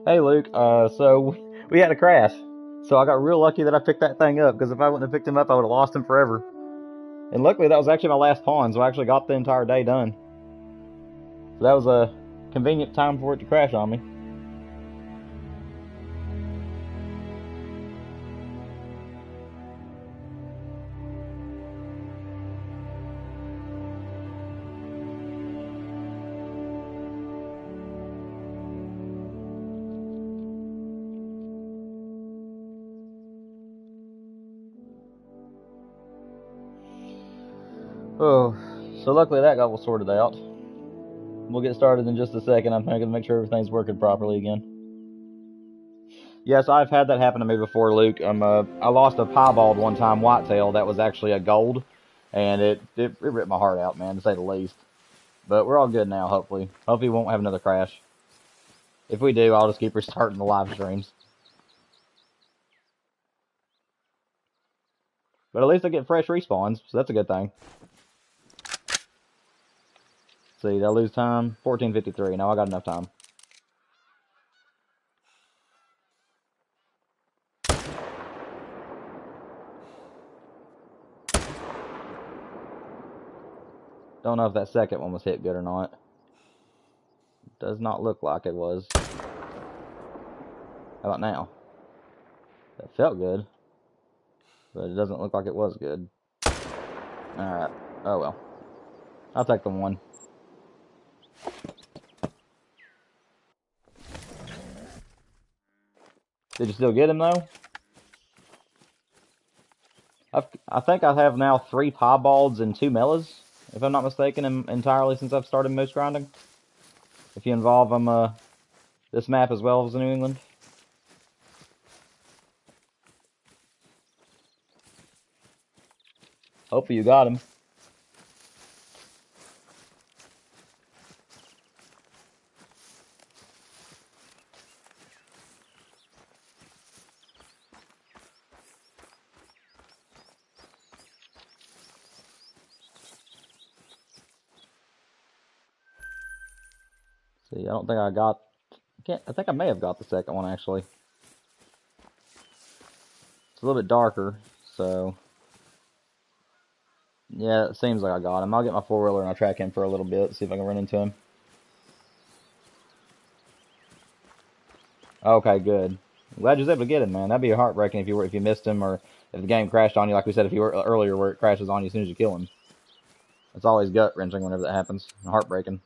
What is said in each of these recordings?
Hey Luke, so we had a crash. So I got real lucky that I picked that thing up, because if I wouldn't have picked him up, I would have lost him forever. And luckily that was actually my last pawn, so I actually got the entire day done. So that was a convenient time for it to crash on me. Oh, so luckily that got all sorted out. We'll get started in just a second. I'm going to make sure everything's working properly again. Yes, I've had that happen to me before, Luke. I lost a piebald one time, whitetail, that was actually a gold, and it ripped my heart out, man, to say the least. But we're all good now, hopefully. Hopefully we won't have another crash. If we do, I'll just keep restarting the live streams. But at least I get fresh respawns, so that's a good thing. See, did I lose time? 14:53. Now I got enough time. Don't know if that second one was hit good or not. Does not look like it was. How about now? That felt good, but it doesn't look like it was good. Alright. Oh well. I'll take the one. Did you still get him though? I think I have now 3 piebalds and 2 mellas, if I'm not mistaken, entirely since I've started moose grinding. If you involve this map as well as New England. Hopefully you got him. See, I don't think I got... I think I may have got the second one, actually. It's a little bit darker, so... Yeah, it seems like I got him. I'll get my four-wheeler and I'll track him for a little bit, see if I can run into him. Okay, good. I'm glad you was able to get him, man. That'd be heartbreaking if you missed him, or if the game crashed on you, like we said if you were earlier, where it crashes on you as soon as you kill him. It's always gut-wrenching whenever that happens. Heartbreaking.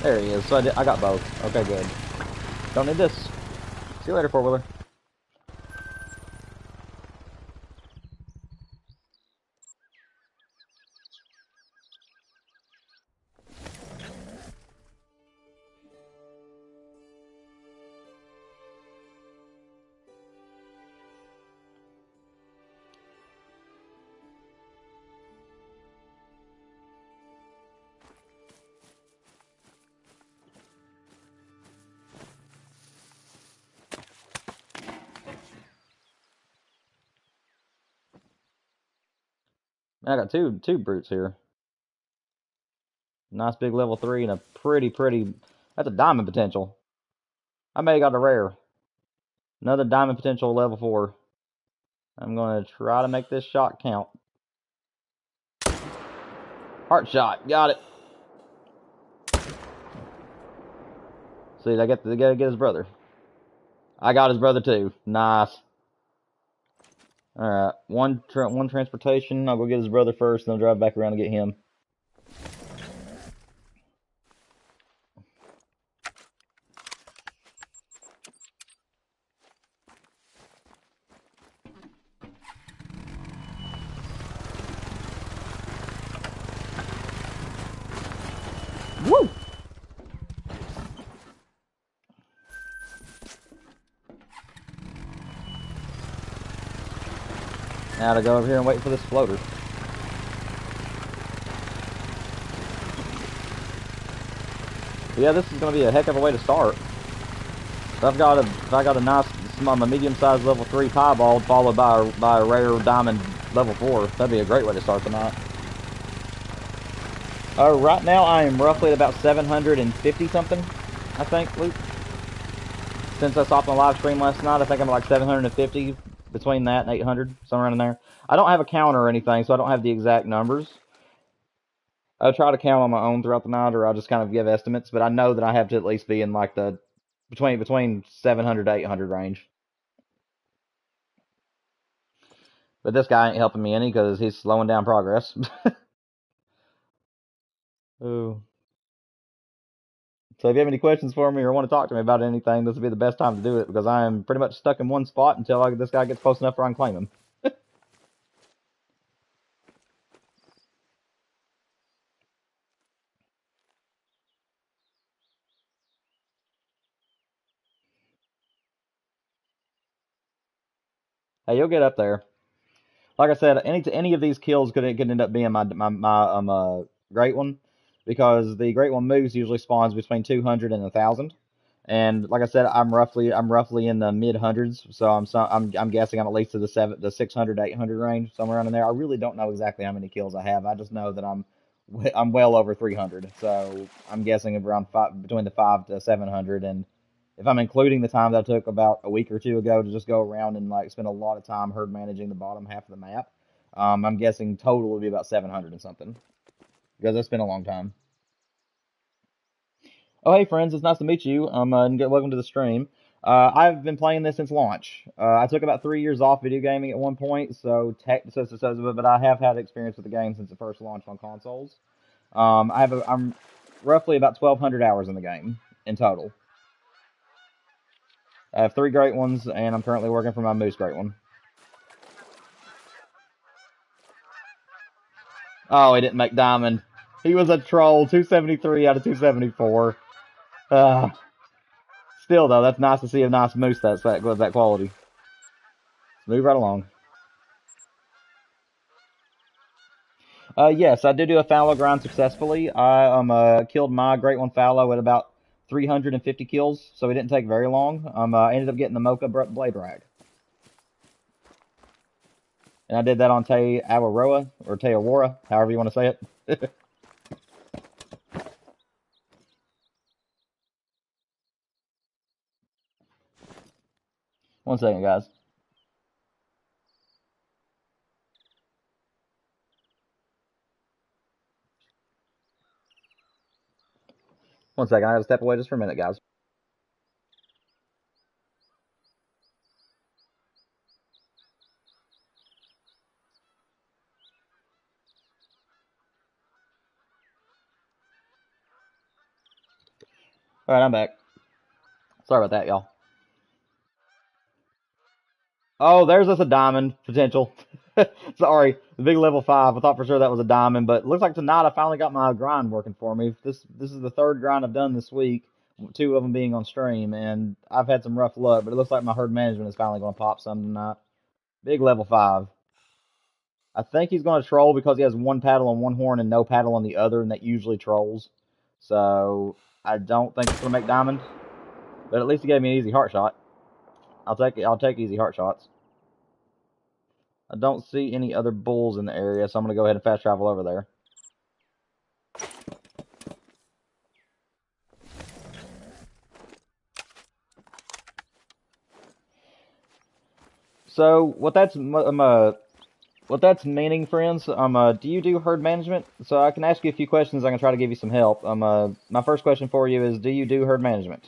There he is. So I got both. Okay, good. Don't need this. See you later, four-wheeler. Man, I got two brutes here. Nice big level 3 and a pretty... That's a diamond potential. I may have got a rare. Another diamond potential level 4. I'm going to try to make this shot count. Heart shot. Got it. See, they gotta get his brother. I got his brother too. Nice. Alright. One transportation. I'll go get his brother first, and then I'll drive back around and get him. Now to go over here and wait for this floater. But yeah, this is going to be a heck of a way to start. If I got a nice, medium-sized level 3 piebald followed by a rare diamond level 4, that'd be a great way to start the night. Right now I am roughly at about 750 something, I think, Luke. Since I stopped my live stream last night, I think I'm like 750, between that and 800, somewhere in there. I don't have a counter or anything, so I don't have the exact numbers. I'll try to count on my own throughout the night, or I'll just kind of give estimates, but I know that I have to at least be in like the between 700 to 800 range. But this guy ain't helping me any because he's slowing down progress. Oh. So if you have any questions for me or want to talk to me about anything, this would be the best time to do it, because I am pretty much stuck in one spot until this guy gets close enough where I can claim him. Hey, you'll get up there. Like I said, any of these kills could end up being my great one, because the great one moose usually spawns between 200 and 1,000. And like I said, I'm roughly in the mid hundreds, so I'm guessing I'm at least to the 600 800 range, somewhere around in there. I really don't know exactly how many kills I have. I just know that I'm well over 300, so I'm guessing around between the 5 to 700. And if I'm including the time that I took about a week or two ago to just go around and like spend a lot of time herd managing the bottom half of the map, I'm guessing total would be about 700 and something, because it's been a long time. Oh, hey friends, it's nice to meet you. And welcome to the stream. I've been playing this since launch. I took about 3 years off video gaming at one point, but I have had experience with the game since it first launched on consoles. I'm roughly about 1,200 hours in the game in total. I have 3 great ones, and I'm currently working for my moose great one. Oh, he didn't make diamond. He was a troll. 273 out of 274. Still though, that's nice to see a nice moose that quality. Let's move right along. Yes, I did do a fallow grind successfully. I killed my great one fallow at about 350 kills, so it didn't take very long. I ended up getting the Mocha blade rag, and I did that on Te Awaroa or Te Awara, however you want to say it. One second, guys. One second. I gotta step away just for a minute, guys. All right, I'm back. Sorry about that, y'all. Oh, there's us a diamond potential. Sorry, the big level 5. I thought for sure that was a diamond, but it looks like tonight I finally got my grind working for me. This is the 3rd grind I've done this week, 2 of them being on stream, and I've had some rough luck, but it looks like my herd management is finally going to pop some tonight. Big level 5. I think he's going to troll because he has 1 paddle on one horn and no paddle on the other, and that usually trolls. So I don't think it's going to make diamond, but at least he gave me an easy heart shot. I'll take easy heart shots. I don't see any other bulls in the area, so I'm going to go ahead and fast travel over there. So what that's meaning, friends, do you do herd management? So I can ask you a few questions. I can try to give you some help. My first question for you is, do you do herd management?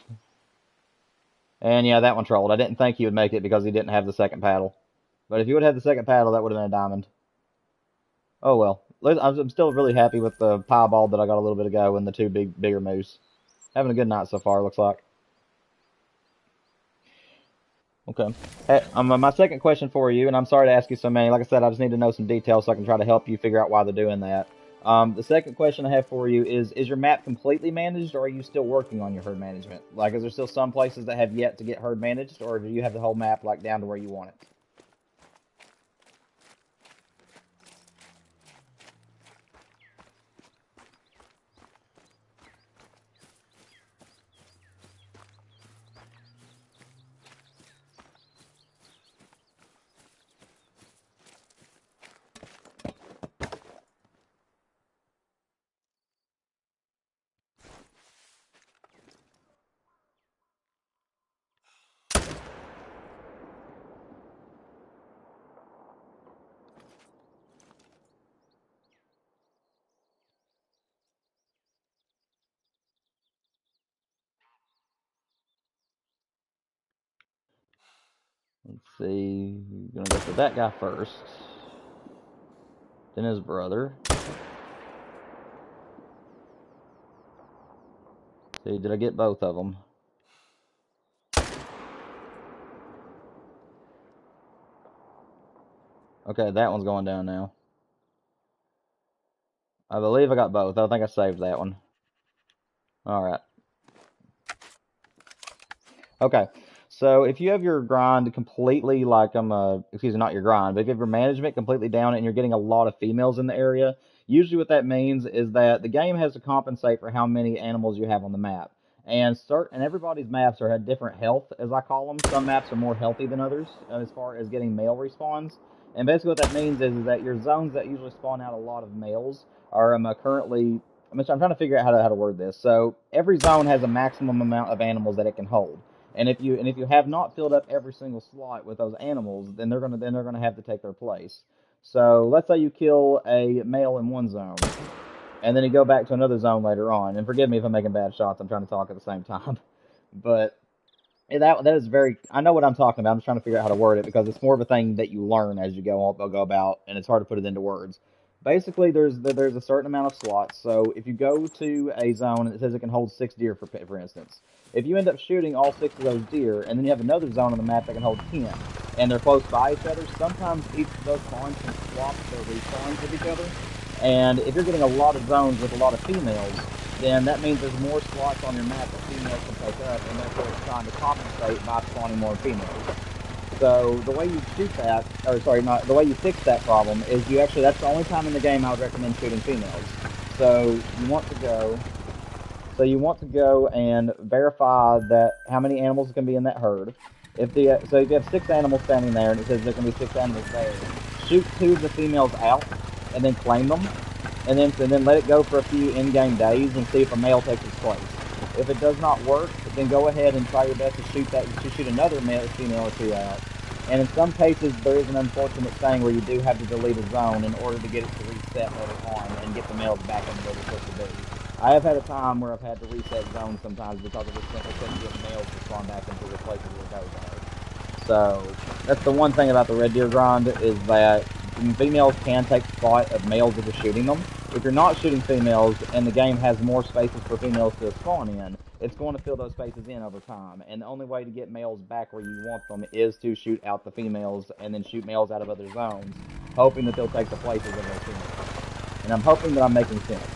And yeah, that one trolled. I didn't think he would make it because he didn't have the second paddle. But if you would have had the second paddle, that would have been a diamond. Oh well. I'm still really happy with the piebald that I got a little bit ago and the 2 bigger moose. Having a good night so far, looks like. Okay. Hey, my second question for you, and I'm sorry to ask you so many. Like I said, I just need to know some details so I can try to help you figure out why they're doing that. The second question I have for you is your map completely managed, or are you still working on your herd management? Like, is there still some places that have yet to get herd managed, or do you have the whole map, like, down to where you want it? Let's see. We're gonna go for that guy first. Then his brother. See, did I get both of them? Okay, that one's going down now. I believe I got both. I think I saved that one. Alright. Okay. So if you have your grind completely like excuse me, not your grind, but if you have your management completely down and you're getting a lot of females in the area, usually what that means is that the game has to compensate for how many animals you have on the map. And everybody's maps are at different health, as I call them. Some maps are more healthy than others as far as getting male respawns. And basically what that means is that your zones that usually spawn out a lot of males are currently. I'm trying to figure out how to word this. So every zone has a maximum amount of animals that it can hold. And if you have not filled up every single slot with those animals, then they're gonna have to take their place. So let's say you kill a male in one zone, and then you go back to another zone later on. And forgive me if I'm making bad shots. I'm trying to talk at the same time, but that is very. I know what I'm talking about. I'm just trying to figure out how to word it because it's more of a thing that you learn as you go about, and it's hard to put it into words. Basically, there's a certain amount of slots. So if you go to a zone and it says it can hold 6 deer, for instance, if you end up shooting all 6 of those deer, and then you have another zone on the map that can hold 10, and they're close by each other, sometimes each of those spawns can swap their respawns with each other. And if you're getting a lot of zones with a lot of females, then that means there's more slots on your map that females can take up, and therefore it's trying to compensate by spawning more females. So the way you shoot that, or sorry, not the way you fix that problem is that's the only time in the game I would recommend shooting females. So you want to go, you want to go and verify that how many animals can be in that herd. If you have 6 animals standing there and it says there can be 6 animals there, shoot 2 of the females out and then claim them, and then let it go for a few in-game days and see if a male takes its place. If it does not work, then go ahead and try your best to shoot another female or 2 out. And in some cases, there is an unfortunate thing where you do have to delete a zone in order to get it to reset later on and get the males back in where they're supposed to be. I have had a time where I've had to reset zones sometimes because I just simply couldn't get males to spawn back into the places where those are. So that's the one thing about the red deer grind is that females can take the spot of males if you're shooting them. If you're not shooting females and the game has more spaces for females to spawn in, it's going to fill those spaces in over time. And the only way to get males back where you want them is to shoot out the females and then shoot males out of other zones, hoping that they'll take the places of those females. And I'm hoping that I'm making sense.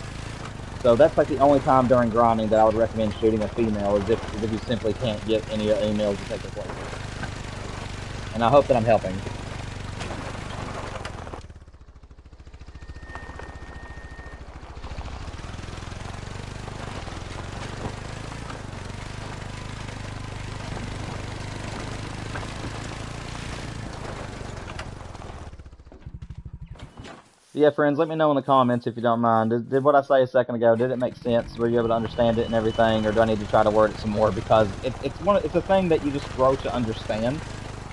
So that's like the only time during grinding that I would recommend shooting a female is if you simply can't get any males to take their places. And I hope that I'm helping. Yeah, friends, let me know in the comments if you don't mind. Did what I say a second ago, did it make sense? Were you able to understand it and everything, or do I need to try to word it some more? Because it's a thing that you just grow to understand,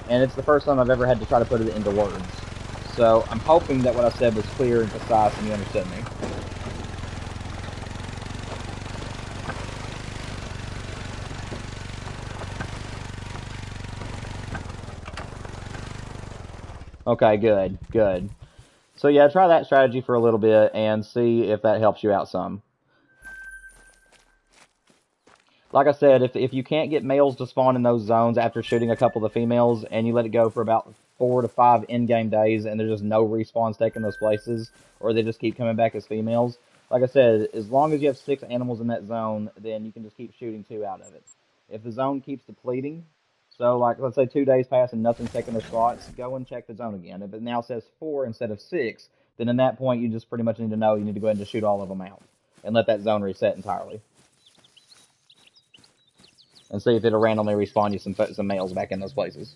and it's the first time I've ever had to try to put it into words. So I'm hoping that what I said was clear and concise and you understood me. Okay, good, good. So yeah, try that strategy for a little bit and see if that helps you out some. Like I said, if you can't get males to spawn in those zones after shooting a couple of the females and you let it go for about 4 to 5 in-game days and there's just no respawns taking those places, or they just keep coming back as females, like I said, as long as you have 6 animals in that zone, then you can just keep shooting 2 out of it. If the zone keeps depleting, so like let's say 2 days pass and nothing's taking their spots, go and check the zone again. If it now says 4 instead of 6, then in that point you just pretty much need to know you need to go ahead and just shoot all of them out and let that zone reset entirely. And see if it'll randomly respawn you some males back in those places.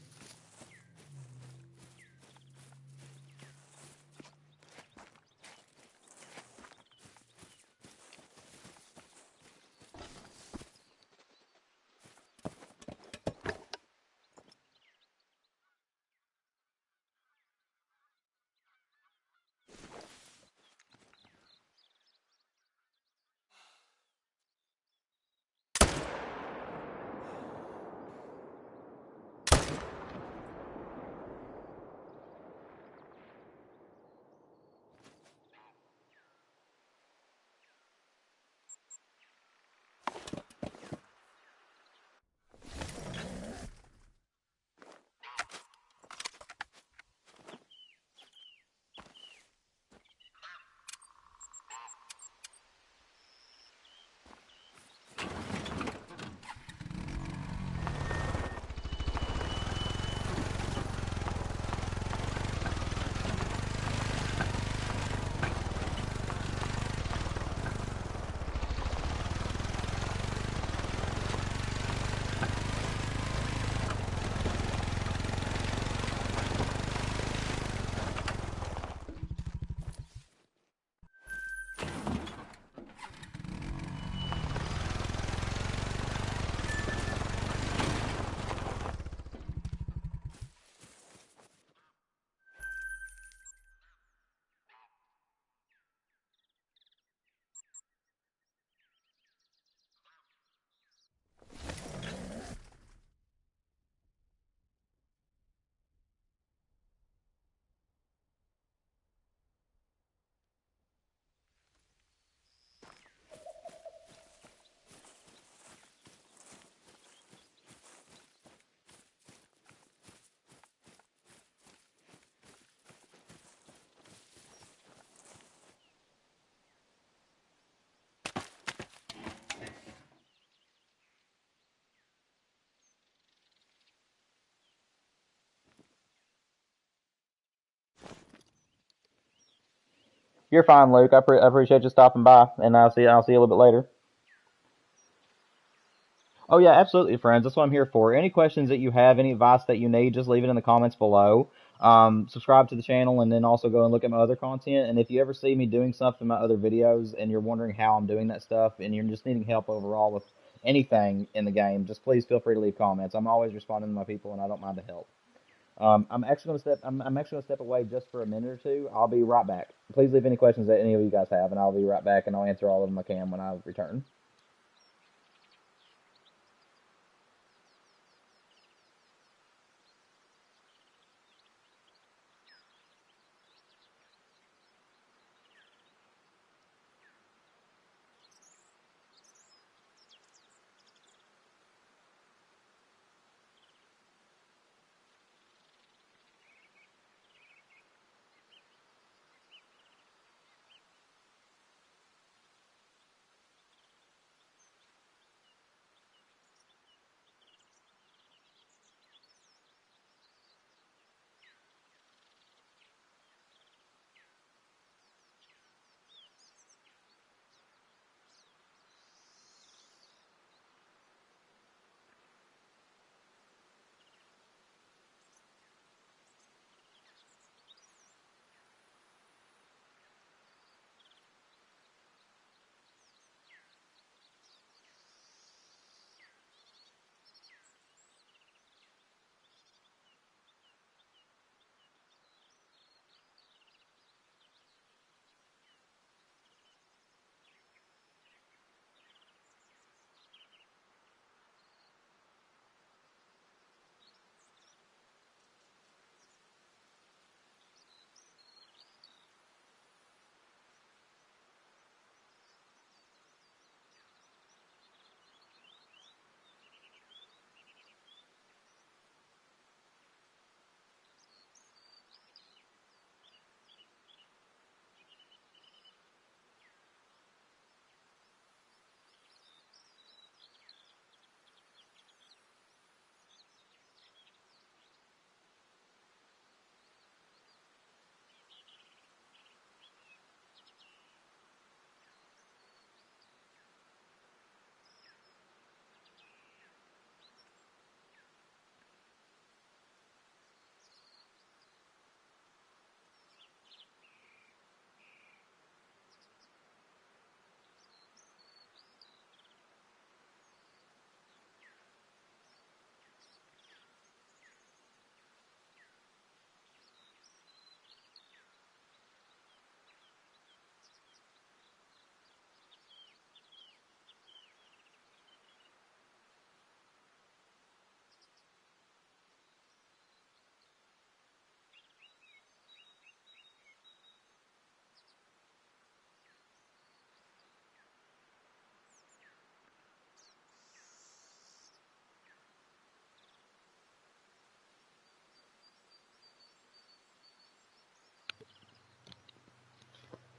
You're fine, Luke. I appreciate you stopping by, and I'll see you a little bit later. Oh yeah, absolutely, friends. That's what I'm here for. Any questions that you have, any advice that you need, just leave it in the comments below. Subscribe to the channel, and then also go and look at my other content. And if you ever see me doing stuff in my other videos, and you're wondering how I'm doing that stuff, and you're just needing help overall with anything in the game, just please feel free to leave comments. I'm always responding to my people, and I don't mind the help. I'm actually gonna step away just for a minute or two. I'll be right back. Please leave any questions that any of you guys have, and I'll be right back, and I'll answer all of them I can when I return.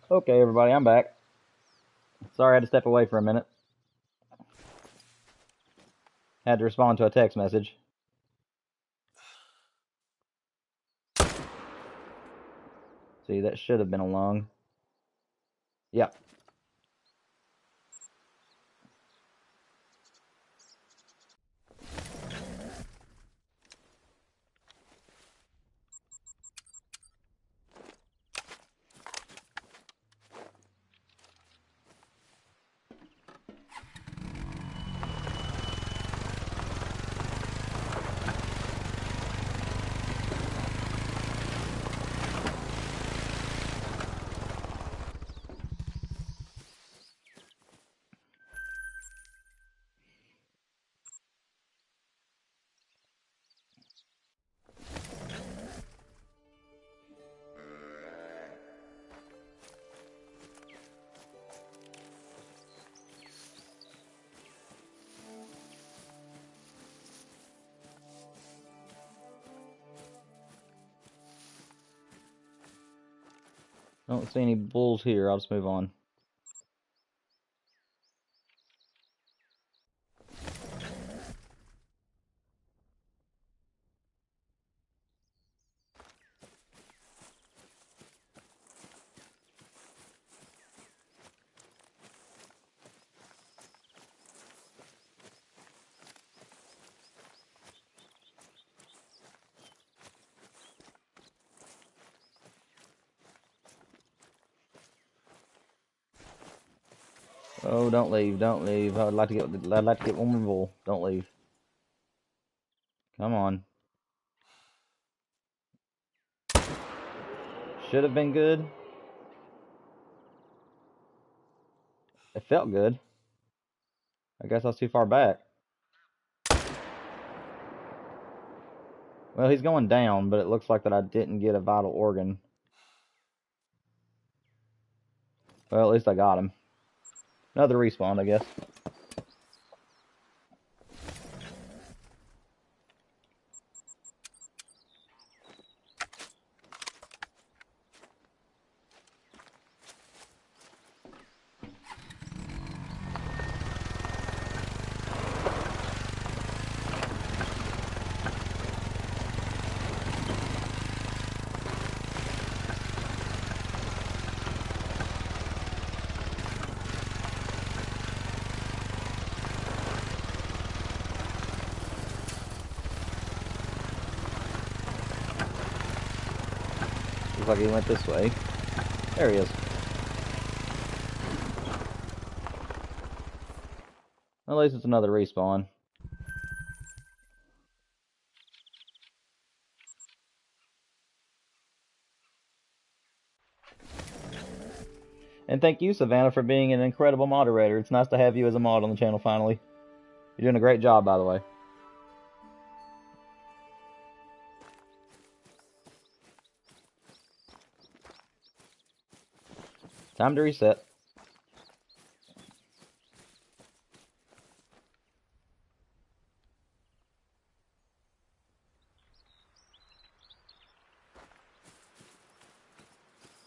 Okay, everybody, I'm back. Sorry, I had to step away for a minute. Had to respond to a text message. See, that should have been a lung. Yep. I don't see any bulls here. I'll just move on. Oh, don't leave, don't leave. I'd like to get one more bull. Don't leave. Come on. Should have been good. It felt good. I guess I was too far back. Well, he's going down, but it looks like that I didn't get a vital organ. Well, at least I got him. Another respawn, I guess. Looks like he went this way. There he is. At least it's another respawn. And thank you, Savannah, for being an incredible moderator. It's nice to have you as a mod on the channel finally. You're doing a great job, by the way. Time to reset.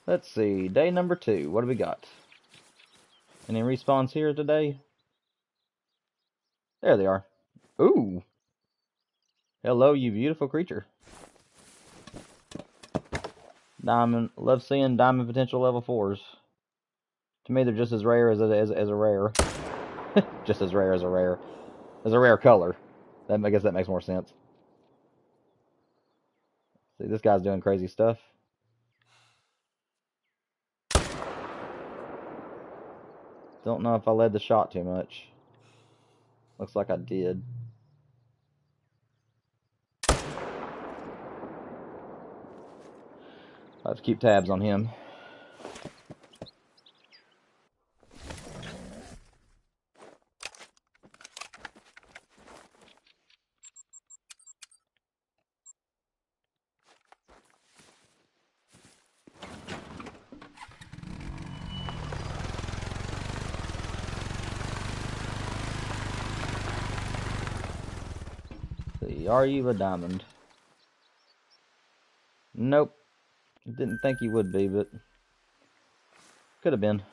Let's see, day number 2. What do we got? Any respawns here today? There they are. Ooh. Hello, you beautiful creature. Diamond. Love seeing diamond potential level 4s. To me, they're just as rare as a rare. Just as rare as a rare. As a rare color. I guess that makes more sense. See, this guy's doing crazy stuff. Don't know if I led the shot too much. Looks like I did. I have to keep tabs on him. See, are you a diamond? Nope. Didn't think he would be, but could have been.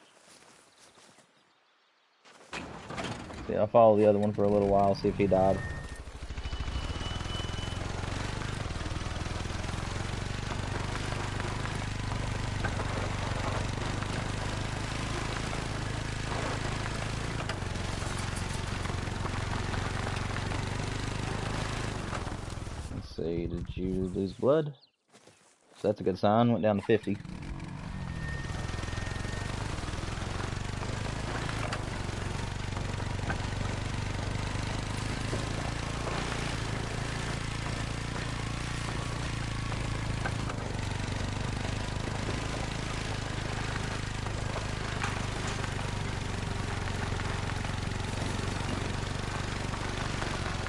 See, I'll follow the other one for a little while, see if he died. Let's see, did you lose blood? So that's a good sign, went down to 50.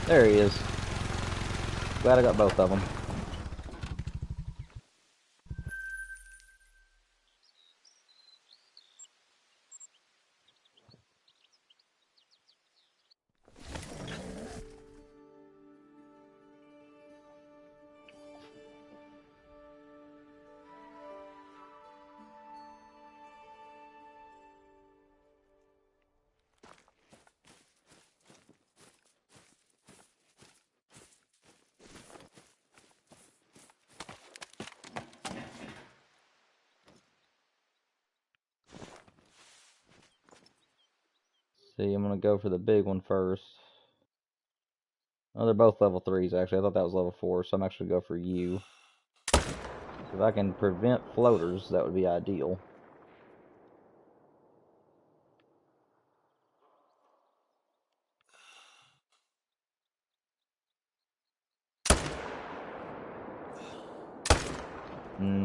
There he is. Glad I got both of them. See, I'm gonna go for the big one first. Oh, they're both level 3s, actually. I thought that was level 4, so I'm actually gonna go for you. If I can prevent floaters, that would be ideal.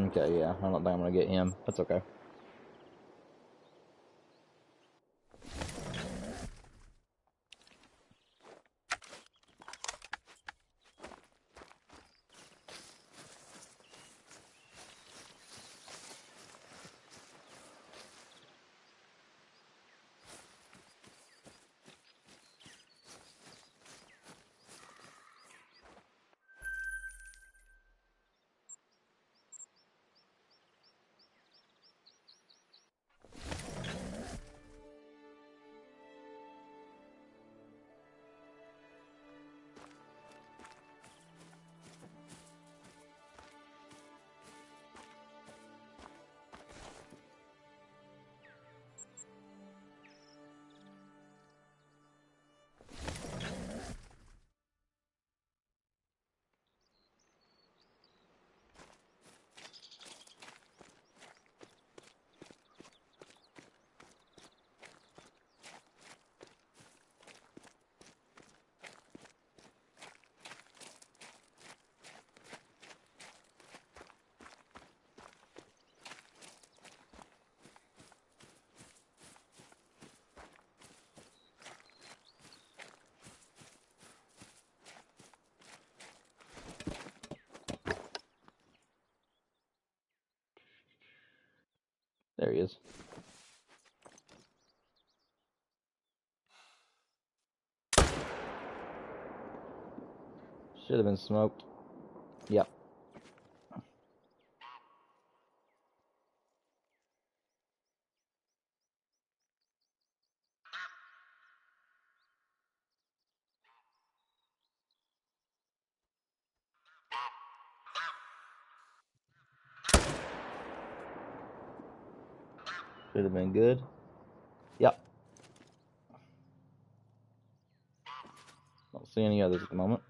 Okay, yeah. I don't think I'm going to get him. That's okay. There he is. Should have been smoked. Yep. Should have been good. Yep. Don't see any others at the moment.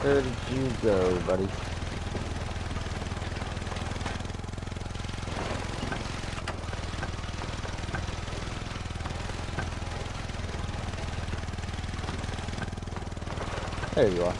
Where did you go, buddy? There you are.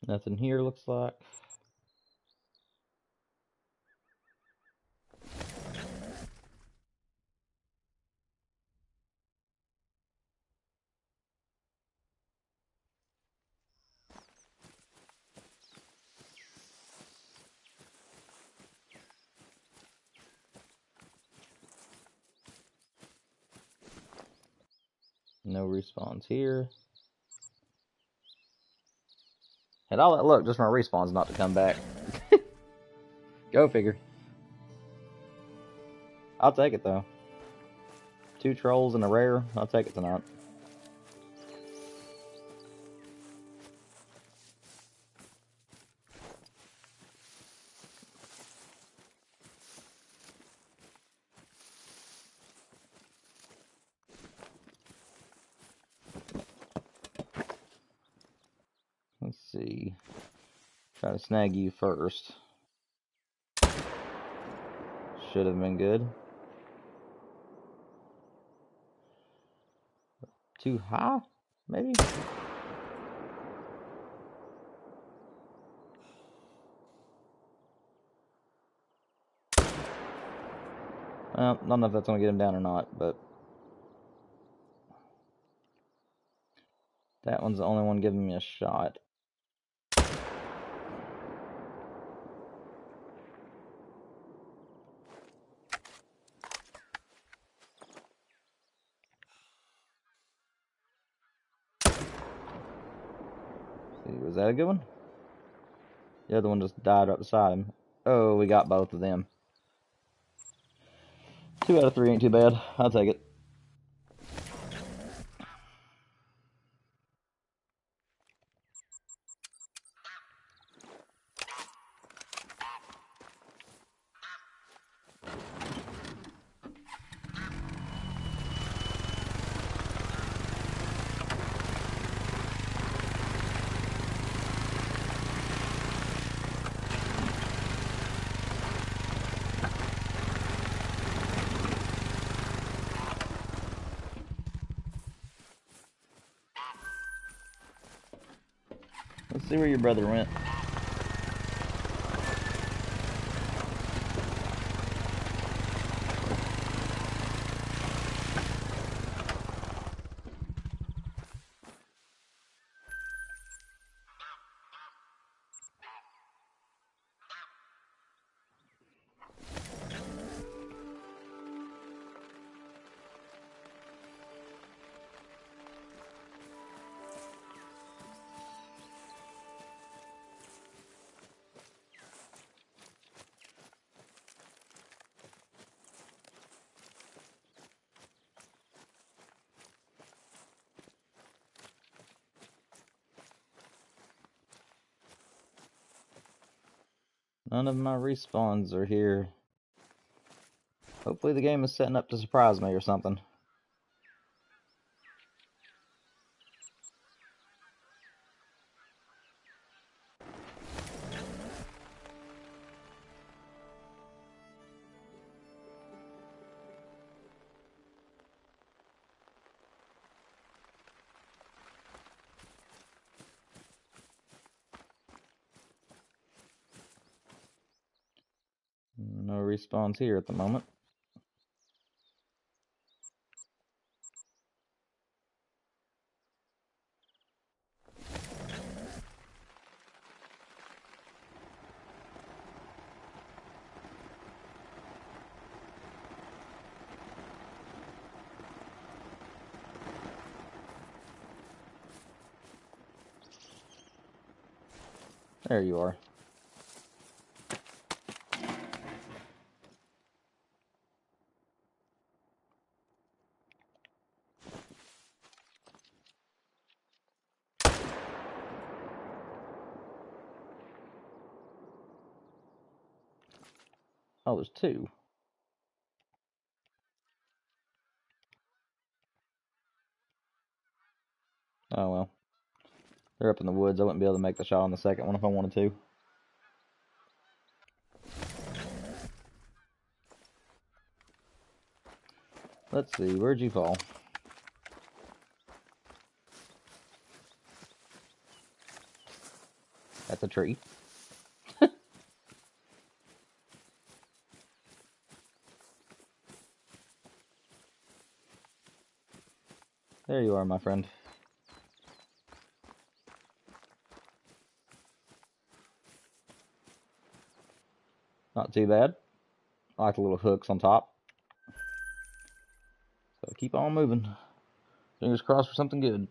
Nothing here, looks like. No respawns here. Had all that luck just for my respawns not to come back. Go figure. I'll take it though. 2 trolls and a rare. I'll take it tonight. Try to snag you first. Should have been good. Too high? Maybe? Well, I don't know if that's going to get him down or not, but that one's the only one giving me a shot. See, was that a good one? The other one just died right beside him. Oh, we got both of them. 2 out of 3 ain't too bad. I'll take it. Let's see where your brother went. None of my respawns are here. Hopefully the game is setting up to surprise me or something. No respawns here at the moment. There you are. Oh, there's 2. Oh well. They're up in the woods. I wouldn't be able to make the shot on the second one if I wanted to. Let's see, where'd you fall? That's a tree. There you are, my friend. Not too bad. I like the little hooks on top. So keep on moving. Fingers crossed for something good.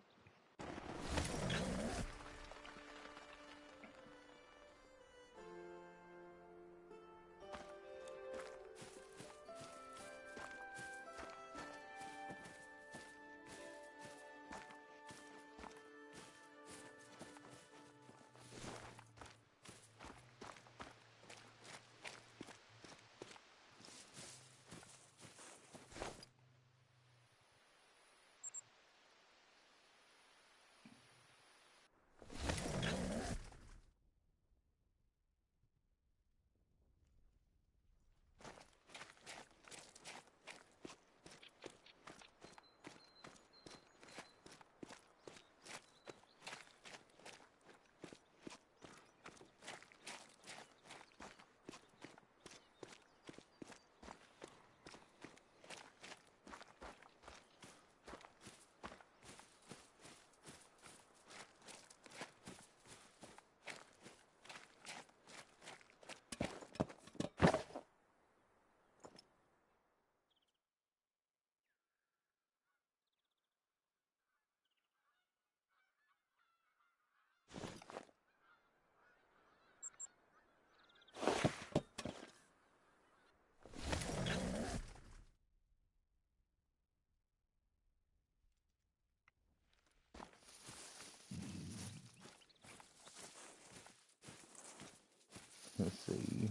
Let's see.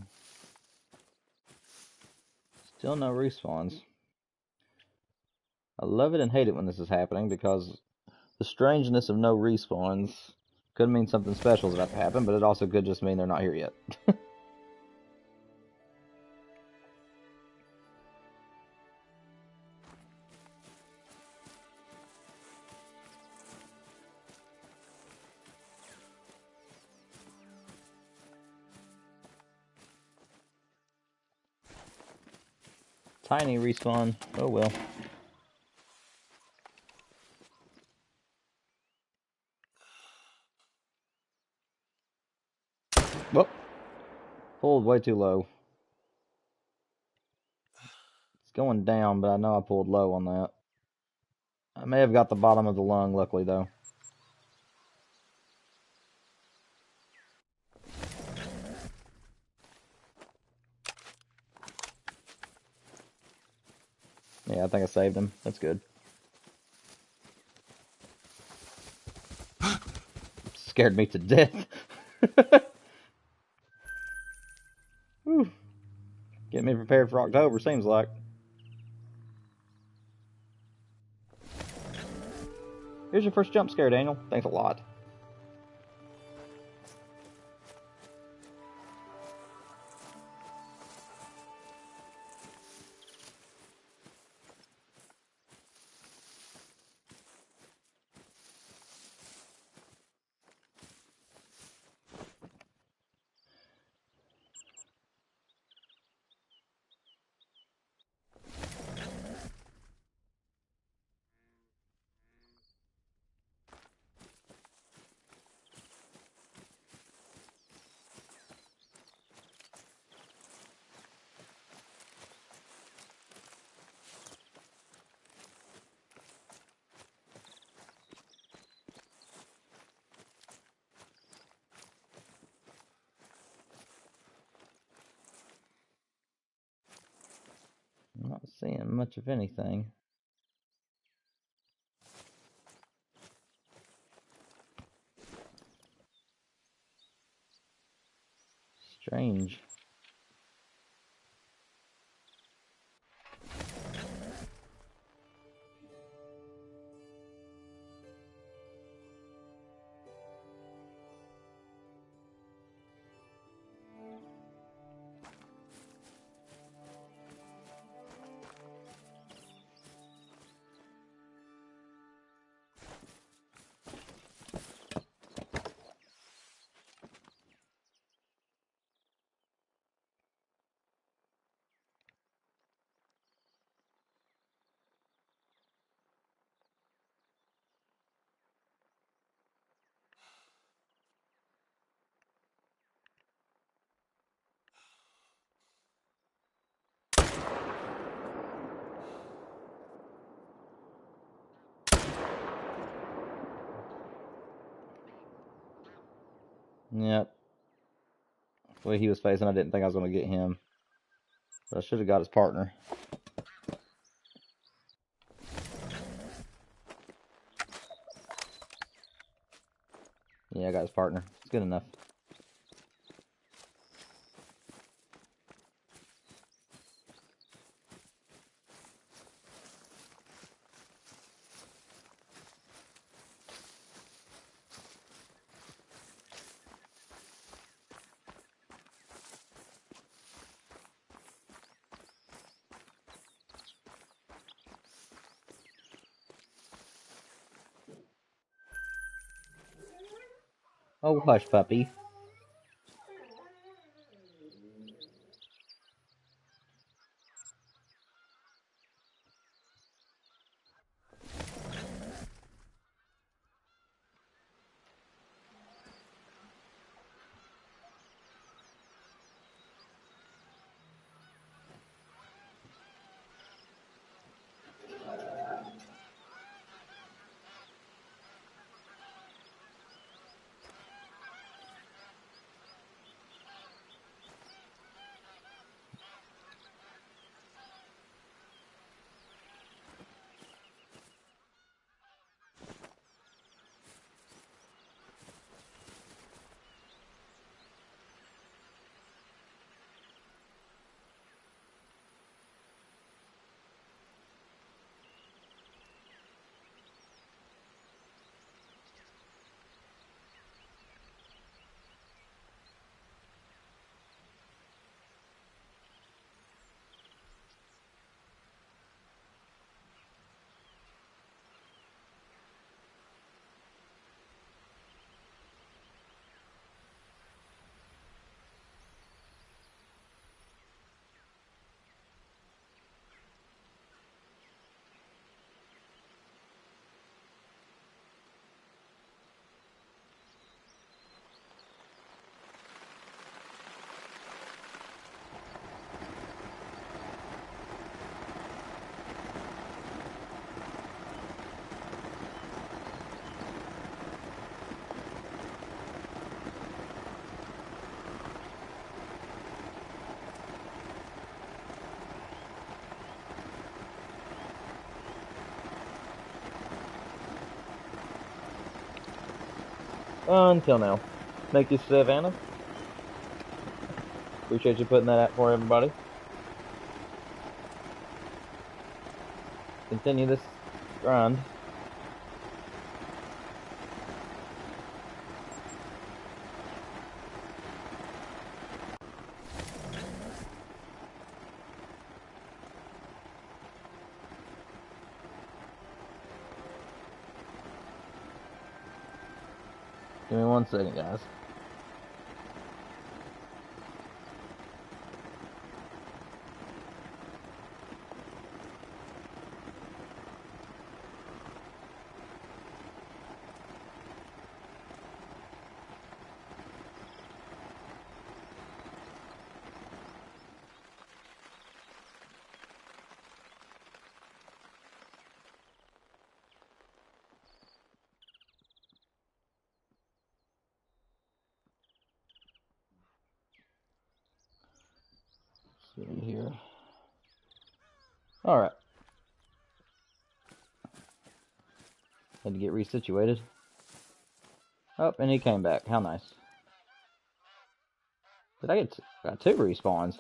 Still no respawns. I love it and hate it when this is happening because the strangeness of no respawns could mean something special is about to happen, but it also could just mean they're not here yet. Tiny respawn. Oh well. Whoop. Pulled way too low. It's going down, but I know I pulled low on that. I may have got the bottom of the lung, luckily, though. Yeah, I think I saved him. That's good. Scared me to death. Whew. Get me prepared for October, seems like. Here's your first jump scare, Daniel. Thanks a lot. I'm not seeing much of anything. Strange. Yep. The way he was facing, I didn't think I was going to get him. But I should have got his partner. Yeah, I got his partner. It's good enough. Oh, hush, puppy. Until now. Thank you, Savannah. Appreciate you putting that out for everybody. Continue this grind. Give me 1 second, guys. See here. Alright. Had to get resituated. Oh, and he came back. How nice. Did I get got 2 respawns?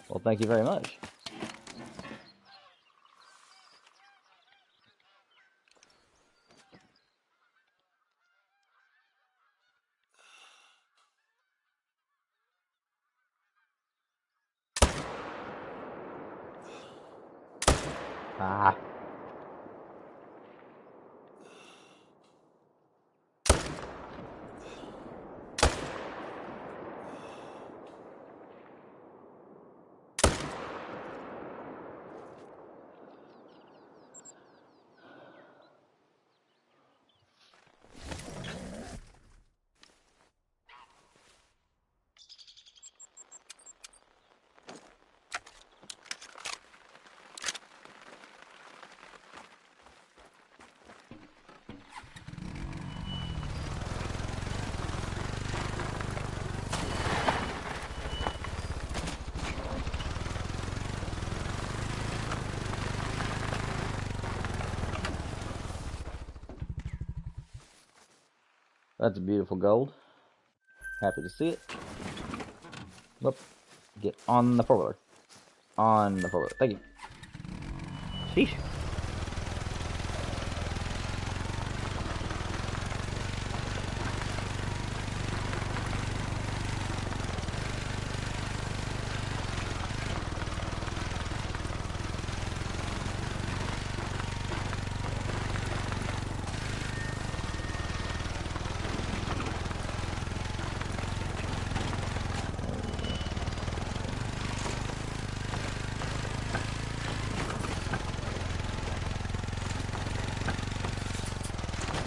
Well, thank you very much. Ah. That's beautiful gold. Happy to see it. Whoop. Get on the 4-wheeler. On the 4-wheeler. Thank you. Sheesh.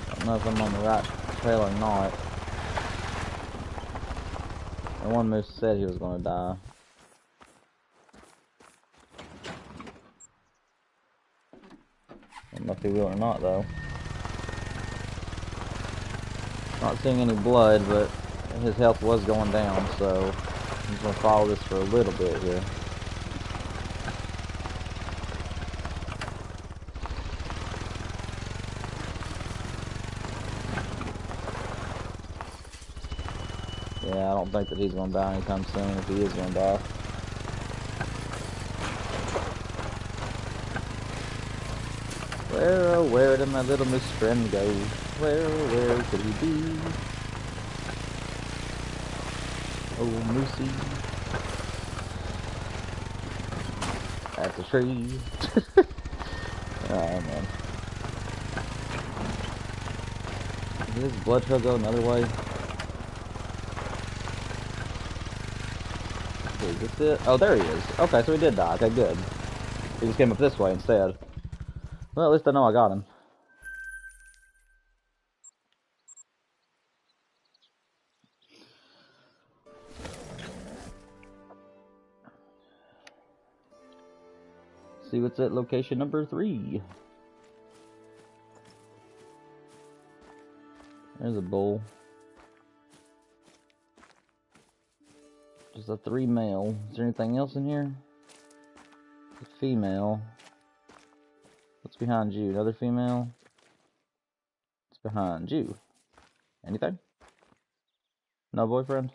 I don't know if I'm on the right trail or not. The one moose said he was going to die. I don't know if he will or not, though. Not seeing any blood, but his health was going down, so I'm just going to follow this for a little bit here. Yeah, I don't think that he's going to die anytime soon, if he is going to die. Where, oh, where did my little moose friend go? Where could he be? Oh, Moosey. That's a tree. Oh, man. Did his blood trail go another way? Is this it? Oh, there he is. Okay, so he did die. Okay, good. He just came up this way instead. Well, at least I know I got him. See what's at location number 3. There's a bull. Just a 3 male. Is there anything else in here? A female. What's behind you? Another female? What's behind you? Anything? No boyfriend?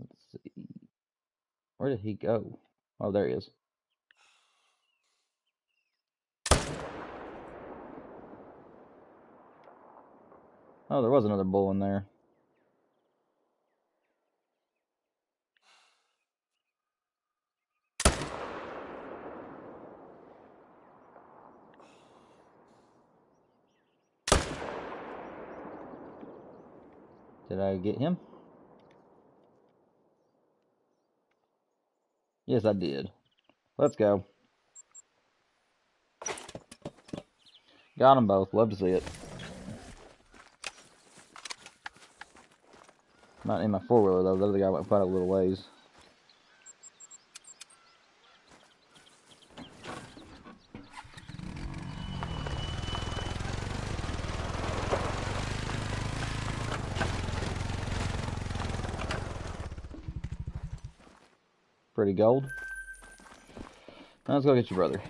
Let's see. Where did he go? Oh, there he is. Oh, there was another bull in there. Did I get him? Yes, I did. Let's go. Got them both. Love to see it. Might need my four-wheeler, though. The other guy went quite a little ways. Pretty gold. Now let's go get your brother.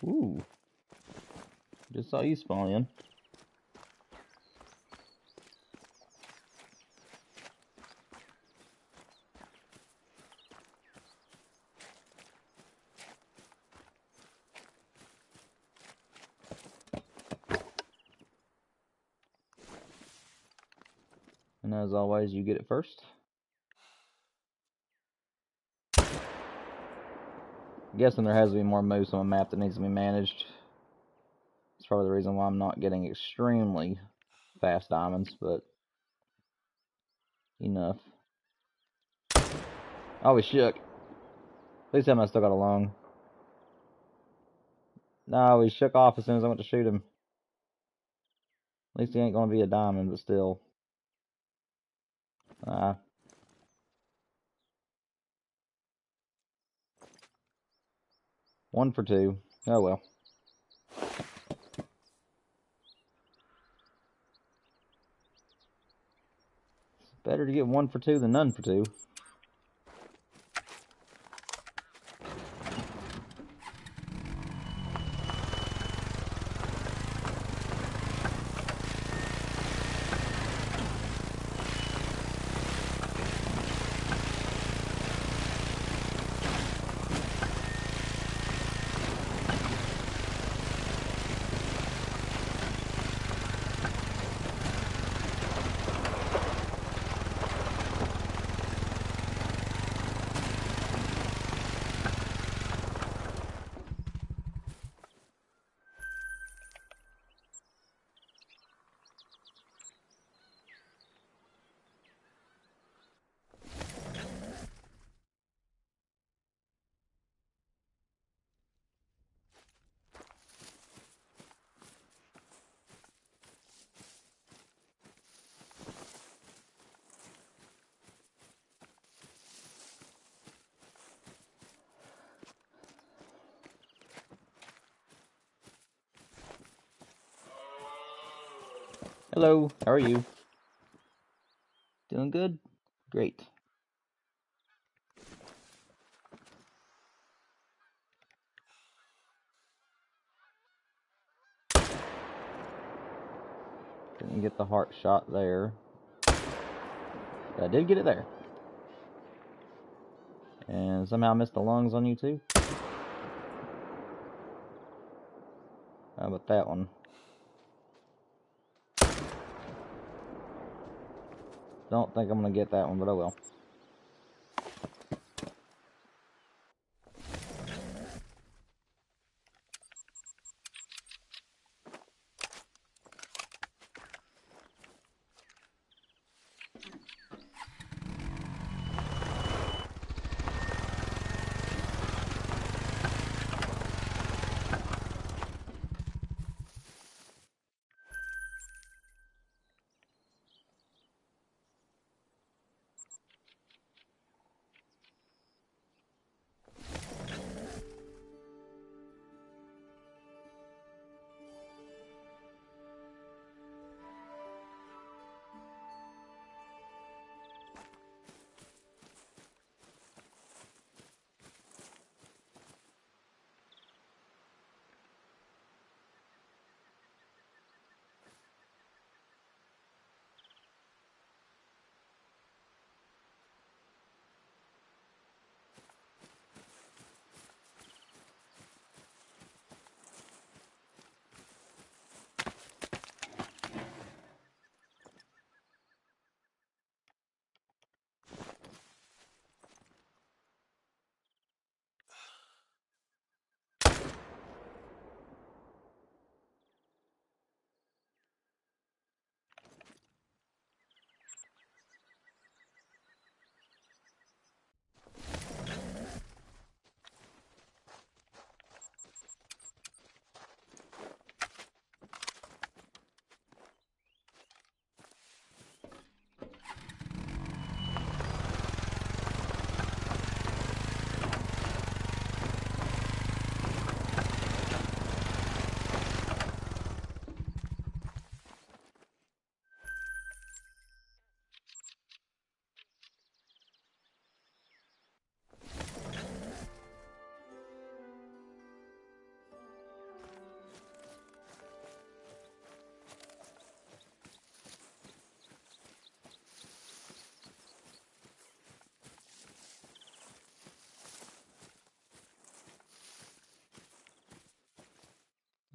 Ooh. Just saw you spawn in. And as always, you get it first. I'm guessing there has to be more moose on a map that needs to be managed. It's probably the reason why I'm not getting extremely fast diamonds, but enough. Oh, he shook. Please tell me I still got a lung. No, he shook off as soon as I went to shoot him. At least he ain't gonna be a diamond, but still. One for two. Oh well. It's better to get one for two than none for two. Hello, how are you? Doing good? Great. Didn't get the heart shot there. But I did get it there. And somehow I missed the lungs on you too. How about that one? Don't think I'm going to get that one, but I will.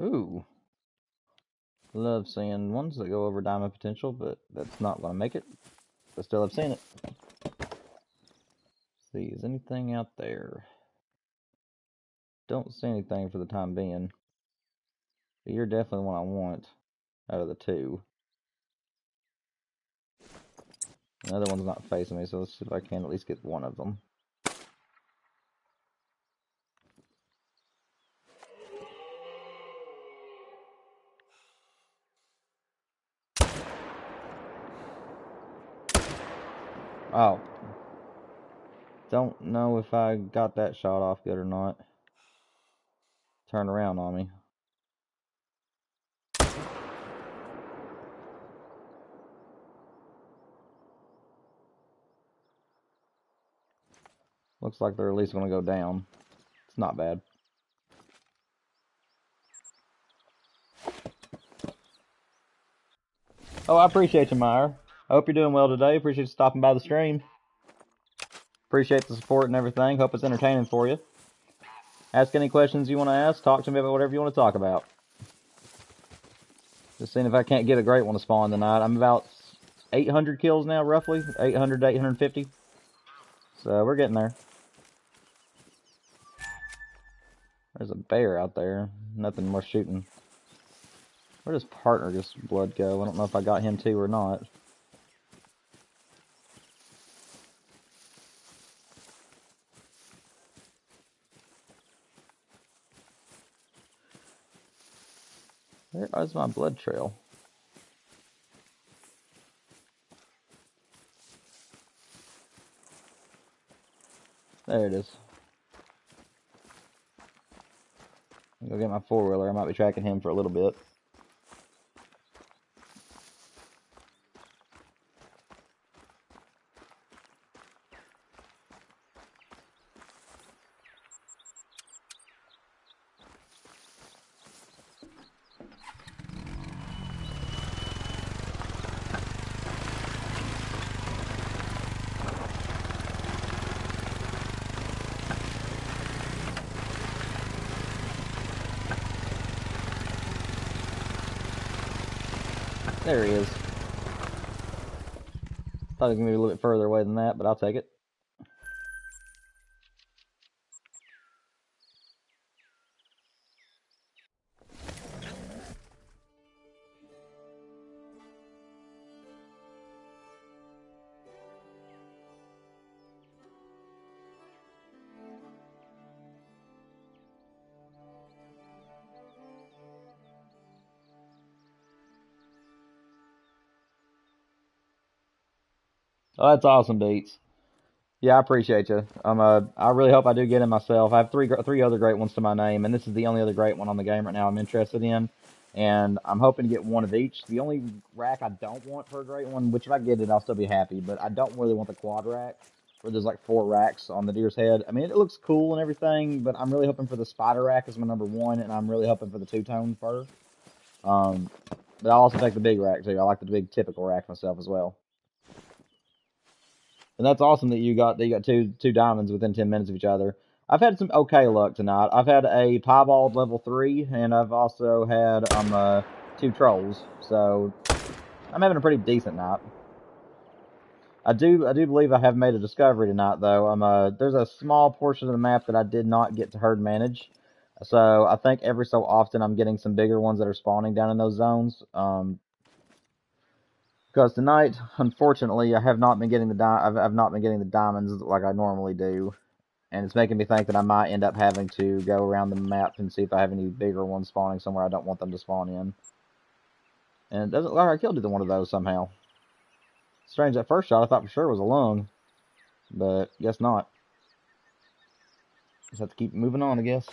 Ooh. Love seeing ones that go over diamond potential, but that's not going to make it. But still, I've seen it. See, is anything out there? Don't see anything for the time being. But you're definitely one I want out of the two. The other one's not facing me, so let's see if I can at least get one of them. Oh. Don't know if I got that shot off good or not. Turn around on me. Looks like they're at least going to go down. It's not bad. Oh, I appreciate you, Meyer. I hope you're doing well today. Appreciate you stopping by the stream. Appreciate the support and everything. Hope it's entertaining for you. Ask any questions you want to ask. Talk to me about whatever you want to talk about. Just seeing if I can't get a great one to spawn tonight. I'm about 800 kills now, roughly. 800 to 850. So we're getting there. There's a bear out there. Nothing worth shooting. Where does partner just blood go? I don't know if I got him too or not. Where is my blood trail? There it is. I'll go get my four-wheeler. I might be tracking him for a little bit. There he is. Thought it was going to be a little bit further away than that, but I'll take it. Oh, that's awesome, Beats. Yeah, I appreciate you. I really hope I do get in myself. I have three other great ones to my name, and this is the only other great one on the game right now I'm interested in. And I'm hoping to get one of each. The only rack I don't want for a great one, which if I get it, I'll still be happy, but I don't really want the quad rack, where there's like 4 racks on the deer's head. I mean, it looks cool and everything, but I'm really hoping for the spider rack as my number one, and I'm really hoping for the two-tone fur. Um, but I'll also take the big rack too. I like the big typical rack myself as well. And that's awesome that you got two diamonds within 10 minutes of each other. I've had some okay luck tonight. I've had a piebald level 3, and I've also had 2 trolls. So I'm having a pretty decent night. I do believe I have made a discovery tonight though. There's a small portion of the map that I did not get to herd manage. So I think every so often I'm getting some bigger ones that are spawning down in those zones. Because tonight, unfortunately, I have not been getting I've not been getting the diamonds like I normally do, and it's making me think that I might end up having to go around the map and see if I have any bigger ones spawning somewhere I don't want them to spawn in. And it doesn't look like I killed either one of those somehow. Strange, that first shot I thought for sure was a lung, but guess not. Just have to keep moving on, I guess.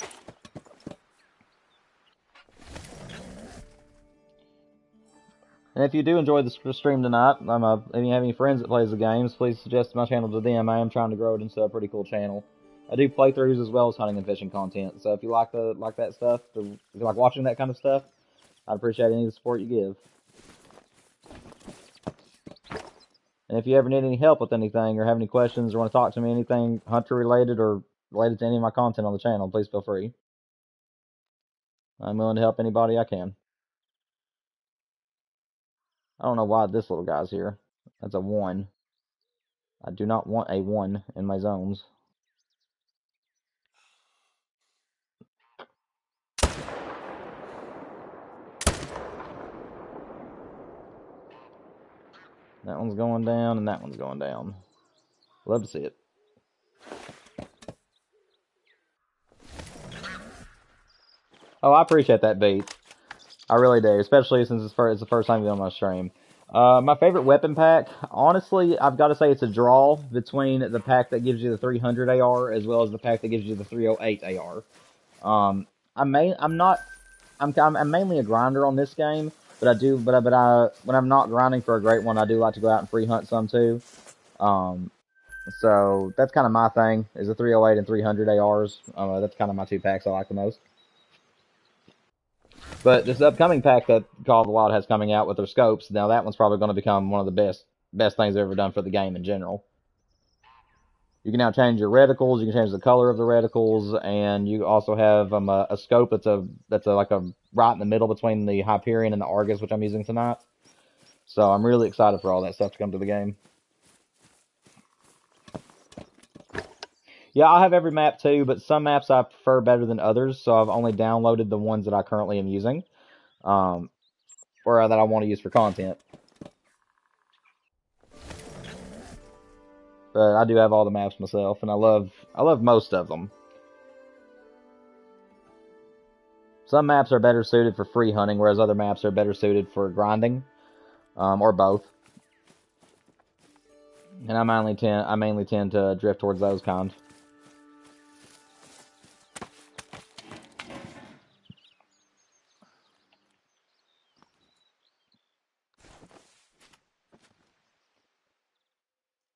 And if you do enjoy the stream tonight, if you have any friends that plays the games, please suggest my channel to them. I am trying to grow it into a pretty cool channel. I do playthroughs as well as hunting and fishing content. So if you like that stuff, if you like watching that kind of stuff, I'd appreciate any of the support you give. And if you ever need any help with anything or have any questions or want to talk to me anything hunter related or related to any of my content on the channel, please feel free. I'm willing to help anybody I can. I don't know why this little guy's here. That's a 1. I do not want a 1 in my zones. That one's going down, and that one's going down. Love to see it. Oh, I appreciate that beat. I really do, especially since it's the first time you're on my stream. My favorite weapon pack, honestly, I've got to say it's a draw between the pack that gives you the 300 AR as well as the pack that gives you the 308 AR. I'm mainly a grinder on this game, but when I'm not grinding for a great one, I do like to go out and free hunt some too. So that's kind of my thing, is the 308 and 300 ARs. That's kind of my 2 packs I like the most. But this upcoming pack that Call of the Wild has coming out with their scopes, now that one's probably going to become one of the best things they've ever done for the game in general. You can now change your reticles. You can change the color of the reticles, and you also have a scope that's like a right in the middle between the Hyperion and the Argus, which I'm using tonight. So I'm really excited for all that stuff to come to the game. Yeah, I have every map too, but some maps I prefer better than others, so I've only downloaded the ones that I currently am using, or that I want to use for content. But I do have all the maps myself, and I love most of them. Some maps are better suited for free hunting, whereas other maps are better suited for grinding, or both. And I mainly tend to drift towards those kinds.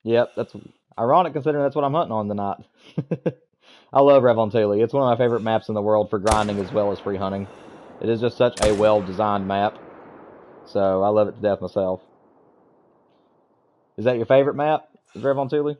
Yep, that's ironic considering that's what I'm hunting on tonight. I love Revontuli. It's one of my favorite maps in the world for grinding as well as free hunting. It is just such a well-designed map. So I love it to death myself. Is that your favorite map? Is Revontuli?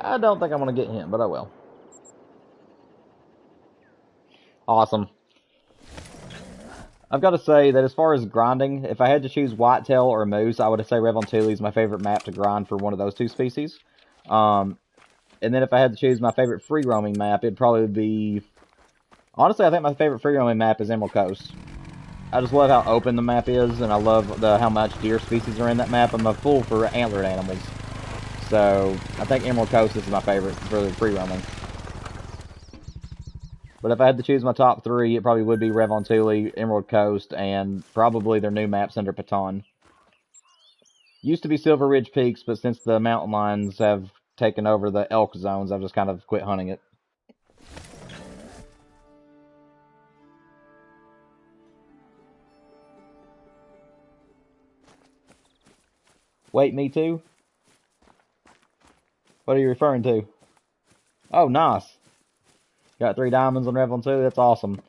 I don't think I'm going to get him, but I will. Awesome. I've got to say that as far as grinding, if I had to choose whitetail or moose, I would say Revontuli is my favorite map to grind for one of those two species. And then if I had to choose my favorite free-roaming map, it'd probably be... Honestly, I think my favorite free-roaming map is Emerald Coast. I just love how open the map is, and I love how much deer species are in that map. I'm a fool for antlered animals. So, I think Emerald Coast is my favorite for the free-roaming. But if I had to choose my top three, it probably would be Revontuli, Emerald Coast, and probably their new maps under Paton. Used to be Silver Ridge Peaks, but since the mountain lions have taken over the elk zones, I've just kind of quit hunting it. Wait, me too? What are you referring to? Oh, nice. Got 3 diamonds on Revontuli. That's awesome.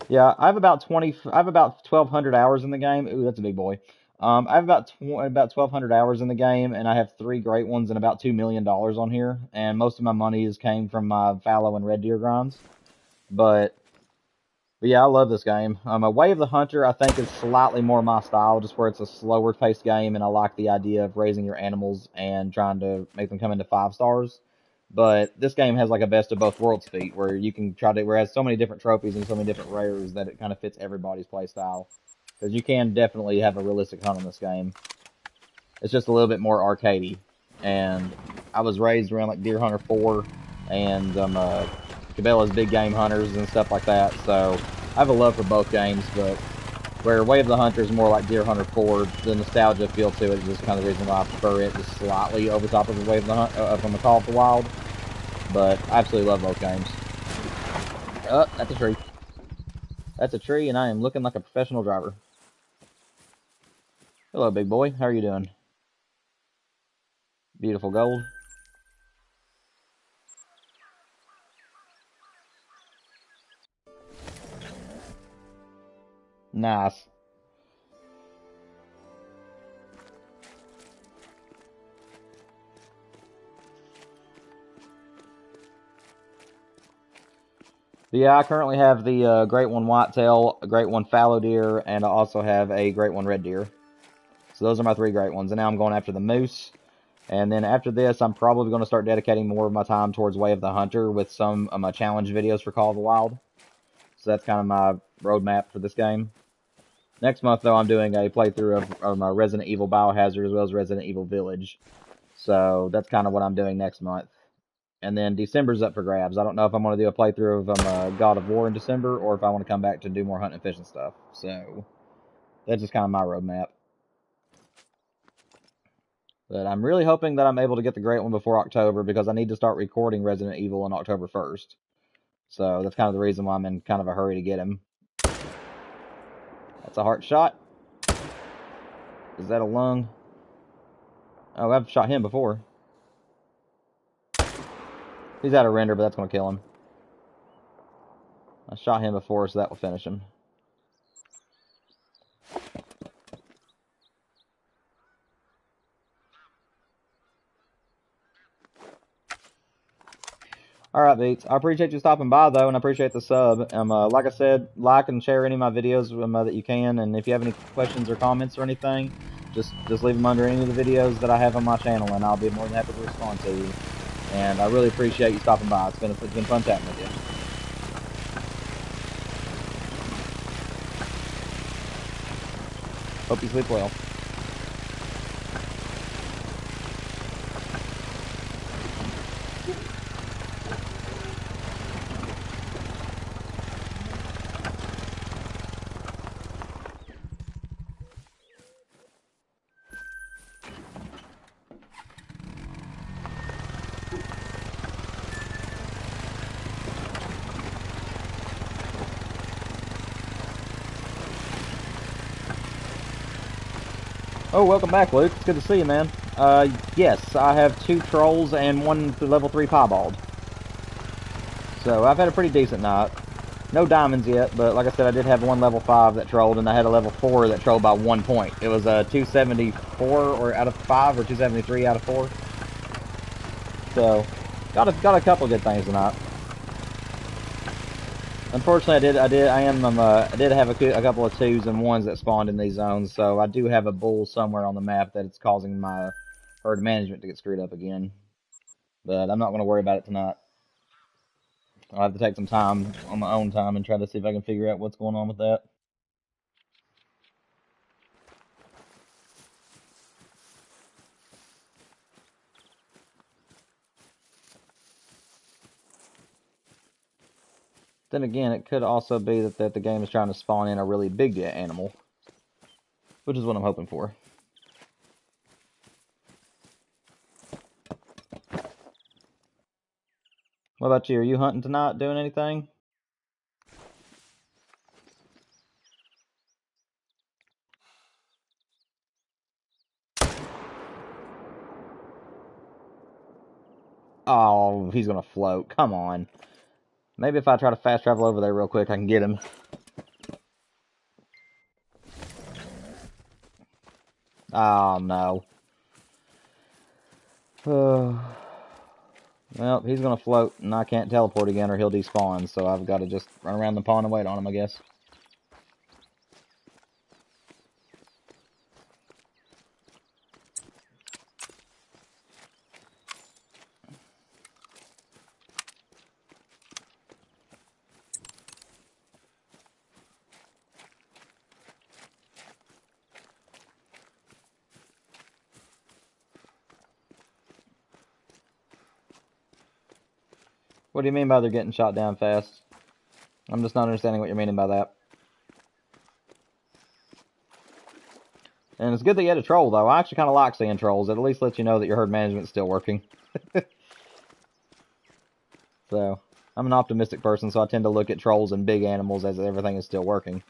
Yeah, I have about 1,200 hours in the game. Ooh, that's a big boy. I have about 1,200 hours in the game, and I have 3 great ones and about $2 million on here. And most of my money came from my fallow and red deer grinds. But yeah, I love this game. Way of the Hunter, I think, is slightly more my style, just where it's a slower paced game, and I like the idea of raising your animals and trying to make them come into 5 stars. But this game has like a best of both worlds feat, where you can where it has so many different trophies and so many different rares that it kind of fits everybody's play style. Because you can definitely have a realistic hunt in this game. It's just a little bit more arcadey. And I was raised around like Deer Hunter 4 and Cabela's Big Game Hunters and stuff like that. So I have a love for both games, but where Way of the Hunter is more like Deer Hunter 4, the nostalgia feel to it is just kind of the reason why I prefer it, just slightly over top of the Way of the Hunt from the Call of the Wild. But I absolutely love both games. Oh, that's a tree. That's a tree, and I am looking like a professional driver. Hello, big boy. How are you doing? Beautiful gold. Nice. Yeah, I currently have the Great One Whitetail, a Great One Fallow Deer, and I also have a Great One Red Deer. So those are my 3 great ones. And now I'm going after the moose. And then after this, I'm probably going to start dedicating more of my time towards Way of the Hunter with some of my challenge videos for Call of the Wild. So that's kind of my roadmap for this game. Next month, though, I'm doing a playthrough of my Resident Evil Biohazard as well as Resident Evil Village. So that's kind of what I'm doing next month. And then December's up for grabs. I don't know if I'm going to do a playthrough of God of War in December or if I want to come back to do more hunting and fishing stuff. So that's just kind of my roadmap. But I'm really hoping that I'm able to get the Great One before October because I need to start recording Resident Evil on October 1st. So that's kind of the reason why I'm in kind of a hurry to get him. That's a heart shot. Is that a lung? Oh, I've shot him before. He's out of render, but that's going to kill him. I shot him before, so that will finish him. Alright, Beats. I appreciate you stopping by, though, and I appreciate the sub. Like I said, like and share any of my videos that you can, and if you have any questions or comments or anything, just leave them under any of the videos that I have on my channel, and I'll be more than happy to respond to you. And I really appreciate you stopping by. It's been fun chatting with you. Hope you sleep well. Oh, welcome back, Luke. It's good to see you, man. Yes, I have 2 trolls and 1 level 3 piebald. So, I've had a pretty decent night. No diamonds yet, but like I said, I did have 1 level 5 that trolled, and I had a level 4 that trolled by 1 point. It was a 274 or out of 5, or 273 out of 4. So, Got a couple good things tonight. Unfortunately, I did have a couple of 2s and 1s that spawned in these zones, so I do have a bull somewhere on the map that it's causing my herd management to get screwed up again. But I'm not going to worry about it tonight. I'll have to take some time on my own time and try to see if I can figure out what's going on with that. Then again, it could also be that the game is trying to spawn in a really big animal, which is what I'm hoping for. What about you? Are you hunting tonight, doing anything? Oh, he's gonna float. Come on. Maybe if I try to fast travel over there real quick, I can get him. Oh, no. Well, he's gonna float, and I can't teleport again, or he'll despawn, so I've got to just run around the pond and wait on him, I guess. What do you mean by they're getting shot down fast? I'm just not understanding what you're meaning by that. And it's good that you had a troll, though. I actually kind of like seeing trolls. It at least lets you know that your herd management's still working. So, I'm an optimistic person, so I tend to look at trolls and big animals as everything is still working.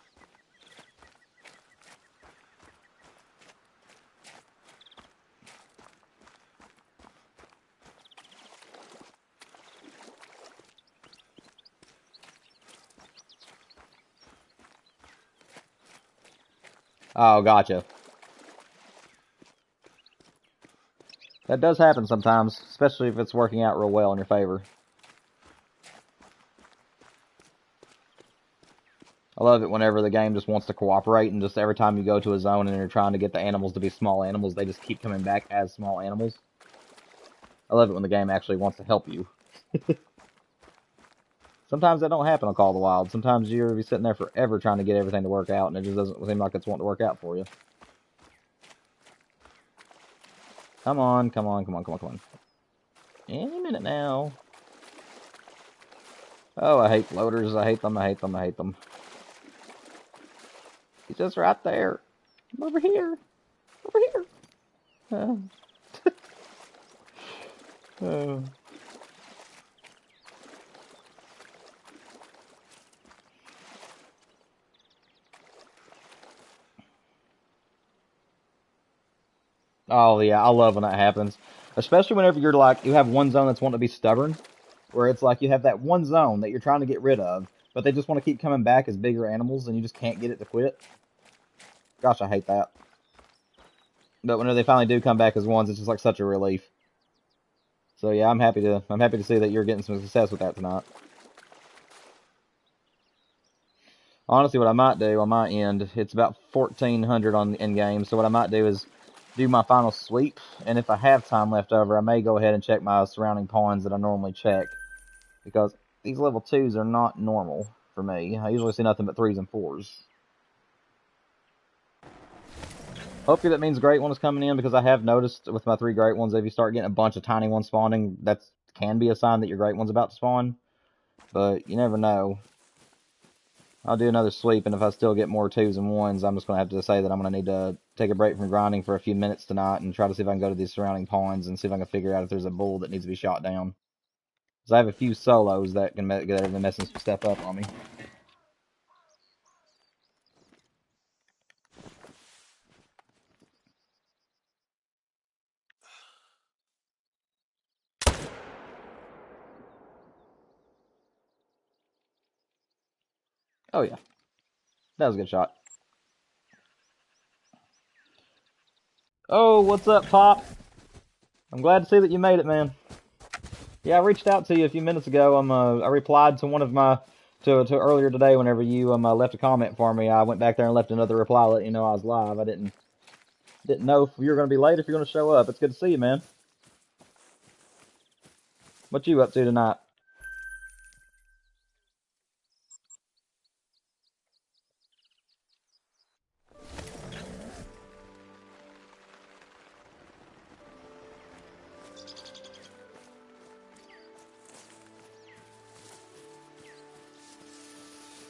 Oh, gotcha. That does happen sometimes, especially if it's working out real well in your favor. I love it whenever the game just wants to cooperate, and just every time you go to a zone and you're trying to get the animals to be small animals, they just keep coming back as small animals. I love it when the game actually wants to help you. Sometimes that don't happen on Call of the Wild. Sometimes you're be sitting there forever trying to get everything to work out, and it just doesn't seem like it's wanting to work out for you. Come on, come on, come on, come on, come on. Any minute now. Oh, I hate floaters. I hate them, I hate them, I hate them. He's just right there. I'm over here. Over here. Oh. Oh, yeah, I love when that happens. Especially whenever you're like, you have one zone that's wanting to be stubborn, where it's like you have that one zone that you're trying to get rid of, but they just want to keep coming back as bigger animals, and you just can't get it to quit. Gosh, I hate that. But whenever they finally do come back as ones, it's just like such a relief. So yeah, I'm happy to see that you're getting some success with that tonight. Honestly, what I might do on my end, it's about 1,400 on in game. So what I might do is do my final sweep, and if I have time left over, I may go ahead and check my surrounding ponds that I normally check, because these level 2s are not normal for me. I usually see nothing but 3s and 4s. Hopefully that means great one is coming in, because I have noticed with my 3 great ones, if you start getting a bunch of tiny ones spawning, that can be a sign that your great one's about to spawn. But you never know. I'll do another sweep, and if I still get more 2s and 1s, I'm just going to have to say that I'm going to need to take a break from grinding for a few minutes tonight and try to see if I can go to these surrounding ponds and see if I can figure out if there's a bull that needs to be shot down. Because I have a few solos that can that have been messing some stuff up on me. Oh, yeah. That was a good shot. Oh, what's up, Pop? I'm glad to see that you made it, man. Yeah, I reached out to you a few minutes ago. I replied to one of my to earlier today. Whenever you left a comment for me, I went back there and left another reply, letting you know I was live. I didn't know if you were going to be late, if you're going to show up. It's good to see you, man. What you up to tonight?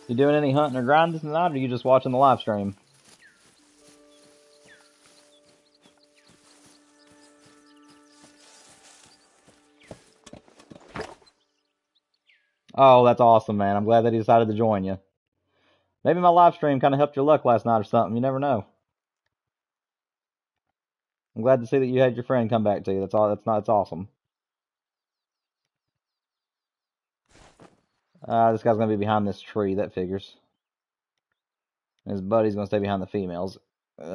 You doing any hunting or grinding tonight, or are you just watching the live stream? Oh, that's awesome, man. I'm glad that he decided to join you. Maybe my live stream kind of helped your luck last night or something. You never know. I'm glad to see that you had your friend come back to you. That's all. That's awesome. This guy's gonna be behind this tree. That figures. His buddy's gonna stay behind the females. Okay.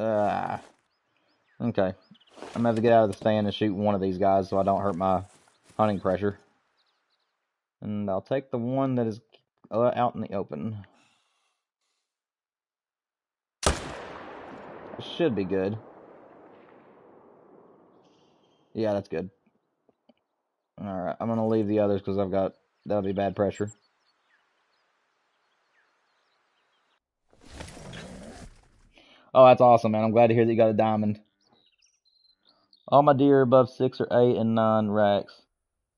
I'm gonna have to get out of the stand and shoot one of these guys so I don't hurt my hunting pressure. And I'll take the one that is out in the open. It should be good. Yeah, that's good. Alright, I'm gonna leave the others because that'll be bad pressure. Oh, that's awesome, man. I'm glad to hear that you got a diamond. All my deer are above 6 or 8 and 9 racks.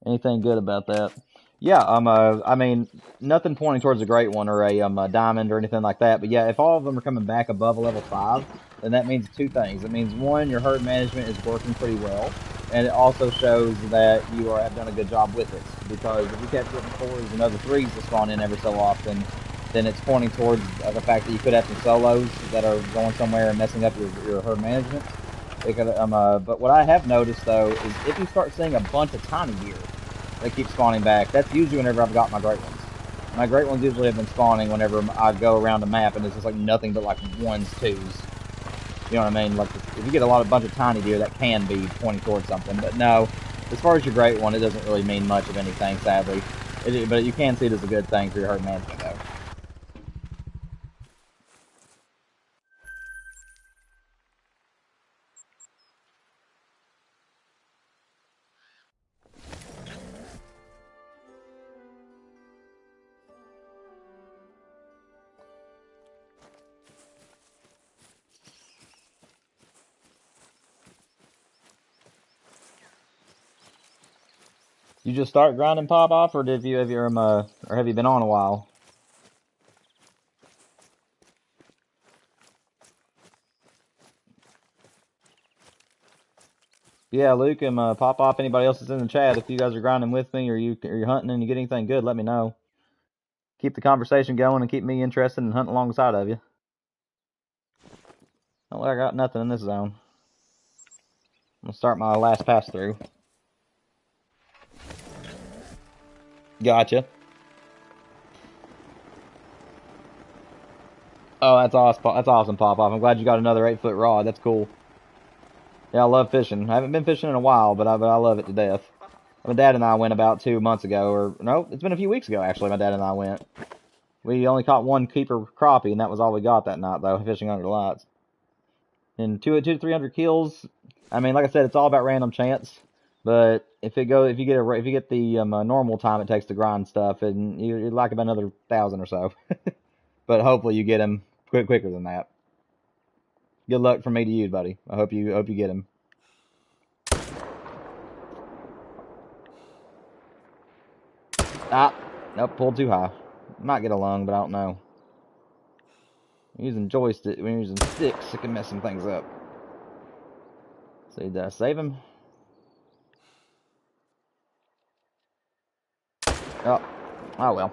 Anything good about that? Yeah, I mean, nothing pointing towards a great one or a diamond or anything like that. But yeah, if all of them are coming back above a level 5, then that means two things. It means one, your herd management is working pretty well, and it also shows that you have done a good job with it. Because if you kept getting 4s and other 3s to spawn in every so often, then it's pointing towards the fact that you could have some solos that are going somewhere and messing up your herd management. But what I have noticed though is if you start seeing a bunch of tiny deer that keep spawning back, that's usually whenever I've got my great ones. My great ones usually have been spawning whenever I go around the map and it's just like nothing but like 1s, 2s. You know what I mean? Like if you get a bunch of tiny deer, that can be pointing towards something. But no, as far as your great one, it doesn't really mean much of anything, sadly. But you can see it as a good thing for your herd management though. You just start grinding pop off, or have you been on a while? Yeah, Luke and pop off. Anybody else that's in the chat, if you guys are grinding with me, or you're hunting and you get anything good, let me know. Keep the conversation going and keep me interested in hunting alongside of you. Oh, I got nothing in this zone. I'm gonna start my last pass through. Gotcha. Oh, that's awesome. That's awesome, Pop Off. I'm glad you got another 8-foot rod. That's cool. Yeah, I love fishing. I haven't been fishing in a while, but I love it to death. My dad and I went about 2 months ago, or no, it's been a few weeks ago actually. My dad and I went. We only caught one keeper crappie, and that was all we got that night though, fishing under the lights. And two to 300 kills. I mean, like I said, it's all about random chance. But if you get the normal time it takes to grind stuff, and you're like about another 1,000 or so. But hopefully you get him quicker than that. Good luck from me to you, buddy. I hope you get him. Ah, nope, pulled too high. Might get a lung, but I don't know. Using joystick, when you're using sticks, it can mess some things up. See, did I save him? Oh, oh well.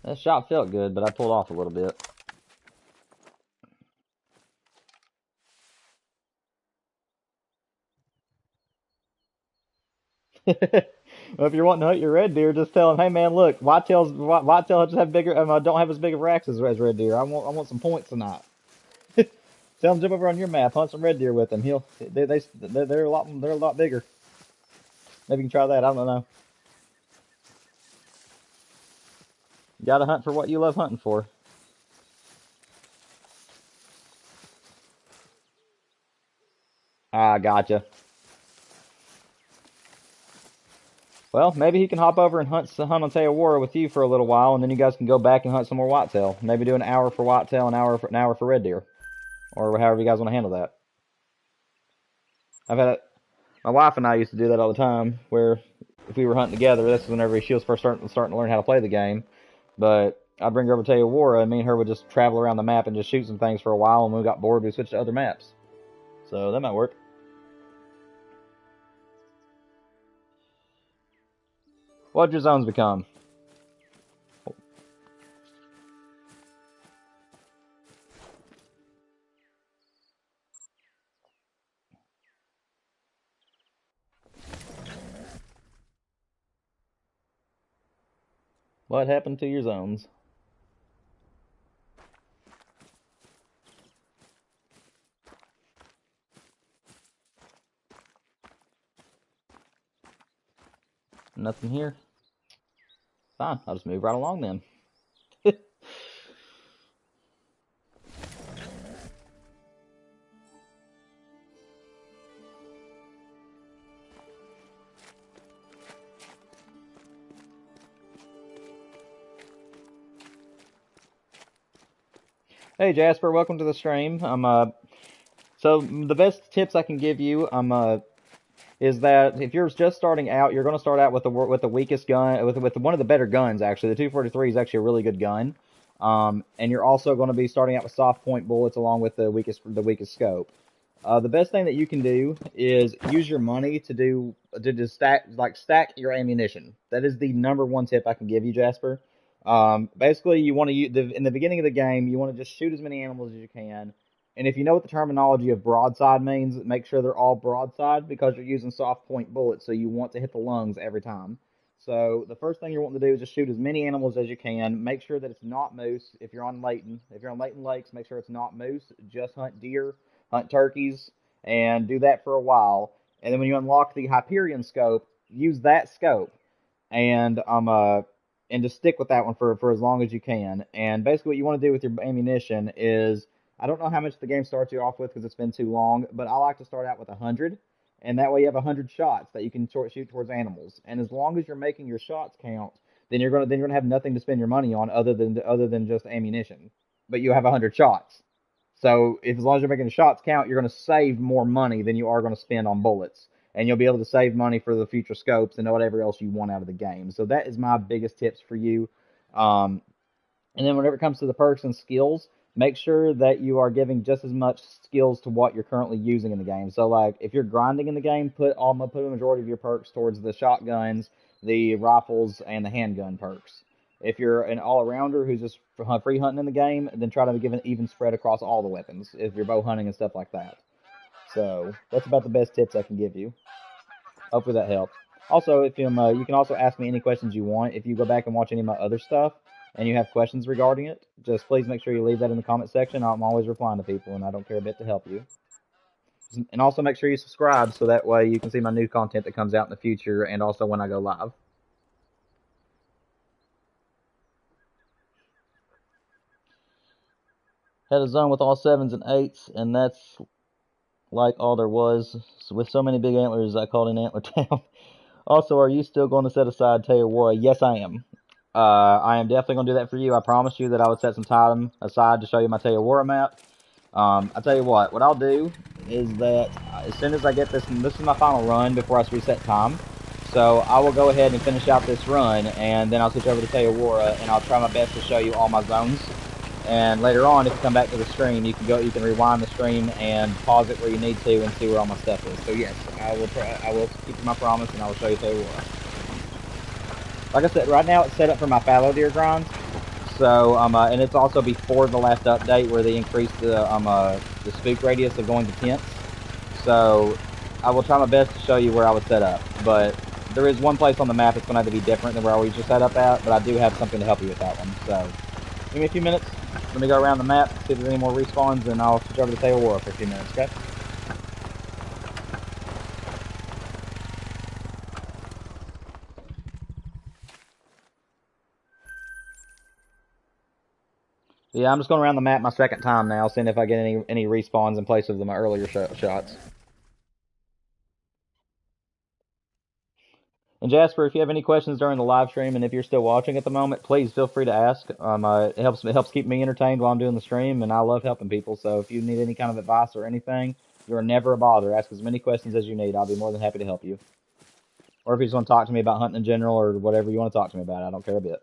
That shot felt good, but I pulled off a little bit. Well, if you're wanting to hunt your red deer, just tell him, hey man, look, whitetail just have bigger, don't have as big of racks as red deer. I want some points tonight. Tell him to jump over on your map, hunt some red deer with him. They're a lot bigger. Maybe you can try that. I don't know. You gotta hunt for what you love hunting for. Ah, gotcha. Well, maybe he can hop over and hunt on Teowara with you for a little while, and then you guys can go back and hunt some more whitetail. Maybe do an hour for whitetail, an hour for red deer, or however you guys want to handle that. I've had my wife and I used to do that all the time, where if we were hunting together, this was whenever she was first starting to learn how to play the game. But I'd bring her over to Teowara, and me and her would just travel around the map and just shoot some things for a while, and when we got bored, we switched to other maps. So that might work. What'd your zones become? What happened to your zones? Nothing here. Fine, I'll just move right along then. Hey Jasper, welcome to the stream. So the best tips I can give you, is that if you're just starting out, you're going to start out with the weakest gun, with one of the better guns actually. The 243 is actually a really good gun, and you're also going to be starting out with soft point bullets along with the weakest scope. The best thing that you can do is use your money to stack your ammunition. That is the #1 tip I can give you, Jasper. Basically, you want to in the beginning of the game, you want to just shoot as many animals as you can. And if you know what the terminology of broadside means, make sure they're all broadside because you're using soft point bullets, so you want to hit the lungs every time. So the first thing you're wanting to do is just shoot as many animals as you can. Make sure that it's not moose. If you're on Layton Lakes, make sure it's not moose. Just hunt deer, hunt turkeys, and do that for a while. And then when you unlock the Hyperion scope, use that scope, and just stick with that one for as long as you can. And basically what you want to do with your ammunition is, I don't know how much the game starts you off with because it's been too long, but I like to start out with 100, and that way you have 100 shots that you can shoot towards animals. And as long as you're making your shots count, then you're gonna have nothing to spend your money on other than just ammunition. But you have 100 shots. So as long as you're making the shots count, you're gonna save more money than you are gonna spend on bullets, and you'll be able to save money for the future scopes and whatever else you want out of the game. So that is my biggest tips for you. And then whenever it comes to the perks and skills, make sure that you are giving just as much skills to what you're currently using in the game. So like if you're grinding in the game, put a majority of your perks towards the shotguns, the rifles, and the handgun perks. If you're an all-arounder who's just free hunting in the game, then try to give an even spread across all the weapons if you're bow hunting and stuff like that. So that's about the best tips I can give you. Hopefully that helps. Also, if you can also ask me any questions you want. If you go back and watch any of my other stuff, and you have questions regarding it, just please make sure you leave that in the comment section. I'm always replying to people, and I don't care a bit to help you. And also make sure you subscribe so that way you can see my new content that comes out in the future, and also when I go live. Had a zone with all 7s and 8s, and that's like all there was. So with so many big antlers, I called it Antler Town. Also, are you still going to set aside Teowara? Yes, I am. I am definitely going to do that for you. I promised you that I would set some time aside to show you my Teowara map. I'll tell you what I'll do is that as soon as I get this is my final run before I reset time. So I will go ahead and finish out this run, and then I'll switch over to Teowara, and I'll try my best to show you all my zones. And later on, if you come back to the stream, you can rewind the stream and pause it where you need to and see where all my stuff is. So yes, I will keep my promise, and I will show you Teowara. Like I said, right now it's set up for my fallow deer grinds. So, and it's also before the last update where they increased the spook radius of going to tents. So, I will try my best to show you where I would set up. But there is one place on the map that's going to have to be different than where I usually set up at. But I do have something to help you with that one. So, give me a few minutes. Let me go around the map, see if there's any more respawns, and I'll switch over to theHunter for a few minutes, okay? Yeah, I'm just going around the map my second time now, seeing if I get any respawns in place of my earlier shots. And Jasper, if you have any questions during the live stream, and if you're still watching at the moment, please feel free to ask. It helps keep me entertained while I'm doing the stream, and I love helping people. So if you need any kind of advice or anything, you're never a bother. Ask as many questions as you need. I'll be more than happy to help you. Or if you just want to talk to me about hunting in general or whatever you want to talk to me about, I don't care a bit.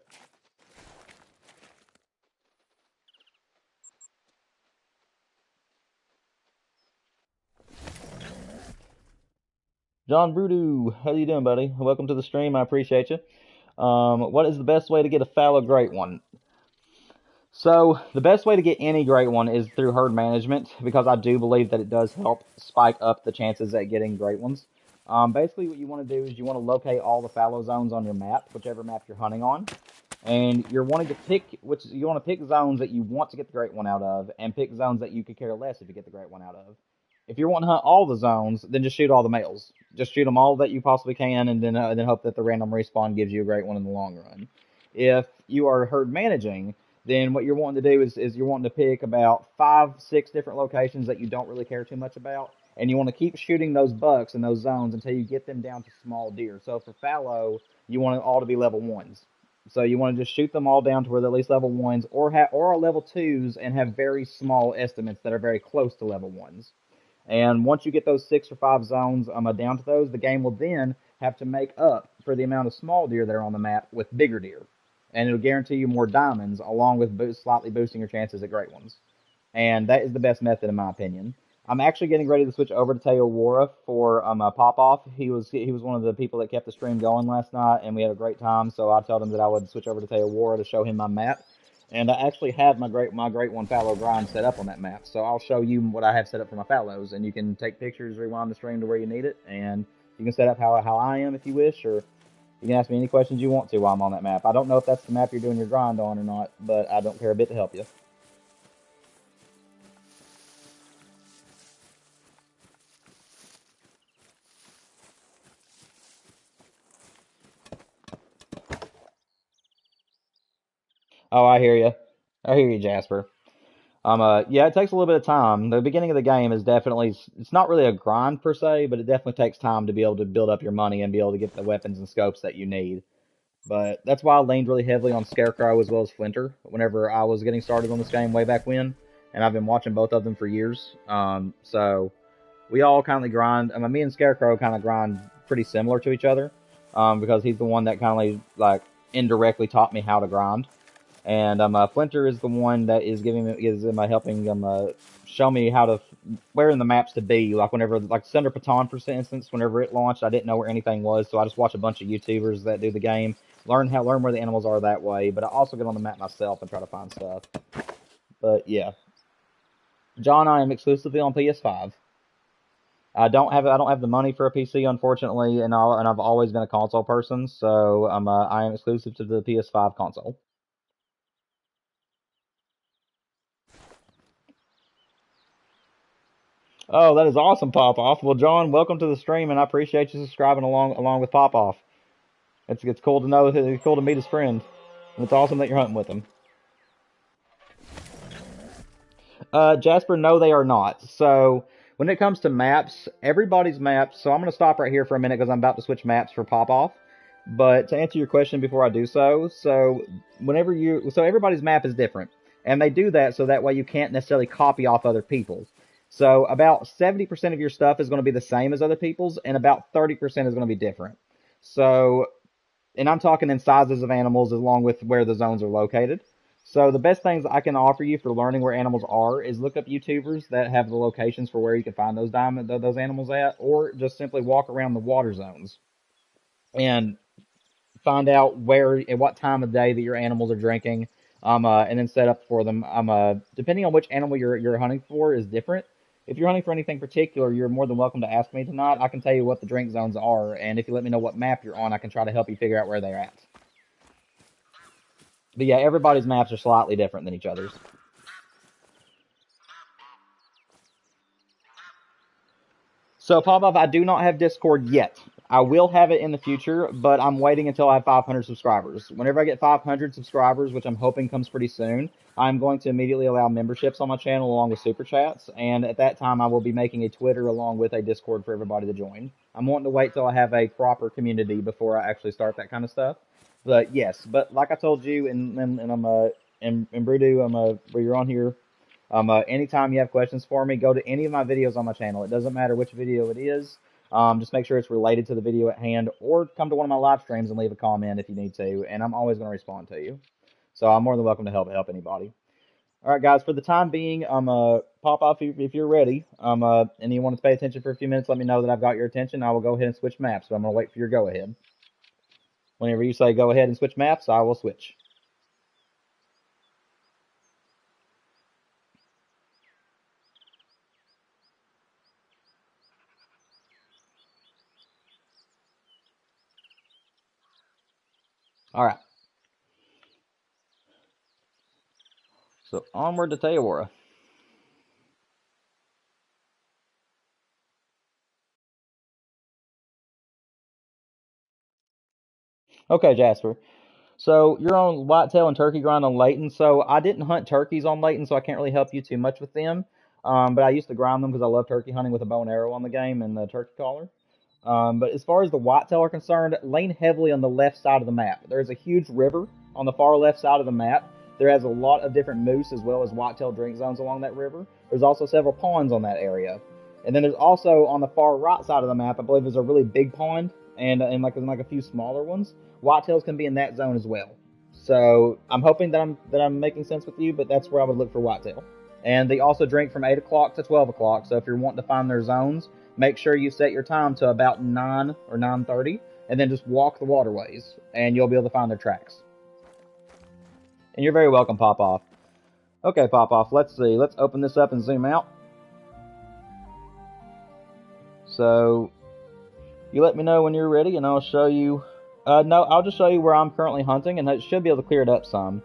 John Brudu, how you doing, buddy? Welcome to the stream. I appreciate you. What is the best way to get a fallow great one? So the best way to get any great one is through herd management, because I do believe that it does help spike up the chances at getting great ones. Basically, what you want to do is you want to locate all the fallow zones on your map, whichever map you're hunting on, and you want to pick zones that you want to get the great one out of, and pick zones that you could care less if you get the great one out of. If you want to hunt all the zones, then just shoot all the males. Just shoot them all that you possibly can, and then hope that the random respawn gives you a great one in the long run. If you are herd managing, then what you're wanting to do is you're wanting to pick about 5-6 different locations that you don't really care too much about, and you want to keep shooting those bucks in those zones until you get them down to small deer. So for fallow, you want it all to be level 1s. So you want to just shoot them all down to where they're at least level 1s, or are level 2s and have very small estimates that are very close to level 1s. And once you get those 6 or 5 zones down to those, the game will then have to make up for the amount of small deer that are on the map with bigger deer. And it'll guarantee you more diamonds, along with slightly boosting your chances at great ones. And that is the best method, in my opinion. I'm actually getting ready to switch over to theHunter for Pop-Off. He was one of the people that kept the stream going last night, and we had a great time. So I told him that I would switch over to theHunter to show him my map. And I actually have my great one fallow grind set up on that map. So I'll show you what I have set up for my fallows, and you can take pictures, rewind the stream to where you need it, and you can set up how I am if you wish, or you can ask me any questions you want to while I'm on that map. I don't know if that's the map you're doing your grind on or not, but I don't care a bit to help you. Oh, I hear you. I hear you, Jasper. Yeah, it takes a little bit of time. The beginning of the game is definitely, it's not really a grind per se, but it definitely takes time to be able to build up your money and be able to get the weapons and scopes that you need. But that's why I leaned really heavily on Scarecrow as well as Flinter whenever I was getting started on this game way back when, and I've been watching both of them for years. So we all kind of grind. Me and Scarecrow kind of grind pretty similar to each other, because he's the one that kind of like indirectly taught me how to grind. And Flinter is the one that is helping show me how to where in the maps to be. Like whenever, like Cinder Paton, for instance, whenever it launched, I didn't know where anything was, so I just watch a bunch of YouTubers that do the game, learn where the animals are that way. But I also get on the map myself and try to find stuff. But yeah, John, I am exclusively on PS5. I don't have the money for a PC, unfortunately, and I've always been a console person, so I am exclusive to the PS5 console. Oh, that is awesome, Pop Off. Well, John, welcome to the stream, and I appreciate you subscribing along with Pop Off. It's cool to know. It's cool to meet his friend, and it's awesome that you're hunting with him. Jasper, no, they are not. So when it comes to maps, everybody's maps. So I'm going to stop right here for a minute because I'm about to switch maps for Pop Off. But to answer your question before I do so, everybody's map is different, and they do that so that way you can't necessarily copy off other people's. So about 70% of your stuff is going to be the same as other people's, and about 30% is going to be different. So, and I'm talking in sizes of animals along with where the zones are located. So the best things I can offer you for learning where animals are is look up YouTubers that have the locations for where you can find those animals at, or just simply walk around the water zones and find out where and what time of day that your animals are drinking, and then set up for them. Depending on which animal you're hunting for is different. If you're hunting for anything particular, you're more than welcome to ask me tonight. I can tell you what the drink zones are, and if you let me know what map you're on, I can try to help you figure out where they're at. But yeah, everybody's maps are slightly different than each other's. So, Pop-Up, I do not have Discord yet. I will have it in the future, but I'm waiting until I have 500 subscribers. Whenever I get 500 subscribers, which I'm hoping comes pretty soon, I'm going to immediately allow memberships on my channel along with super chats, and at that time I will be making a Twitter along with a Discord for everybody to join. I'm wanting to wait till I have a proper community before I actually start that kind of stuff. But yes, but like I told you, and I'm and Brudu, where you're on here, anytime you have questions for me, go to any of my videos on my channel. It doesn't matter which video it is. Just make sure it's related to the video at hand, or come to one of my live streams and leave a comment if you need to, and I'm always going to respond to you. So I'm more than welcome to help anybody. All right, guys. For the time being, pop off if you're ready. And you want to pay attention for a few minutes. Let me know that I've got your attention. I will go ahead and switch maps. But I'm gonna wait for your go ahead. Whenever you say go ahead and switch maps, I will switch. All right. So onward to Teora. Okay, Jasper. So you're on whitetail and turkey grind on Layton. So I didn't hunt turkeys on Layton, so I can't really help you too much with them. But I used to grind them because I love turkey hunting with a bow and arrow on the game and the turkey collar. But as far as the whitetail are concerned, lean heavily on the left side of the map. There's a huge river on the far left side of the map. There has a lot of different moose as well as whitetail drink zones along that river. There's also several ponds on that area. And then there's also on the far right side of the map, I believe there's a really big pond and like a few smaller ones. Whitetails can be in that zone as well. So I'm hoping that I'm making sense with you, but that's where I would look for whitetail. And they also drink from 8 o'clock to 12 o'clock. So if you're wanting to find their zones, make sure you set your time to about 9 or 9:30, and then just walk the waterways, and you'll be able to find their tracks. And you're very welcome, Pop Off. Okay, Pop Off. Let's see. Let's open this up and zoom out. So you let me know when you're ready, and I'll show you. No, I'll just show you where I'm currently hunting, and I should be able to clear it up some.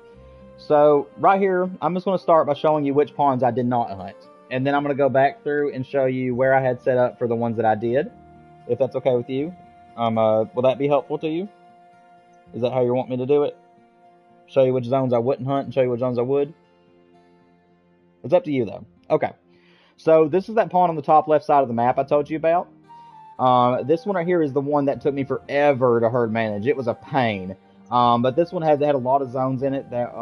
So right here, I'm just going to start by showing you which ponds I did not hunt. And then I'm going to go back through and show you where I had set up for the ones that I did, if that's okay with you. Will that be helpful to you? Is that how you want me to do it? Show you which zones I wouldn't hunt and show you which zones I would? It's up to you, though. Okay. So this is that pond on the top left side of the map I told you about. This one right here is the one that took me forever to herd manage. It was a pain. But this one had a lot of zones in it that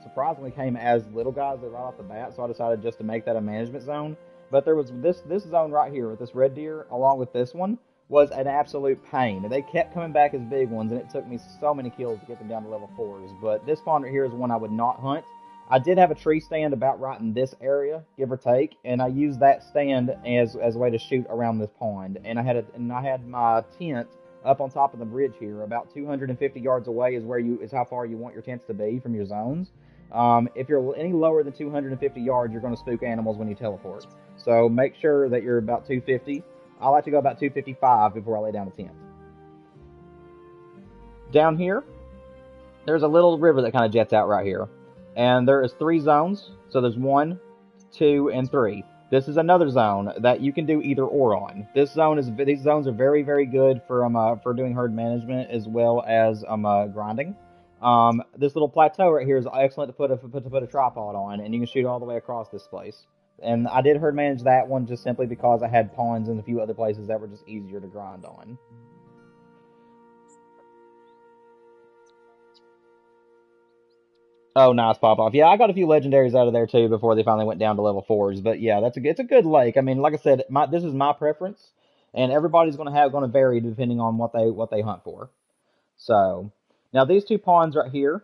surprisingly came as little guys right off the bat, so I decided just to make that a management zone. But there was this zone right here with this red deer, along with this one, was an absolute pain. They kept coming back as big ones, and it took me so many kills to get them down to level 4s. But this pond right here is one I would not hunt. I did have a tree stand about right in this area, give or take, and I used that stand as a way to shoot around this pond. And I had my tent up on top of the bridge here, about 250 yards away is how far you want your tents to be from your zones. If you're any lower than 250 yards, you're going to spook animals when you teleport. So make sure that you're about 250. I like to go about 255 before I lay down a tent. Down here, there's a little river that kind of jets out right here. And there is 3 zones. So there's 1, 2, and 3. This is another zone that you can do either or on. These zones are very, very good for doing herd management as well as grinding. This little plateau right here is excellent to put a tripod on, and you can shoot all the way across this place. And I did herd manage that one just simply because I had ponds and a few other places that were just easier to grind on. Oh, nice, Pop Off. Yeah, I got a few legendaries out of there too before they finally went down to level 4s. But yeah, it's a good lake. I mean, like I said, this is my preference, and everybody's going to vary depending on what they hunt for. So now these 2 ponds right here,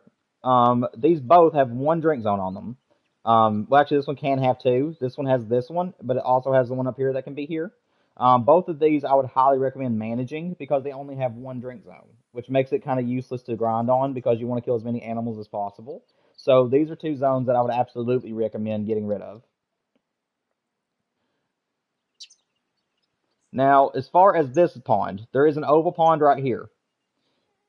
these both have 1 drink zone on them. Well, actually, this one can have 2. This one has this one, but it also has the one up here that can be here. Both of these I would highly recommend managing because they only have 1 drink zone, which makes it kind of useless to grind on because you want to kill as many animals as possible. So these are 2 zones that I would absolutely recommend getting rid of. Now, as far as this pond, there is an oval pond right here.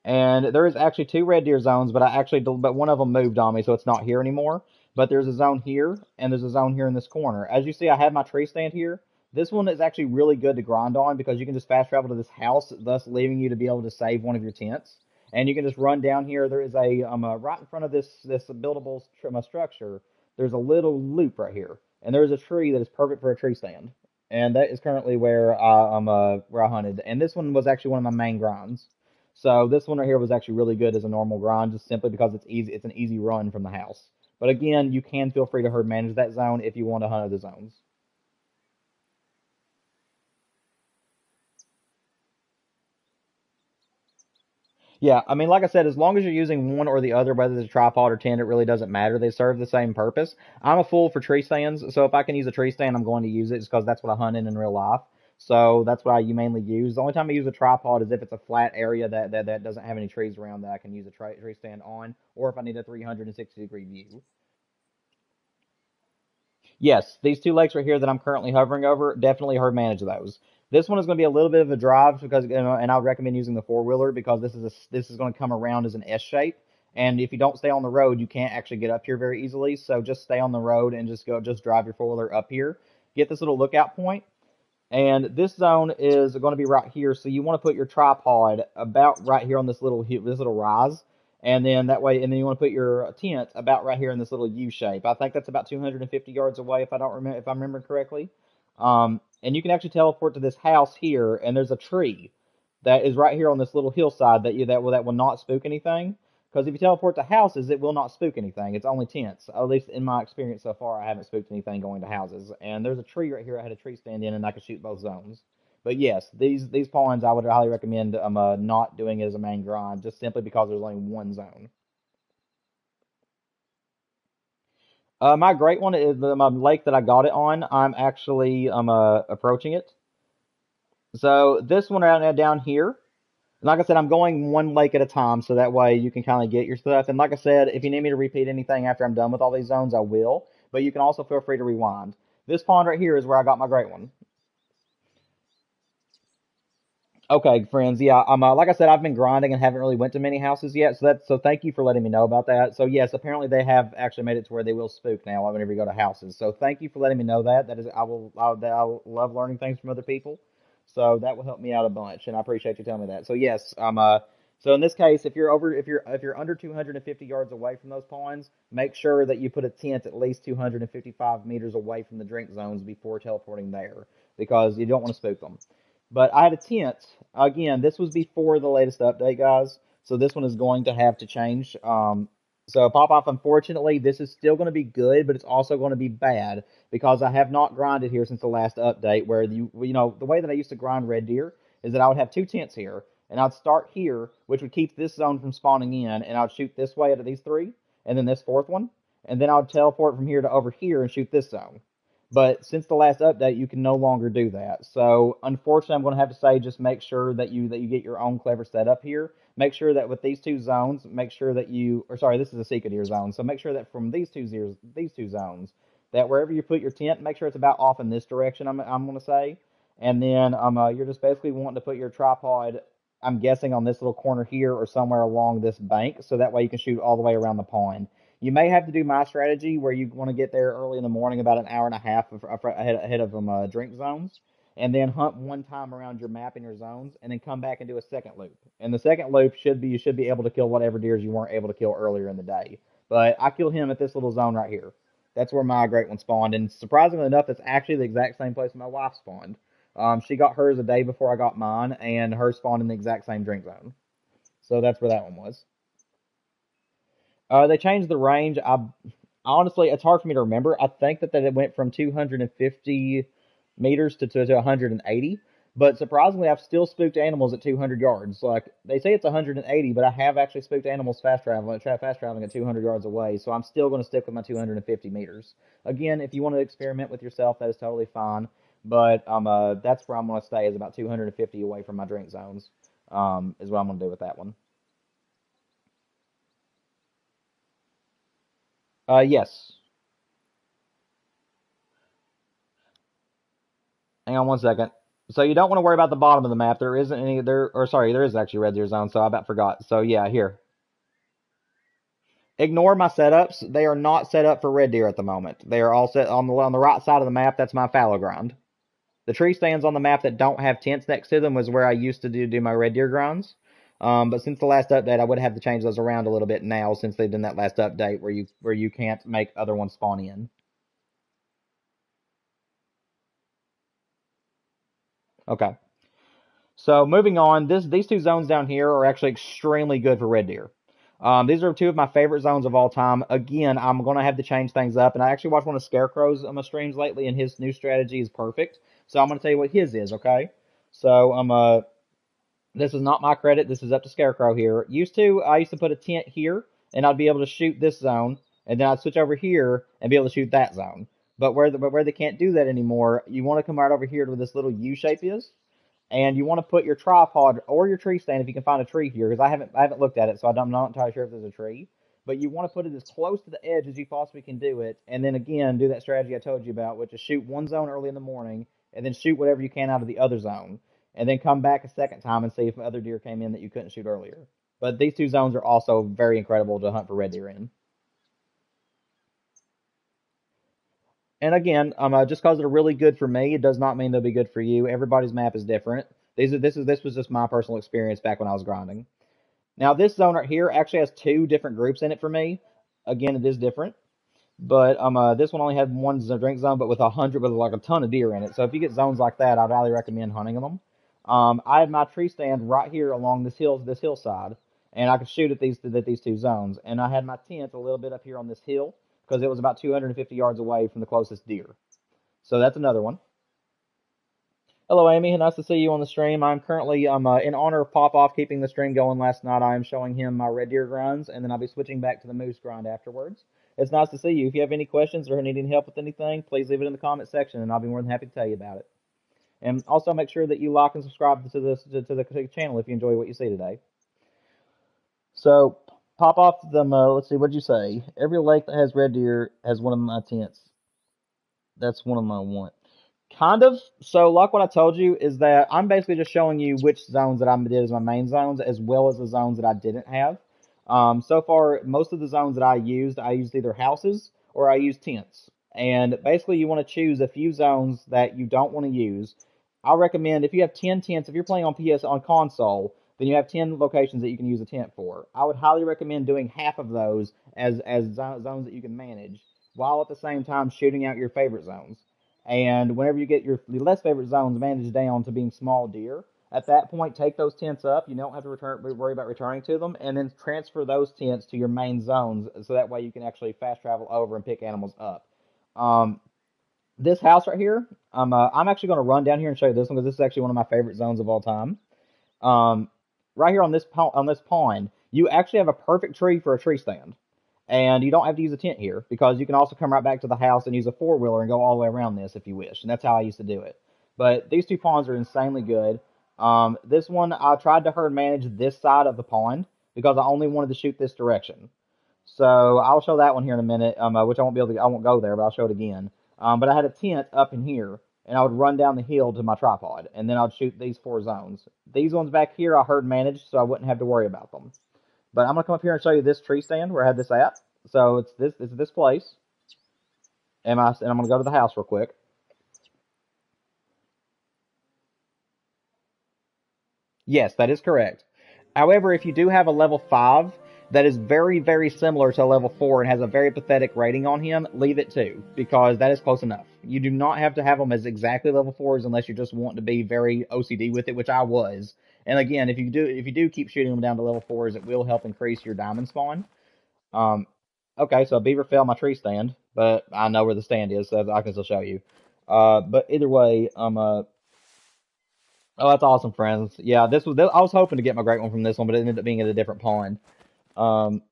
And there is actually two red deer zones, but one of them moved on me, so it's not here anymore. But there's a zone here, and there's a zone here in this corner. As you see, I have my tree stand here. This one is actually really good to grind on because you can just fast travel to this house, thus leaving you to be able to save one of your tents. And you can just run down here. There is a right in front of this buildable structure. There's a little loop right here, and there's a tree that is perfect for a tree stand. And that is currently where I hunted. And this one was actually one of my main grinds. So this one right here was actually really good as a normal grind, just simply because it's easy. It's an easy run from the house. But again, you can feel free to herd manage that zone if you want to hunt other zones. Yeah, I mean, like I said, as long as you're using one or the other, whether it's a tripod or tent, it really doesn't matter. They serve the same purpose. I'm a fool for tree stands, so if I can use a tree stand, I'm going to use it just because that's what I hunt in real life. So that's what I mainly use. The only time I use a tripod is if it's a flat area that doesn't have any trees around that I can use a tree stand on, or if I need a 360-degree view. Yes, these two lakes right here that I'm currently hovering over, definitely herd manage those. This one is going to be a little bit of a drive because, and I would recommend using the four wheeler because this is going to come around as an S shape, and if you don't stay on the road, you can't actually get up here very easily. So just stay on the road and just drive your four wheeler up here. Get this little lookout point, and this zone is going to be right here. So you want to put your tripod about right here on this little rise, and then that way, and then you want to put your tent about right here in this little U shape. I think that's about 250 yards away if I remember correctly. And you can actually teleport to this house here, and there's a tree that is right here on this little hillside that will not spook anything. Because if you teleport to houses, it will not spook anything. It's only tents. At least in my experience so far, I haven't spooked anything going to houses. And there's a tree right here. I had a tree stand in, and I could shoot both zones. But yes, these ponds I would highly recommend not doing it as a main grind, just simply because there's only one zone. My great one is my lake that I got it on. I'm actually approaching it. So this one right now down here. Like I said, I'm going one lake at a time, so that way you can kind of get your stuff. And like I said, if you need me to repeat anything after I'm done with all these zones, I will. But you can also feel free to rewind. This pond right here is where I got my great one. Okay, friends. Yeah, like I said, I've been grinding and haven't really went to many houses yet. So thank you for letting me know about that. So yes, apparently they have actually made it to where they will spook now whenever you go to houses. So thank you for letting me know that. That is, I love learning things from other people. So that will help me out a bunch, and I appreciate you telling me that. So yes, so in this case, if you're under 250 yards away from those ponds, make sure that you put a tent at least 255 meters away from the drink zones before teleporting there, because you don't want to spook them. But I had a tent. Again, this was before the latest update, guys. So this one is going to have to change. So pop off. Unfortunately, this is still going to be good, but it's also going to be bad because I have not grinded here since the last update. Where the way that I used to grind red deer is that I would have two tents here, and I'd start here, which would keep this zone from spawning in, and I'd shoot this way out of these three, and then this fourth one, and then I would teleport from here to over here and shoot this zone. But since the last update, you can no longer do that. So unfortunately, I'm going to have to say just make sure that you get your own clever setup here. Make sure that with these two zones, make sure that or sorry, this is a secret deer zone. So make sure that from these two zones, that wherever you put your tent, make sure it's about off in this direction. I'm going to say, and then you're just basically wanting to put your tripod. I'm guessing on this little corner here or somewhere along this bank, so that way you can shoot all the way around the pond. You may have to do my strategy where you want to get there early in the morning, about an hour and a half ahead of them drink zones, and then hunt one time around your map and your zones, and then come back and do a second loop. And the second loop you should be able to kill whatever deers you weren't able to kill earlier in the day. But I killed him at this little zone right here. That's where my great one spawned, and surprisingly enough, it's actually the exact same place my wife spawned. She got hers a day before I got mine, and hers spawned in the exact same drink zone. So that's where that one was. They changed the range. Honestly, it's hard for me to remember. I think that it went from 250 meters to 180. But surprisingly, I've still spooked animals at 200 yards. Like they say, it's 180, but I have actually spooked animals fast traveling at 200 yards away. So I'm still going to stick with my 250 meters. Again, if you want to experiment with yourself, that is totally fine. But that's where I'm going to stay, is about 250 away from my drink zones. Is what I'm going to do with that one. Yes. Hang on one second. So you don't want to worry about the bottom of the map. There isn't any there, or sorry, there is actually red deer zone. So I about forgot. So yeah, here. Ignore my setups. They are not set up for red deer at the moment. They are all set on the right side of the map. That's my fallow ground. The tree stands on the map that don't have tents next to them was where I used to do my red deer grinds. But since the last update, I would have to change those around a little bit now since they've done that last update where you can't make other ones spawn in. Okay. So moving on, these two zones down here are actually extremely good for red deer. These are two of my favorite zones of all time. Again, I'm going to have to change things up, and I actually watched one of Scarecrow's streams lately, and his new strategy is perfect. So I'm going to tell you what his is, okay? So this is not my credit. This is up to Scarecrow here. I used to put a tent here, and I'd be able to shoot this zone, and then I'd switch over here and be able to shoot that zone. But where they can't do that anymore, you want to come right over here to where this little U shape is, and you want to put your tripod or your tree stand if you can find a tree here, because I haven't looked at it, so I'm not entirely sure if there's a tree. But you want to put it as close to the edge as you possibly can do it, and then again do that strategy I told you about, which is shoot one zone early in the morning, and then shoot whatever you can out of the other zone, and then come back a second time and see if other deer came in that you couldn't shoot earlier. But these two zones are also very incredible to hunt for red deer in. And again, just because they're really good for me, it does not mean they'll be good for you. Everybody's map is different. This was just my personal experience back when I was grinding. Now this zone right here actually has two different groups in it for me. Again, it is different, but this one only had one drink zone, but with like a ton of deer in it. So if you get zones like that, I'd highly recommend hunting them. I had my tree stand right here along this hillside, and I could shoot at these two zones. And I had my tent a little bit up here on this hill because it was about 250 yards away from the closest deer. So that's another one. Hello, Amy. Nice to see you on the stream. I'm currently, in honor of Pop Off keeping the stream going last night, I am showing him my red deer grinds, and then I'll be switching back to the moose grind afterwards. It's nice to see you. If you have any questions or need any help with anything, please leave it in the comment section, and I'll be more than happy to tell you about it. And also make sure that you like and subscribe to the channel if you enjoy what you see today. So, Pop Off them. Let's see. What'd you say? Every lake that has red deer has one of my tents. That's one of my want. Kind of. So, like what I told you, is that I'm basically just showing you which zones that I did as my main zones, as well as the zones that I didn't have. So far, most of the zones that I used either houses or I used tents. And basically, you want to choose a few zones that you don't want to use. I recommend if you have 10 tents, if you're playing on on console, then you have 10 locations that you can use a tent for. I would highly recommend doing half of those as zones that you can manage, while at the same time shooting out your favorite zones. And whenever you get your less favorite zones managed down to being small deer, at that point, take those tents up. You don't have to worry about returning to them, and then transfer those tents to your main zones, so that way you can actually fast travel over and pick animals up. Um, this house right here, I'm actually going to run down here and show you this one because this is actually one of my favorite zones of all time. Um, right here on this pond, you actually have a perfect tree for a tree stand. And you don't have to use a tent here because you can also come right back to the house and use a four-wheeler and go all the way around this if you wish. And that's how I used to do it. But these two ponds are insanely good. This one, I tried to herd manage this side of the pond because I only wanted to shoot this direction. So I'll show that one here in a minute, which I won't go there, but I'll show it again. But I had a tent up in here, and I would run down the hill to my tripod, and then I'd shoot these four zones. These ones back here I herd managed, so I wouldn't have to worry about them. But I'm gonna come up here and show you this tree stand where I had this at. So it's this place, and I'm gonna go to the house real quick. Yes, that is correct. However, if you do have a level 5 that is very, very similar to a level 4 and has a very pathetic rating on him, leave it too, because that is close enough. You do not have to have them as exactly level 4s unless you just want to be very OCD with it, which I was. And again, if you do keep shooting them down to level 4s, it will help increase your diamond spawn. Okay, so a beaver fell my tree stand, but I know where the stand is, so I can still show you. But either way, oh, that's awesome, friends. Yeah, I was hoping to get my great one from this one, but it ended up being at a different pond. Um,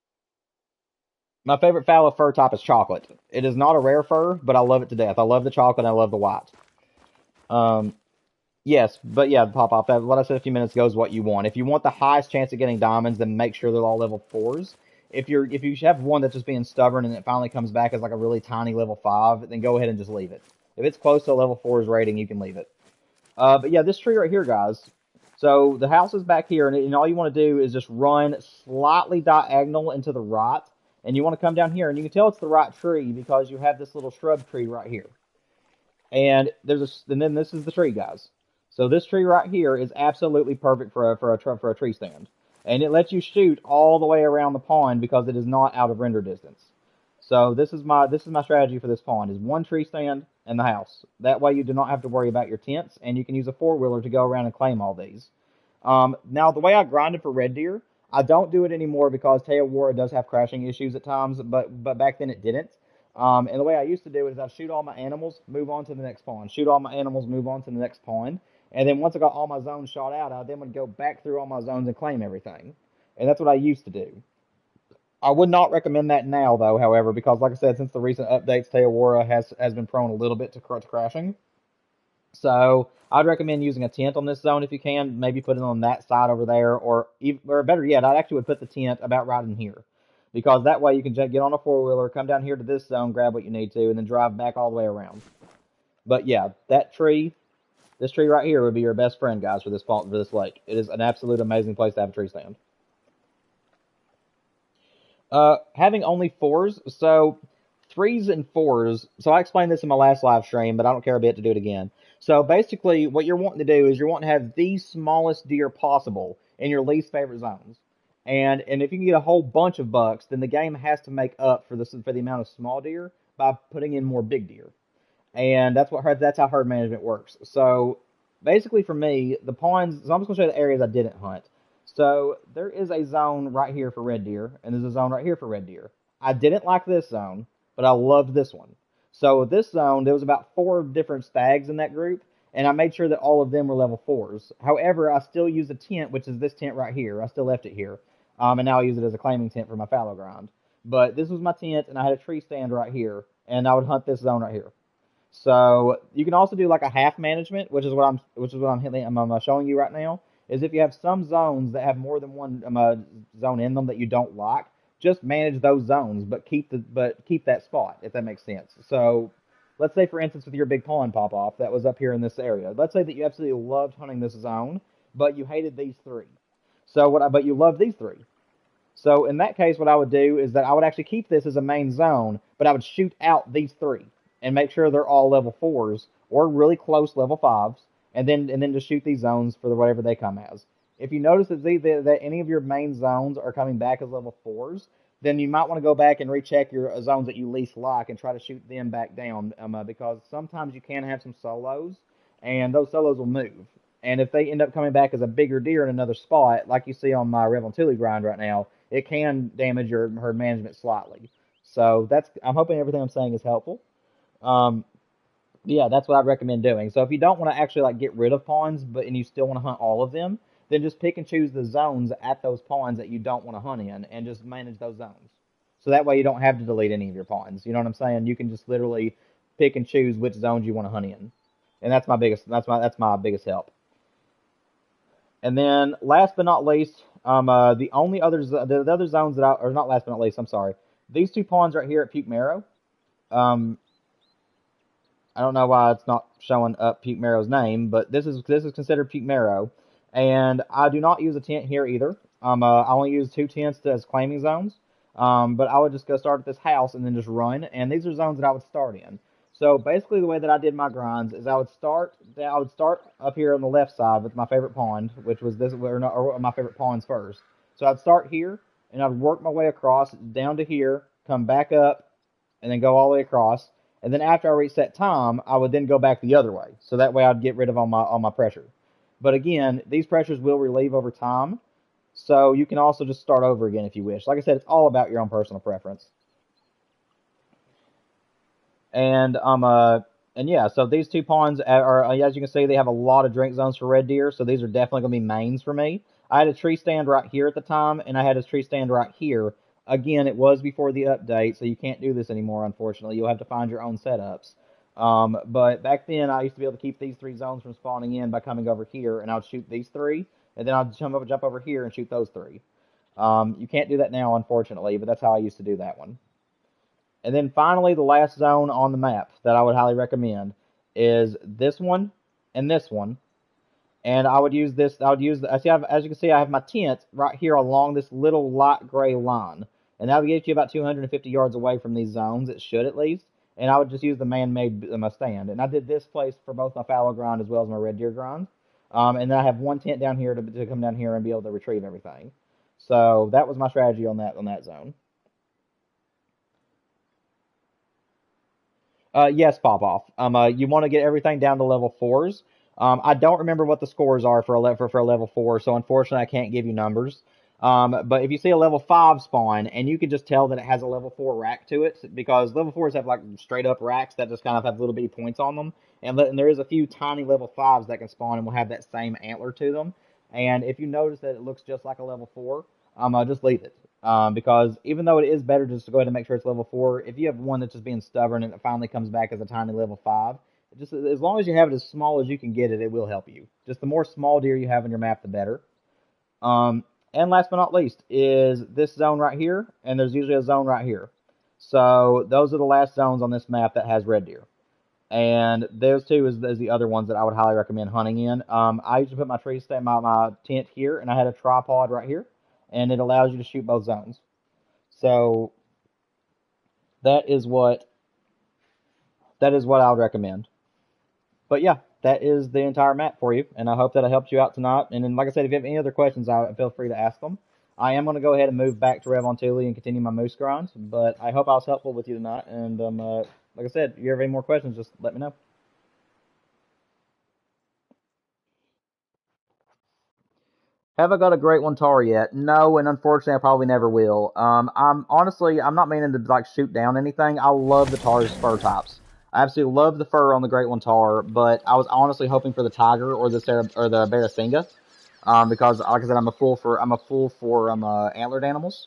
my favorite fallow fur type is chocolate. It is not a rare fur, but I love it to death. I love the chocolate, and I love the white. Um, yes, but yeah, pop off. What I said a few minutes ago is what you want. If you want the highest chance of getting diamonds, then make sure they're all level 4s. If you have one that's just being stubborn and it finally comes back as like a really tiny level 5, then go ahead and just leave it. If it's close to a level 4's rating, you can leave it. But yeah, this tree right here, guys. So the house is back here, and all you want to do is just run slightly diagonal into the right, and you want to come down here, and you can tell it's the right tree because you have this little shrub tree right here. And then this is the tree, guys. So this tree right here is absolutely perfect for a tree stand, and it lets you shoot all the way around the pond because it is not out of render distance. So this is my strategy for this pond is one tree stand and the house. That way you do not have to worry about your tents, and you can use a four-wheeler to go around and claim all these. Now the way I grinded for red deer, I don't do it anymore because Teowara does have crashing issues at times, but back then it didn't. And the way I used to do it is I'd shoot all my animals, move on to the next pond. Shoot all my animals, move on to the next pond. And then once I got all my zones shot out, I then would go back through all my zones and claim everything. And that's what I used to do. I would not recommend that now, though, however, because like I said, since the recent updates, Teowara has been prone a little bit to crashing. So I'd recommend using a tent on this zone if you can. Maybe put it on that side over there, or better yet, I actually would put the tent about right in here, because that way you can just get on a four wheeler, come down here to this zone, grab what you need to, and then drive back all the way around. But yeah, this tree right here would be your best friend, guys, for this lake. It is an absolute amazing place to have a tree stand. Having only fours, so threes and fours. So I explained this in my last live stream, but I don't care a bit to do it again. So basically, what you're wanting to do is you're wanting to have the smallest deer possible in your least favorite zones. And if you can get a whole bunch of bucks, then the game has to make up for the amount of small deer by putting in more big deer. And that's how herd management works. So basically, for me, the ponds. So I'm just gonna show you the areas I didn't hunt. So there is a zone right here for red deer, and there's a zone right here for red deer. I didn't like this zone, but I loved this one. So this zone, there was about 4 different stags in that group, and I made sure that all of them were level 4s. However, I still used a tent, which is this tent right here. I still left it here, and now I use it as a claiming tent for my fallow ground. But this was my tent, and I had a tree stand right here, and I would hunt this zone right here. So you can also do like a half management, which is what I'm showing you right now. Is if you have some zones that have more than one zone in them that you don't like, just manage those zones, but keep that spot if that makes sense. So let's say, for instance, with your big pond pop off that was up here in this area. Let's say that you absolutely loved hunting this zone, but you hated these three. But you love these three. So in that case, what I would do is that I would actually keep this as a main zone, but I would shoot out these three and make sure they're all level 4s or really close level 5s, and then just shoot these zones for whatever they come as. If you notice that any of your main zones are coming back as level 4s, then you might want to go back and recheck your zones that you least like and try to shoot them back down, because sometimes you can have some solos, and those solos will move. And if they end up coming back as a bigger deer in another spot, like you see on my Revel Tule grind right now, it can damage your herd management slightly. So I'm hoping everything I'm saying is helpful. Um, yeah, that's what I'd recommend doing. So if you don't want to actually like get rid of pawns, and you still want to hunt all of them, then just pick and choose the zones at those pawns that you don't want to hunt in, and just manage those zones. So that way you don't have to delete any of your pawns. You know what I'm saying? You can just literally pick and choose which zones you want to hunt in, and that's my biggest help. And then last but not least, the other zones that or not last but not least, I'm sorry, these two pawns right here at Puke Marrow. Um, I don't know why it's not showing up Puke Marrow's name, but this is considered Puke Marrow, and I do not use a tent here either. I only use 2 tents as claiming zones. But I would just go start at this house and then just run, and these are zones that I would start in. So basically, the way that I did my grinds is I would start up here on the left side with my favorite pond, which was or my favorite ponds first. So I'd start here, and I'd work my way across down to here, come back up, and then go all the way across. And then after I reset time, I would then go back the other way. So that way I'd get rid of all my pressure. But again, these pressures will relieve over time. So you can also just start over again if you wish. Like I said, it's all about your own personal preference. And yeah, so these two ponds are, as you can see, they have a lot of drink zones for red deer. So these are definitely going to be mains for me. I had a tree stand right here at the time, and I had a tree stand right here. Again, it was before the update, so you can't do this anymore, unfortunately. You'll have to find your own setups. But back then, I used to be able to keep these 3 zones from spawning in by coming over here, and I would shoot these 3, and then I'd jump over here and shoot those 3. You can't do that now, unfortunately, but that's how I used to do that one. And then finally, the last zone on the map that I would highly recommend is this one and this one. And I would use this. I would use. I see. As you can see, I have my tent right here along this little light gray line, and that would get you about 250 yards away from these zones. It should at least. And I would just use the man-made my stand. And I did this place for both my fallow grind as well as my red deer grind. And then I have one tent down here to come down here and be able to retrieve everything. So that was my strategy on that zone. Yes, pop off. You want to get everything down to level fours. I don't remember what the scores are for a level four, so unfortunately I can't give you numbers. But if you see a level five spawn, and you can just tell that it has a level four rack to it, because level fours have like straight up racks that just kind of have little bitty points on them, and there is a few tiny level fives that can spawn and will have that same antler to them. And if you notice that it looks just like a level four, just leave it. Because even though it is better just to go ahead and make sure it's level 4, if you have one that's just being stubborn and it finally comes back as a tiny level 5, just as long as you have it as small as you can get it, it will help you. Just the more small deer you have in your map, the better. Um, and last but not least is this zone right here, and there's usually a zone right here. So those are the last zones on this map that has red deer. And those two is the other ones that I would highly recommend hunting in. I usually put my tree stand, my tent here, and I had a tripod right here, and it allows you to shoot both zones. So that is what I would recommend. But yeah, that is the entire map for you, and I hope that I helped you out tonight. And then, like I said, if you have any other questions, feel free to ask them. I am going to go ahead and move back to Rev on Thule and continue my moose grind, but I hope I was helpful with you tonight. And like I said, if you have any more questions, just let me know. Have I got a great one tar yet? No, and unfortunately, I probably never will. I'm not meaning to like shoot down anything. I love the tar's fur types. I absolutely love the fur on the great one tar, but I was honestly hoping for the tiger or the Barasinga, because like I said, I'm a fool for antlered animals.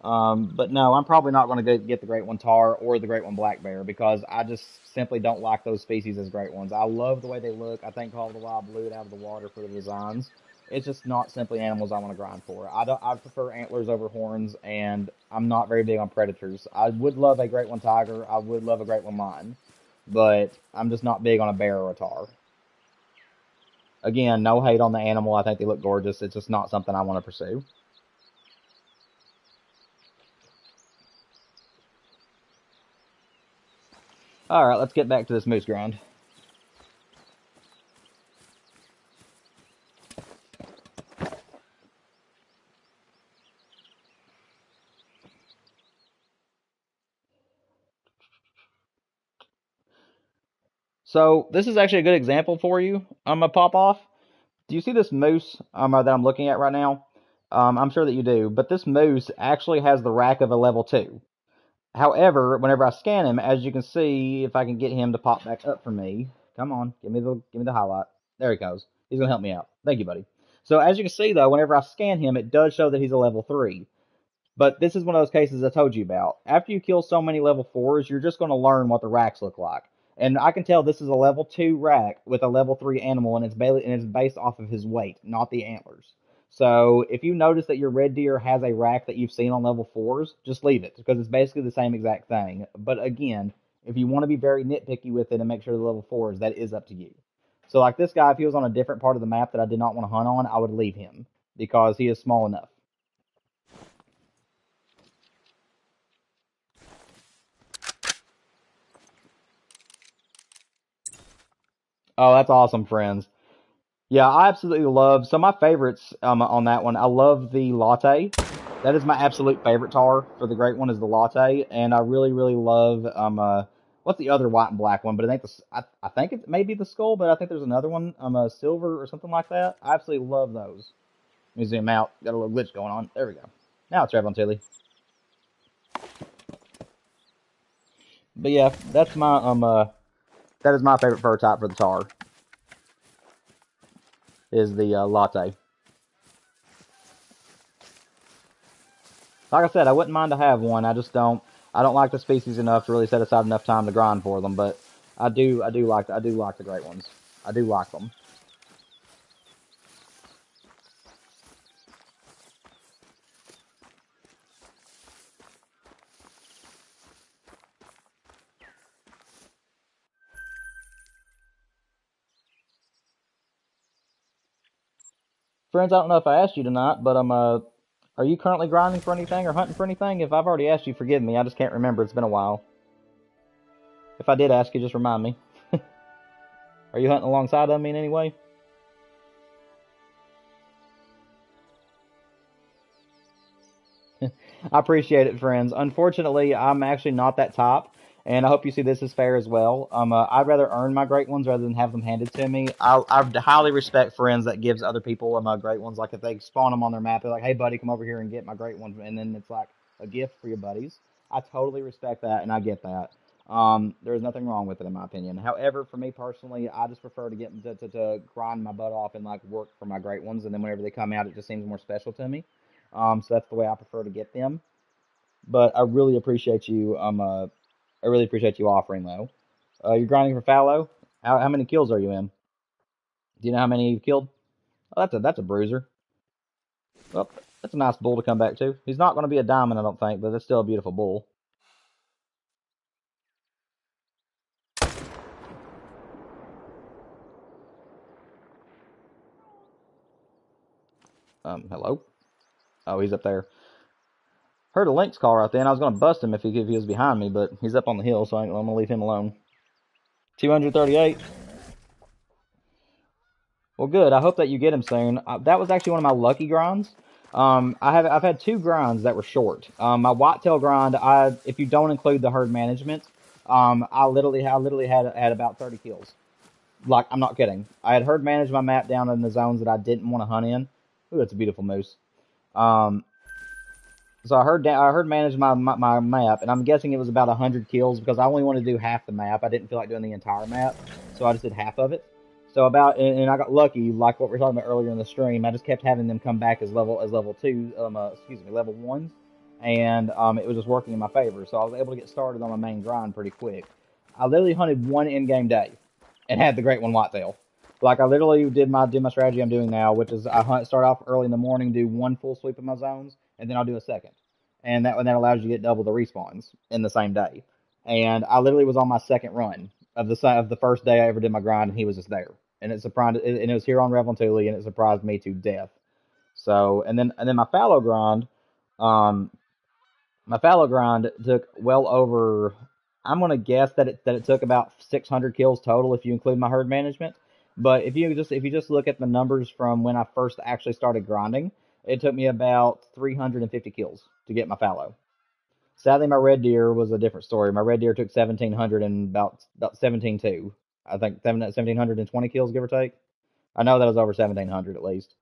But no, I'm probably not going to get the great one tar or the great one black bear because I just simply don't like those species as great ones. I love the way they look. I think Call of the Wild blew it out of the water for the designs. It's just not simply animals I want to grind for. I prefer antlers over horns, and I'm not very big on predators. I would love a great one tiger. I would love a great one lion, but I'm just not big on a bear or a tar. Again, no hate on the animal. I think they look gorgeous. It's just not something I want to pursue. All right, let's get back to this moose grind. So this is actually a good example for you. I'm gonna pop off. Do you see this moose that I'm looking at right now? I'm sure that you do, but this moose actually has the rack of a level 2. However, whenever I scan him, as you can see, if I can get him to pop back up for me, come on, give me the highlight. There he goes. He's gonna help me out. Thank you, buddy. So as you can see, though, whenever I scan him, it does show that he's a level 3. But this is one of those cases I told you about. After you kill so many level 4s, you're just going to learn what the racks look like. And I can tell this is a level 2 rack with a level 3 animal, and it's based off of his weight, not the antlers. So if you notice that your red deer has a rack that you've seen on level 4s, just leave it, because it's basically the same exact thing. But again, if you want to be very nitpicky with it and make sure the level 4s, that is up to you. So like this guy, if he was on a different part of the map that I did not want to hunt on, I would leave him, because he is small enough. Oh, that's awesome, friends. Yeah, I absolutely love some of my favorites on that one. I love the latte. That is my absolute favorite tar for the great one is the latte, and I really really love what's the other white and black one? But I think it may be the skull, but I think there's another one a silver or something like that. I absolutely love those. Let me zoom out. Got a little glitch going on. There we go. Now it's Rev Tilly. But yeah, that is my favorite fur type for the tar is the latte. Like I said, I wouldn't mind to have one. I don't like the species enough to really set aside enough time to grind for them. But I do like the great ones. I do like them. Friends, I don't know if I asked you tonight, but are you currently grinding for anything or hunting for anything? If I've already asked you, forgive me. I just can't remember. It's been a while. If I did ask you, just remind me. Are you hunting alongside of me in any way? I appreciate it, friends. Unfortunately, I'm actually not that top, and I hope you see this as fair as well. I'd rather earn my great ones rather than have them handed to me. I highly respect friends that gives other people great ones. Like if they spawn them on their map, they're like, "Hey, buddy, come over here and get my great ones," and then it's like a gift for your buddies. I totally respect that, and I get that. There's nothing wrong with it, in my opinion. However, for me personally, I just prefer to get to grind my butt off and like work for my great ones, and then whenever they come out, it just seems more special to me. So that's the way I prefer to get them. But I really appreciate you. I really appreciate you offering though. You're grinding for fallow. How many kills are you in? Do you know how many you've killed? Oh, that's a bruiser. Well, that's a nice bull to come back to. He's not going to be a diamond, I don't think, but that's still a beautiful bull. Hello. Oh, he's up there. Heard a lynx call right then. I was going to bust him if he was behind me, but he's up on the hill, so I'm going to leave him alone. 238. Well, good. I hope that you get him soon. That was actually one of my lucky grinds. I've had two grinds that were short. My whitetail grind, if you don't include the herd management, I literally had about 30 kills. Like, I'm not kidding. I had herd managed my map down in the zones that I didn't want to hunt in. Ooh, that's a beautiful moose. Um, so I heard manage my map, and I'm guessing it was about 100 kills because I only wanted to do half the map. I didn't feel like doing the entire map, so I just did half of it. So and I got lucky, like what we were talking about earlier in the stream. I just kept having them come back as level two, level ones, and it was just working in my favor. So I was able to get started on my main grind pretty quick. I literally hunted one in-game day, and had the great one whitetail. Like I literally did my strategy I'm doing now, which is start off early in the morning, do one full sweep of my zones, and then I'll do a second, and that allows you to get double the respawns in the same day. And I literally was on my second run of the first day I ever did my grind, and he was just there, and it was here on Revelantuli, and it surprised me to death. So and then um, my fallow grind took well over. I'm gonna guess that it took about 600 kills total if you include my herd management. But if you just look at the numbers from when I first actually started grinding, it took me about 350 kills to get my fallow. Sadly, my red deer was a different story. My red deer took 1,700 and about 17.2. I think 1,720 kills, give or take. I know that was over 1,700 at least.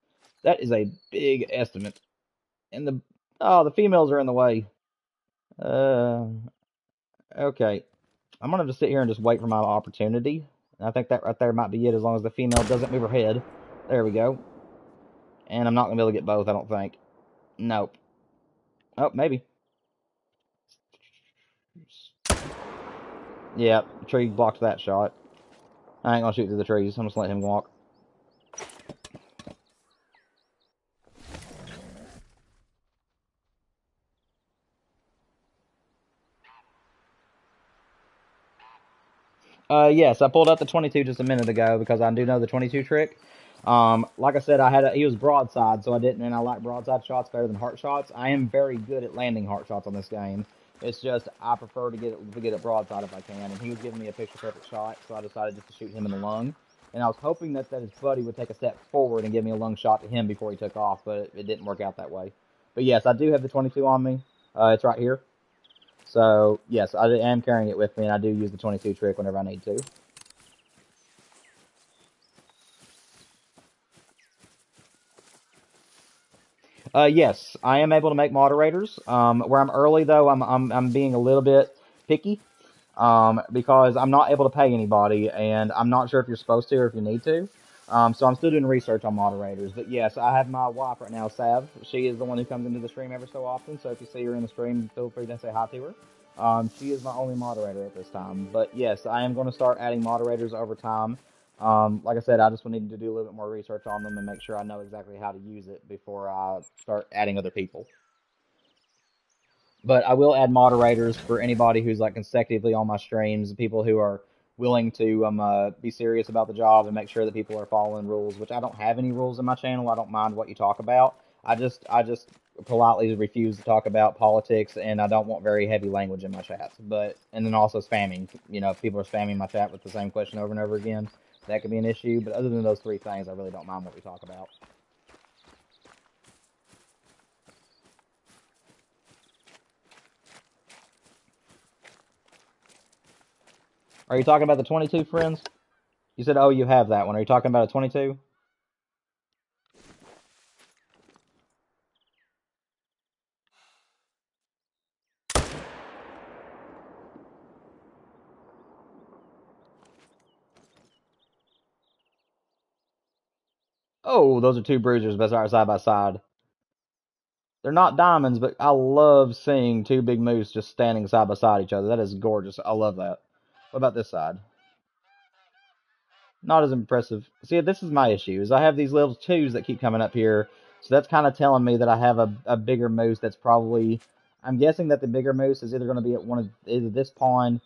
That is a big estimate. And the females are in the way. Uh, okay. I'm gonna just sit here and just wait for my opportunity. And I think that right there might be it, as long as the female doesn't move her head. There we go. And I'm not gonna be able to get both, I don't think. Nope. Oh, maybe. Yeah, tree blocked that shot. I ain't gonna shoot through the trees. I'm just letting him walk. Yes, I pulled up the 22 just a minute ago because I do know the 22 trick. Like I said, he was broadside, so I didn't, and I like broadside shots better than heart shots. I am very good at landing heart shots on this game. It's just I prefer to get it broadside if I can, and he was giving me a picture perfect shot, so I decided just to shoot him in the lung. And I was hoping that his buddy would take a step forward and give me a lung shot to him before he took off, but it didn't work out that way. But yes, I do have the 22 on me. It's right here. So yes, I am carrying it with me, and I do use the 22 trick whenever I need to. Yes, I am able to make moderators. Where I'm early though, I'm being a little bit picky. Because I'm not able to pay anybody, and I'm not sure if you're supposed to or if you need to. So I'm still doing research on moderators. But yes, I have my wife right now, Sav. She is the one who comes into the stream every so often. So if you see her in the stream, feel free to say hi to her. She is my only moderator at this time. But yes, I am going to start adding moderators over time. Like I said, I just need to do a little bit more research on them and make sure I know exactly how to use it before I start adding other people. But I will add moderators for anybody who's like consecutively on my streams, people who are willing to be serious about the job and make sure that people are following rules, which I don't have any rules in my channel. I don't mind what you talk about. I just politely refuse to talk about politics, and I don't want very heavy language in my chats. And then also spamming. You know, if people are spamming my chat with the same question over and over again, that could be an issue. But other than those three things, I really don't mind what we talk about. Are you talking about the 22, friends? You said, oh, you have that one. Are you talking about a 22? Oh, those are two bruisers side by side. They're not diamonds, but I love seeing two big moose just standing side by side each other. That is gorgeous. I love that. What about this side? Not as impressive. See, this is my issue, is I have these little twos that keep coming up here. So that's kind of telling me that I have a bigger moose that's probably... I'm guessing that the bigger moose is either going to be at one of either this pond,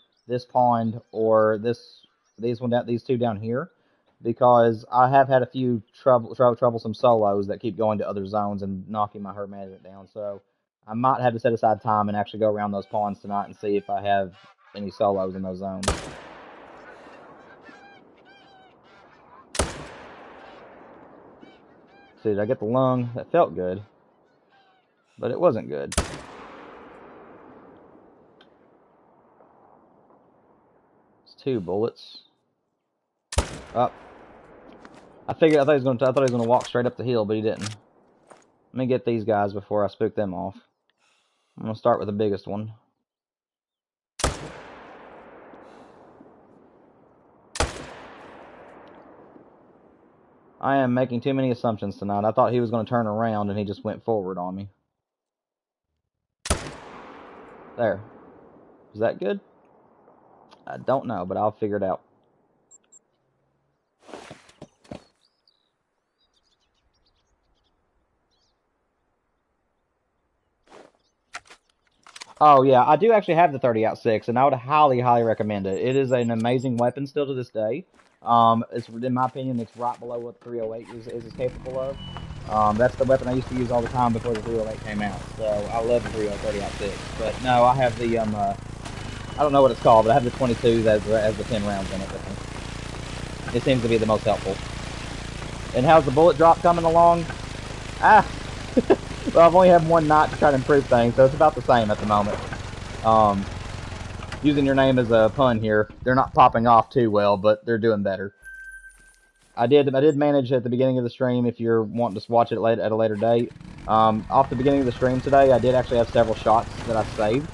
or these two down here. Because I have had a few troublesome solos that keep going to other zones and knocking my herd management down. So I might have to set aside time and actually go around those ponds tonight and see if I have any solos in those zones. See, did I get the lung? That felt good. But it wasn't good. It's 2 bullets. Up. I thought he was gonna walk straight up the hill, but he didn't. Let me get these guys before I spook them off. I'm gonna start with the biggest one. I am making too many assumptions tonight. I thought he was gonna turn around and he just went forward on me. There. Is that good? I don't know, but I'll figure it out. Oh, yeah, I do actually have the 30-06, and I would highly, highly recommend it. It is an amazing weapon still to this day. It's, in my opinion, it's right below what the 308 is capable of. That's the weapon I used to use all the time before the 308 came out, so I love the 30-06. But no, I have the, I don't know what it's called, but I have the 22 that has the 10 rounds in it with me. It seems to be the most helpful. And how's the bullet drop coming along? Ah! Well, I've only had one night to try to improve things, so it's about the same at the moment. Using your name as a pun here, they're not popping off too well, but they're doing better. I did manage at the beginning of the stream, if you're wanting to watch it at a later date. Off the beginning of the stream today, I did actually have several shots that I saved,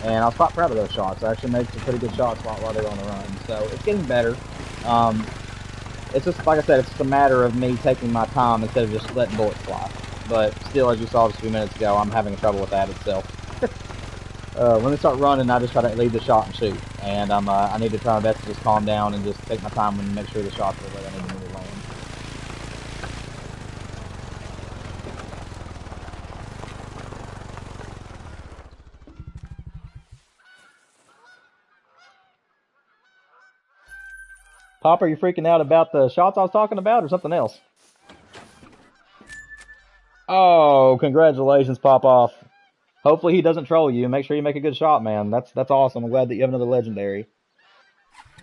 and I was quite proud of those shots. I actually made some pretty good shots while they were on the run, so it's getting better. It's just, like I said, it's just a matter of me taking my time instead of just letting bullets fly. But still, as you saw just a few minutes ago, I'm having trouble with that itself. When they start running, I just try to lead the shot and shoot. And I need to try my best to just calm down and just take my time and make sure the shots are where they need to land. Pop, are you freaking out about the shots I was talking about or something else? Oh, congratulations, Pop Off. Hopefully he doesn't troll you. Make sure you make a good shot, man. That's awesome. I'm glad that you have another legendary.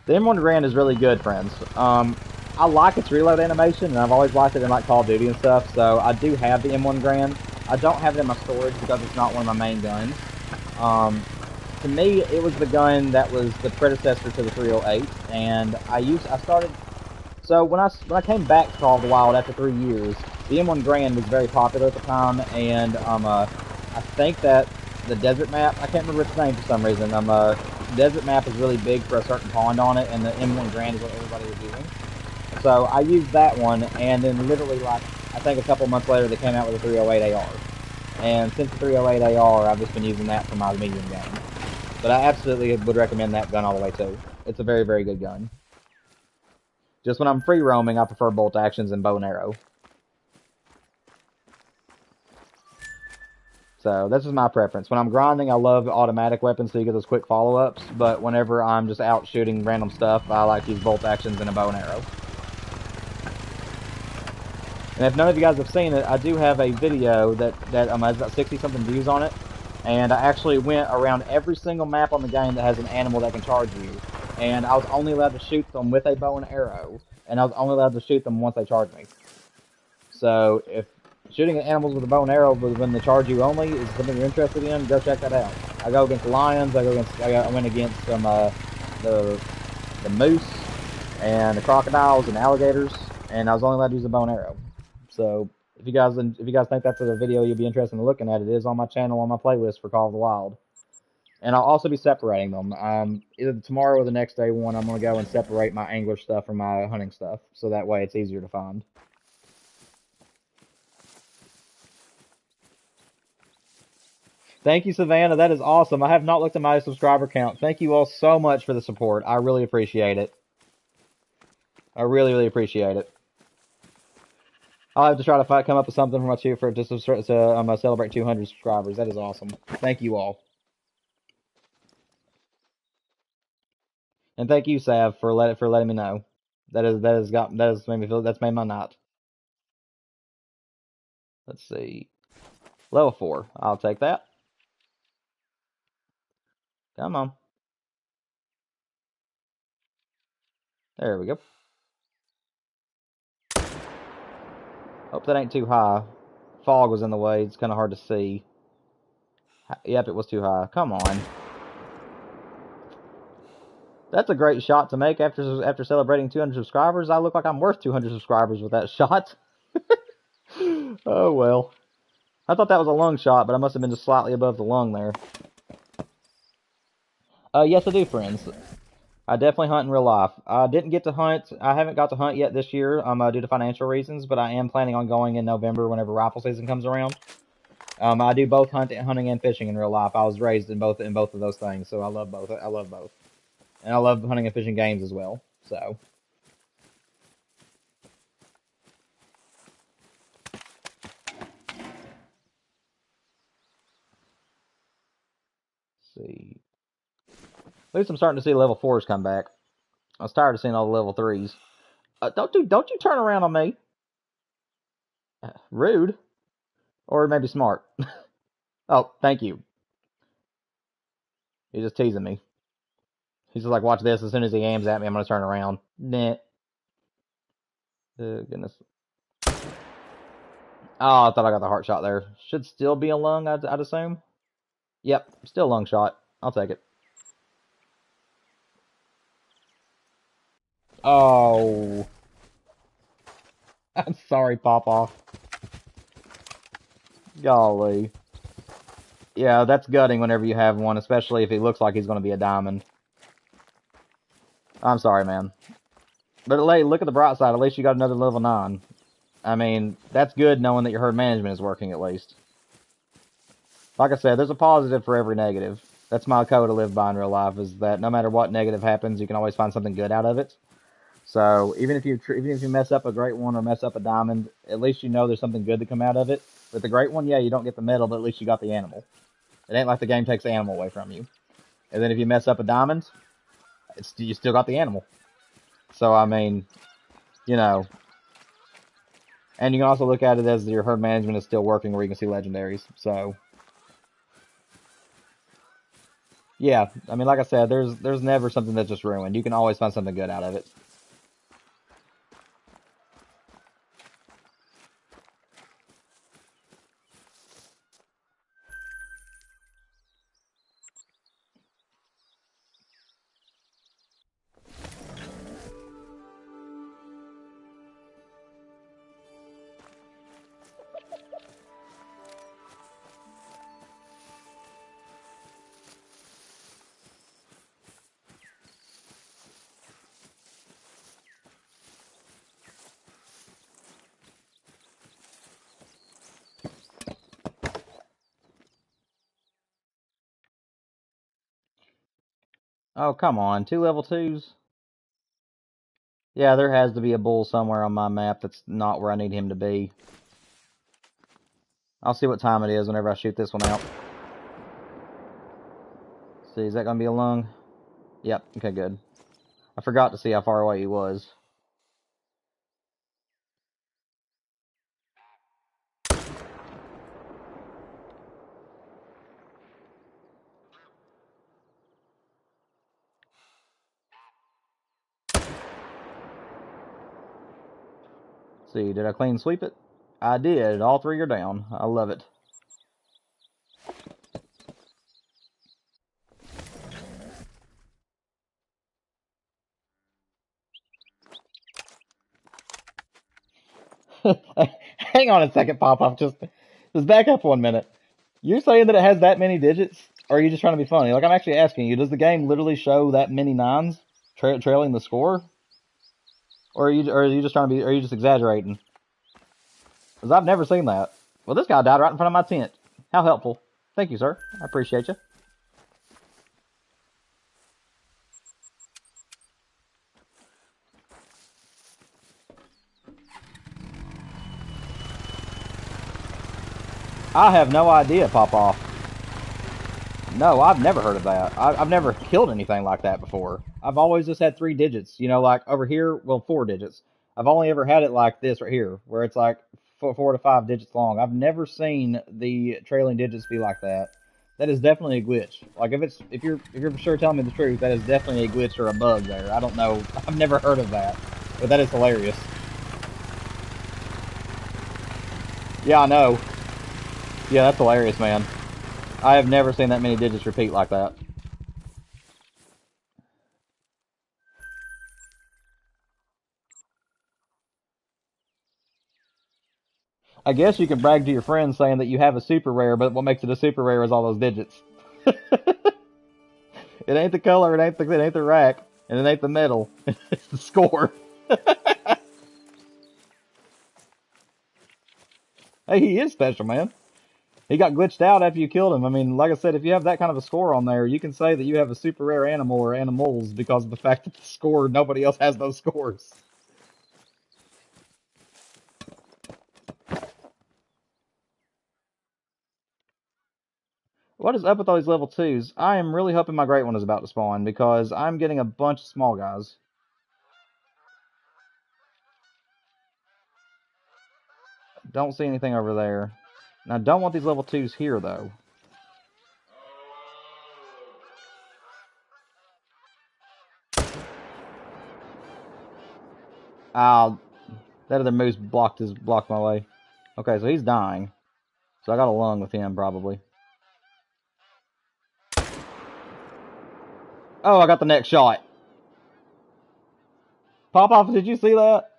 The M1 Grand is really good, friends. I like its reload animation, and I've always liked it in like Call of Duty and stuff, so I do have the M1 Grand. I don't have it in my storage because it's not one of my main guns. To me, it was the gun that was the predecessor to the 308, and so when I came back to Call of the Wild after 3 years, the M1 Grand was very popular at the time, and I think that the desert map, I can't remember its name for some reason, desert map is really big for a certain pond on it, and the M1 Grand is what everybody was using. So I used that one, and then literally, like, I think a couple months later they came out with a 308 AR. And since the 308 AR, I've just been using that for my medium gun. But I absolutely would recommend that gun all the way too. It's a very, very good gun. Just when I'm free roaming, I prefer bolt actions and bow and arrow. So this is my preference. When I'm grinding, I love automatic weapons so you get those quick follow-ups. But whenever I'm just out shooting random stuff, I like to use bolt actions and a bow and arrow. And if none of you guys have seen it, I do have a video that has about 60-something views on it. And I actually went around every single map on the game that has an animal that can charge you. And I was only allowed to shoot them with a bow and arrow. And I was only allowed to shoot them once they charged me. So if shooting at animals with a bow and arrow when they charge you only is something you're interested in, go check that out. I go against lions. I went against some the moose and the crocodiles and alligators, and I was only allowed to use a bow and arrow. So if you guys think that's a video you'd be interested in looking at, it is on my channel on my playlist for Call of the Wild. And I'll also be separating them. Either tomorrow or the next day one, I'm gonna go and separate my angler stuff from my hunting stuff, so that way it's easier to find. Thank you, Savannah. That is awesome. I have not looked at my subscriber count. Thank you all so much for the support. I really appreciate it. I really, really appreciate it. I'll have to try to come up with something for my to celebrate 200 subscribers. That is awesome. Thank you all. And thank you, Sav, for letting me know. That has made me feel, that's made my night. Let's see. Level 4. I'll take that. Come on. There we go. Hope that ain't too high. Fog was in the way. It's kind of hard to see. Yep, it was too high. Come on. That's a great shot to make after celebrating 200 subscribers. I look like I'm worth 200 subscribers with that shot. Oh, well. I thought that was a lung shot, but I must have been just slightly above the lung there. Yes, I do, friends. I definitely hunt in real life. I didn't get to hunt. I haven't got to hunt yet this year due to financial reasons, but I am planning on going in November whenever rifle season comes around. I do both hunting and fishing in real life. I was raised in both of those things, so I love both. I love both. And I love hunting and fishing games as well. So. Let's see. At least I'm starting to see level 4s come back. I was tired of seeing all the level 3s. Don't you turn around on me. Rude. Or maybe smart. Oh, thank you. He's just teasing me. He's just like, watch this. As soon as he aims at me, I'm going to turn around. Nah. Goodness. Oh, I thought I got the heart shot there. Should still be a lung, I'd assume. Yep, still lung shot. I'll take it. Oh. I'm sorry, Pop-Off. Golly. Yeah, that's gutting whenever you have one, especially if he looks like he's going to be a diamond. I'm sorry, man. But look at the bright side. At least you got another level 9. I mean, that's good knowing that your herd management is working at least. Like I said, there's a positive for every negative. That's my code to live by in real life, is that no matter what negative happens, you can always find something good out of it. So even if you mess up a great one or mess up a diamond, at least you know there's something good to come out of it. With the great one, yeah, you don't get the medal, but at least you got the animal. It ain't like the game takes the animal away from you. And then if you mess up a diamond, you still got the animal. So I mean, you know. And you can also look at it as your herd management is still working, where you can see legendaries. So yeah, I mean, like I said, there's never something that's just ruined. You can always find something good out of it. Oh, come on. 2 level 2s? Yeah, there has to be a bull somewhere on my map that's not where I need him to be. I'll see what time it is whenever I shoot this one out. See, is that going to be a lung? Yep, okay, good. I forgot to see how far away he was. See, did I clean sweep it? I did. All three are down. I love it. Hang on a second, Pop-Off. Just back up 1 minute. You're saying that it has that many digits? Or are you just trying to be funny? Like, I'm actually asking you, does the game literally show that many nines trailing the score? Or are you just trying to be, are you just exaggerating? Because I've never seen that. Well, this guy died right in front of my tent. How helpful. Thank you, sir. I appreciate you. I have no idea, Pop-Off. No, I've never heard of that. I've never killed anything like that before. I've always just had 3 digits. You know, like over here, well, 4 digits. I've only ever had it like this right here, where it's like 4 to 5 digits long. I've never seen the trailing digits be like that. That is definitely a glitch. Like if you're for sure telling me the truth, that is definitely a glitch or a bug there. I don't know. I've never heard of that, but that is hilarious. Yeah, I know. Yeah, that's hilarious, man. I have never seen that many digits repeat like that. I guess you can brag to your friends saying that you have a super rare, but what makes it a super rare is all those digits. It ain't the color, it ain't the rack, and it ain't the metal. It's the score. Hey, he is special, man. He got glitched out after you killed him. I mean, like I said, if you have that kind of a score on there, you can say that you have a super rare animal or animals because of the fact that the score, nobody else has those scores. What is up with all these level 2s? I am really hoping my great one is about to spawn because I'm getting a bunch of small guys. Don't see anything over there. Now, I don't want these level 2s here, though. Ah, that other moose blocked my way. Okay, so he's dying. So I got a lung with him, probably. Oh, I got the next shot. Pop-Off, did you see that?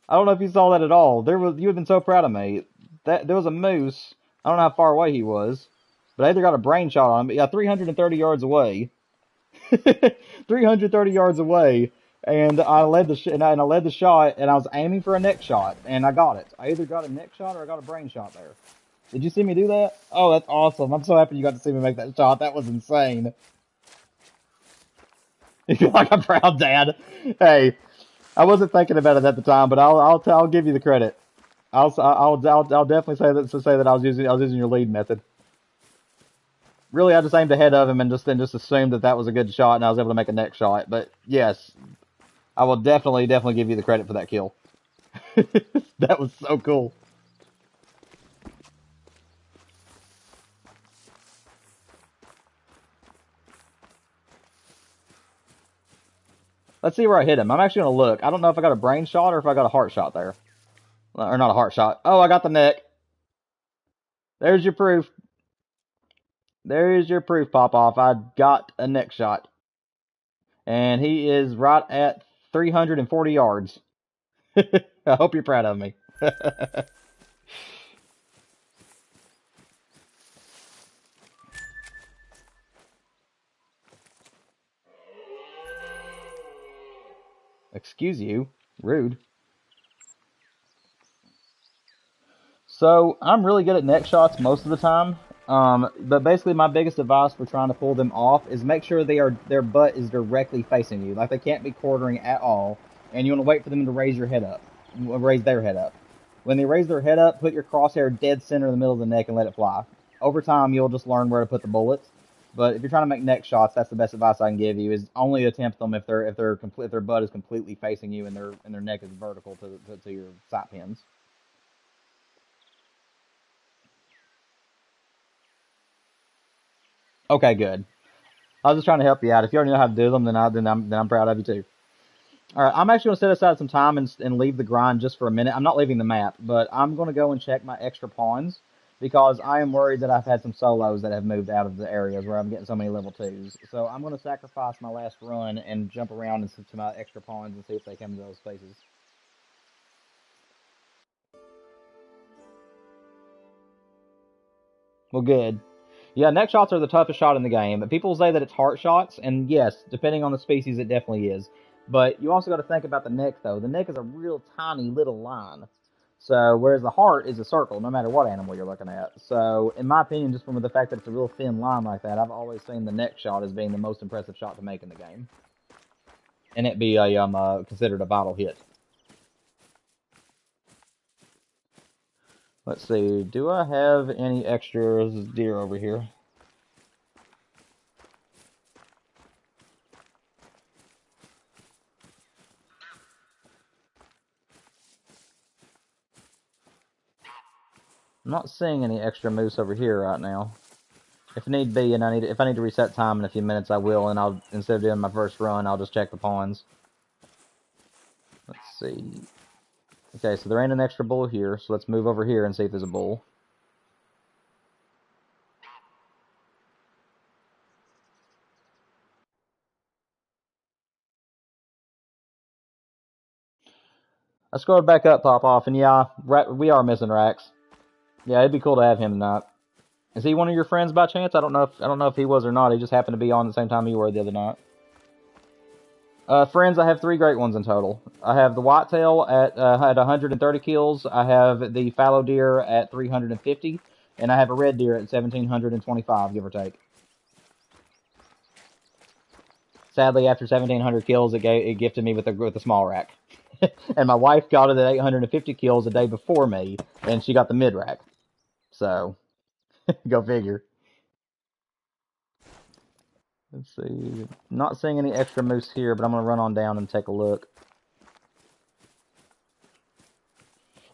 I don't know if you saw that at all. You would have been so proud of me. There was a moose. I don't know how far away he was, but I either got a brain shot on him. Yeah, 330 yards away. 330 yards away, and I led the shot, and I was aiming for a neck shot, and I got it. I either got a neck shot or I got a brain shot there. Did you see me do that? Oh, that's awesome. I'm so happy you got to see me make that shot. That was insane. You feel like a proud dad. Hey, I wasn't thinking about it at the time, but I'll give you the credit. I'll definitely say that I was using your lead method. Really, I just aimed ahead of him and just assumed that was a good shot, and I was able to make a neck shot. But yes, I will definitely give you the credit for that kill. That was so cool. Let's see where I hit him. I'm actually gonna look. I don't know if I got a brain shot or if I got a heart shot there, or not a heart shot. Oh, I got the neck. There's your proof. There is your proof, Pop-Off. I got a neck shot. And he is right at 340 yards. I hope you're proud of me. Excuse you. Rude. So, I'm really good at neck shots most of the time. But basically my biggest advice for trying to pull them off is make sure their butt is directly facing you. Like they can't be quartering at all. And you want to wait for them to raise their head up. When they raise their head up, put your crosshair dead center in the middle of the neck and let it fly. Over time, you'll just learn where to put the bullets. But if you're trying to make neck shots, that's the best advice I can give you. Is only attempt them if their butt is completely facing you and their neck is vertical to your sight pins. Okay, good. I was just trying to help you out. If you already know how to do them, then I'm proud of you too. All right, I'm actually going to set aside some time and leave the grind just for a minute. I'm not leaving the map, but I'm going to go and check my extra pawns because I am worried that I've had some solos that have moved out of the areas where I'm getting so many level 2s. So I'm going to sacrifice my last run and jump around to my extra pawns and see if they come to those spaces. Well, good. Yeah, neck shots are the toughest shot in the game, but people say that it's heart shots, and yes, depending on the species, it definitely is. But you also got to think about the neck, though. The neck is a real tiny little line. So, whereas the heart is a circle, no matter what animal you're looking at. So, in my opinion, just from the fact that it's a real thin line like that, I've always seen the neck shot as being the most impressive shot to make in the game. And it be considered a vital hit. Let's see, do I have any extras deer over here? I'm not seeing any extra moose over here right now. If need be, and if I need to reset time in a few minutes, I will, and I'll, instead of doing my first run, I'll just check the pawns. Let's see. Okay, so there ain't an extra bull here, so let's move over here and see if there's a bull. I scrolled back up, Pop Off, and yeah, we are missing Rax. Yeah, it'd be cool to have him tonight. Is he one of your friends by chance? I don't know if he was or not. He just happened to be on the same time you were the other night. Friends, I have 3 great ones in total. I have the whitetail at 130 kills. I have the fallow deer at 350, and I have a red deer at 1,725, give or take. Sadly, after 1,700 kills, it gifted me with a small rack. And my wife got it at 850 kills the day before me, and she got the mid rack. So, go figure. Let's see. Not seeing any extra moose here, but I'm going to run on down and take a look.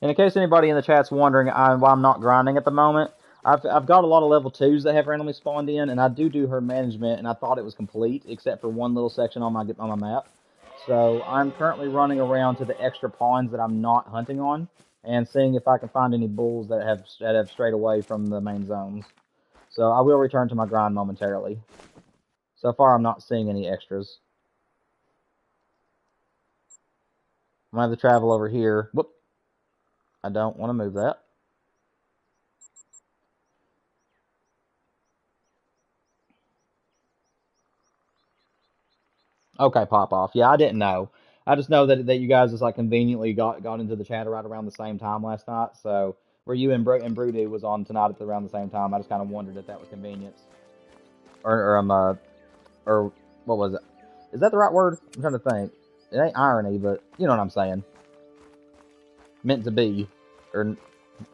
And in case anybody in the chat's wondering why I'm not grinding at the moment, I've got a lot of level 2s that have randomly spawned in, and I do herd management, and I thought it was complete, except for one little section on my map. So I'm currently running around to the extra pawns that I'm not hunting on, and seeing if I can find any bulls that have strayed away from the main zones. So I will return to my grind momentarily. So far, I'm not seeing any extras. I'm going to have to travel over here. Whoop. I don't want to move that. Okay, Pop Off. Yeah, I didn't know. I just know that you guys just like conveniently got into the chat right around the same time last night. So where you and Broody was on tonight at around the same time, I just kind of wondered if that was convenience. Or what was it? Is that the right word? I'm trying to think. It ain't irony, but you know what I'm saying. Meant to be. Or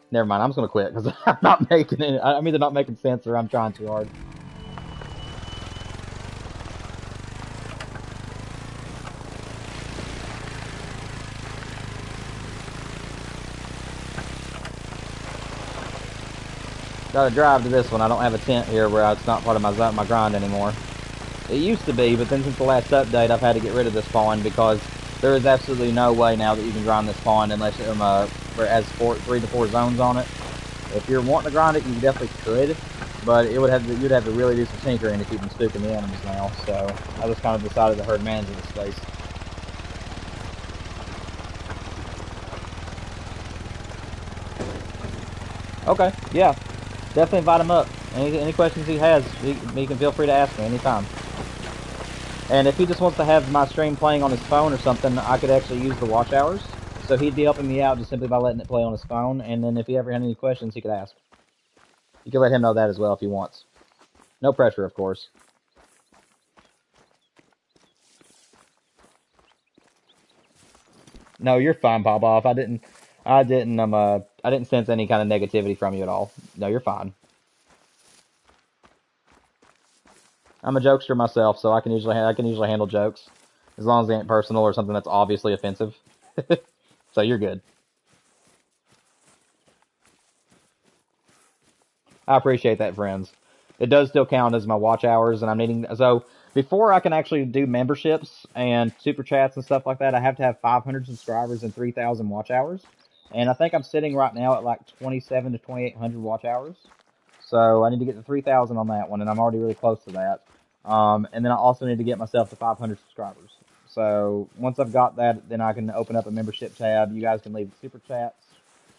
never mind. I'm just gonna quit because I'm not making it. I'm either not making sense or I'm trying too hard. Gotta drive to this one. I don't have a tent here where it's not part of my grind anymore. It used to be, but then since the last update, I've had to get rid of this pawn because there is absolutely no way now that you can grind this pawn unless it has 3 to 4 zones on it. If you're wanting to grind it, you definitely could, but you'd have to really do some tinkering to keep them spooking the animals now. So I just kind of decided to herd manage this space. Okay, yeah. Definitely invite him up. Any questions he has, he can feel free to ask me anytime. And if he just wants to have my stream playing on his phone or something, I could actually use the watch hours. So he'd be helping me out just simply by letting it play on his phone. And then if he ever had any questions, he could ask. You can let him know that as well if he wants. No pressure, of course. No, you're fine, Pop Off. I didn't I didn't sense any kind of negativity from you at all. No, you're fine. I'm a jokester myself, so I can usually handle jokes as long as they ain't personal or something that's obviously offensive. So you're good. I appreciate that, friends. It does still count as my watch hours, and I'm needing so before I can actually do memberships and super chats and stuff like that, I have to have 500 subscribers and 3,000 watch hours. And I think I'm sitting right now at like 27 to 2,800 watch hours. So I need to get to 3,000 on that one, and I'm already really close to that. And then I also need to get myself to 500 subscribers. So once I've got that, then I can open up a membership tab. You guys can leave super chats,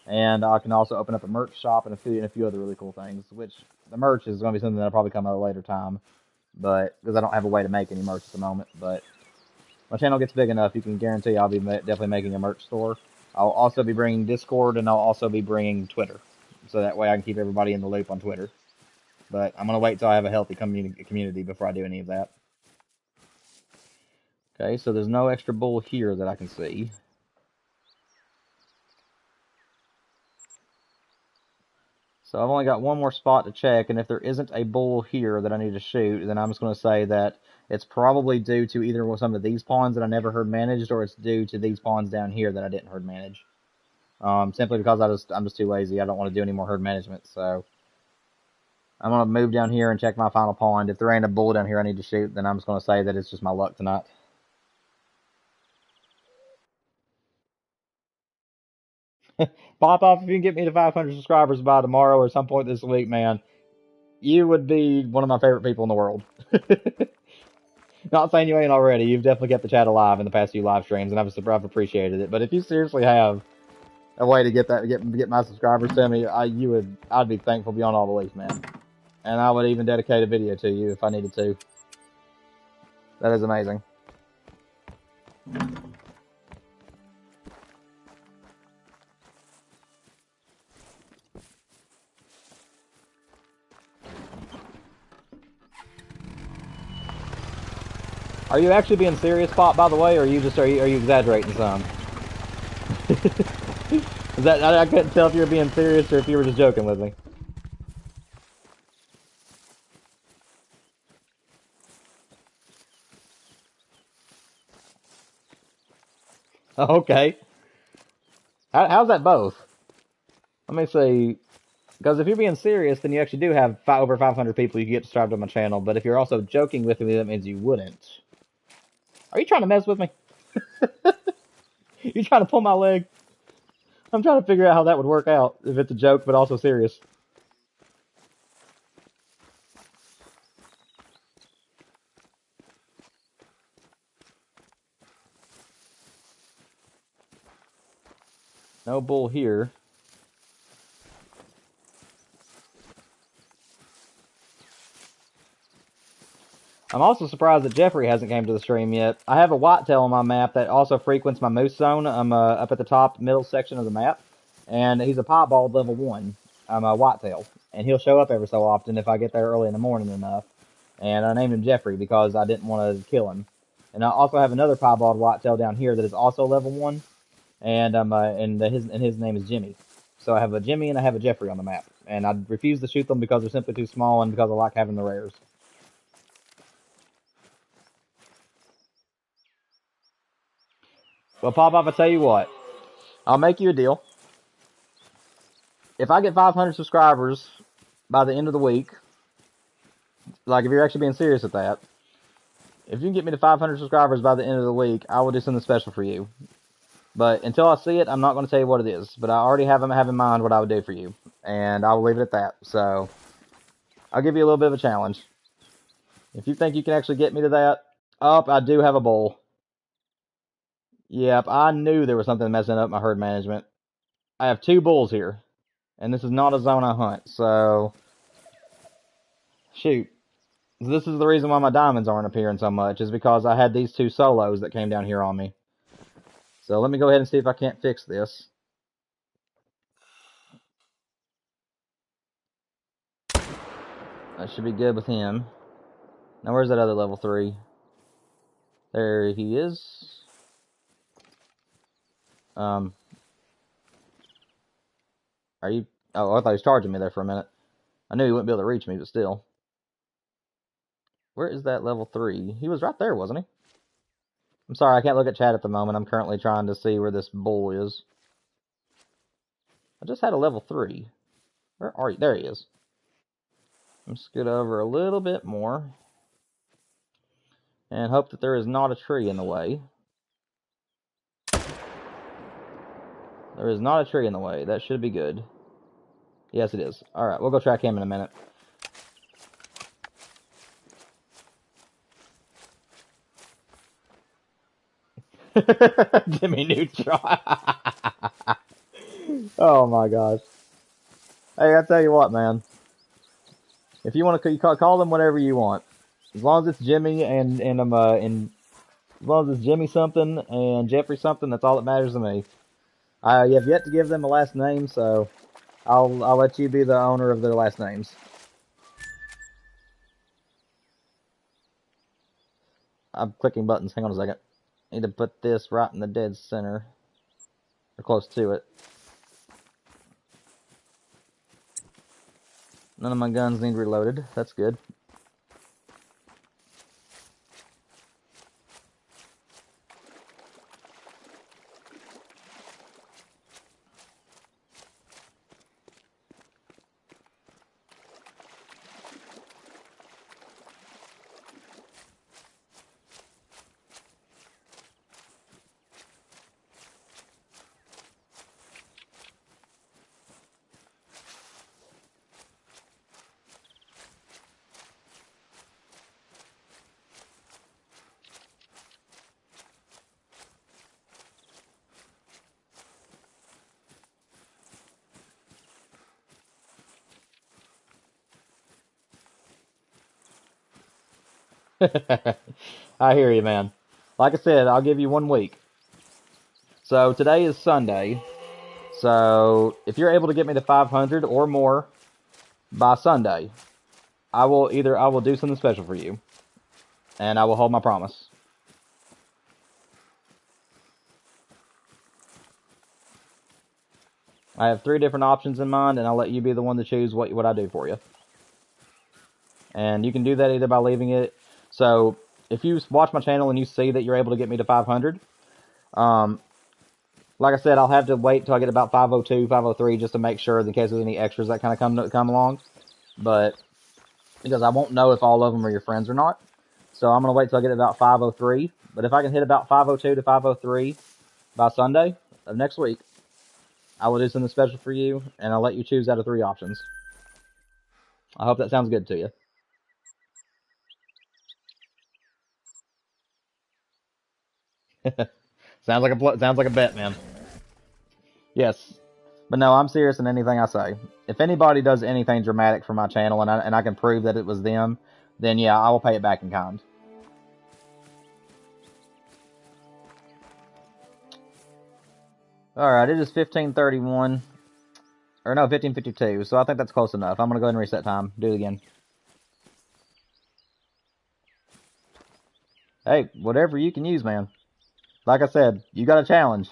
and I can also open up a merch shop and a few other really cool things. Which the merch is going to be something that'll probably come at a later time, but because I don't have a way to make any merch at the moment. But my channel gets big enough, you can guarantee I'll be definitely making a merch store. I'll also be bringing Discord, and I'll also be bringing Twitter, so that way I can keep everybody in the loop on Twitter. But I'm going to wait till I have a healthy community before I do any of that. Okay, so there's no extra bull here that I can see. So I've only got one more spot to check, and if there isn't a bull here that I need to shoot, then I'm just going to say that it's probably due to either some of these pawns that I never heard managed, or it's due to these pawns down here that I didn't herd manage. Simply because I'm just too lazy. I don't want to do any more herd management, so I'm going to move down here and check my final pond. If there ain't a bull down here I need to shoot, then I'm just going to say that it's just my luck tonight. Pop off if you can get me to 500 subscribers by tomorrow or some point this week, man. You would be one of my favorite people in the world. Not saying you ain't already. You've definitely kept the chat alive in the past few live streams, and I've appreciated it. But if you seriously have a way to get my subscribers to me, I'd be thankful beyond all belief, man. And I would even dedicate a video to you if I needed to. That is amazing. Are you actually being serious, Pop? By the way, or are you exaggerating some? Is that I couldn't tell if you were being serious or if you were just joking with me. Okay. How's that both? Let me see. Because if you're being serious, then you actually do have over 500 people you can get subscribed to my channel. But if you're also joking with me, that means you wouldn't. Are you trying to mess with me? You trying to pull my leg? I'm trying to figure out how that would work out. If it's a joke, but also serious. No bull here. I'm also surprised that Jeffrey hasn't came to the stream yet. I have a whitetail on my map that also frequents my moose zone. I'm up at the top middle section of the map, and he's a piebald level 1. I'm a whitetail, and he'll show up every so often if I get there early in the morning enough. And I named him Jeffrey because I didn't want to kill him. And I also have another piebald whitetail down here that is also level 1, and his name is Jimmy. So I have a Jimmy and I have a Jeffrey on the map, and I refuse to shoot them because they're simply too small and because I like having the rares. Well, Pop Up, I tell you what, I'll make you a deal. If I get 500 subscribers by the end of the week, like if you're actually being serious with that, if you can get me to 500 subscribers by the end of the week, I will do something special for you. But until I see it, I'm not going to tell you what it is. But I already have in mind what I would do for you, and I will leave it at that. So I'll give you a little bit of a challenge. If you think you can actually get me to that, I do have a bowl. Yep, I knew there was something messing up my herd management. I have 2 bulls here, and this is not a zone I hunt, so shoot. This is the reason why my diamonds aren't appearing so much, is because I had these 2 solos that came down here on me. So let me go ahead and see if I can't fix this. That should be good with him. Now where's that other level 3? There he is. Are you? Oh, I thought he was charging me there for a minute. I knew he wouldn't be able to reach me, but still. Where is that level 3? He was right there, wasn't he? I'm sorry, I can't look at chat at the moment. I'm currently trying to see where this bull is. I just had a level 3. Where are you? There he is. I'm scoot over a little bit more. And hope that there is not a tree in the way. There is not a tree in the way. That should be good. Yes, it is. Alright, we'll go track him in a minute. Jimmy Neutron. Oh my gosh. Hey, I tell you what, man. If you want to call them whatever you want, as long as it's Jimmy and as long as it's Jimmy something and Jeffrey something, that's all that matters to me. I have yet to give them a last name, so I'll let you be the owner of their last names. I'm clicking buttons. Hang on a second. I need to put this right in the dead center, or close to it. None of my guns need reloaded. That's good. I hear you, man. Like I said, I'll give you 1 week. So today is Sunday. So if you're able to get me to 500 or more by Sunday, I will do something special for you, and I will hold my promise. I have 3 different options in mind, and I'll let you be the one to choose what I do for you. And you can do that either by leaving it. So if you watch my channel and you see that you're able to get me to 500, like I said, I'll have to wait till I get about 502, 503 just to make sure in case there's any extras that kind of come along. But because I won't know if all of them are your friends or not. So I'm going to wait till I get about 503. But if I can hit about 502 to 503 by Sunday of next week, I will do something special for you, and I'll let you choose out of 3 options. I hope that sounds good to you. Sounds like a bet, man. Yes. But no, I'm serious in anything I say. If anybody does anything dramatic for my channel and I can prove that it was them, then yeah, I will pay it back in kind. Alright, it is 15:31. Or no, 15:52, so I think that's close enough. I'm going to go ahead and reset time. Do it again. Hey, whatever you can use, man. Like I said, you got a challenge.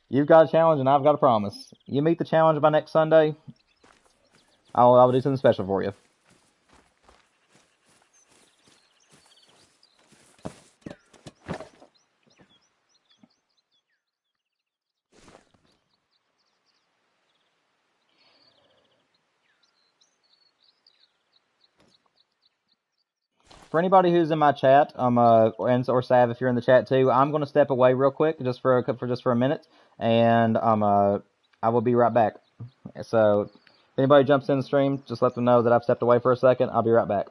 You've got a challenge, and I've got a promise. You meet the challenge by next Sunday, I'll do something special for you. For anybody who's in my chat, or Sav, if you're in the chat too, I'm going to step away real quick just for a minute, and I will be right back. So if anybody jumps in the stream, just let them know that I've stepped away for a second. I'll be right back.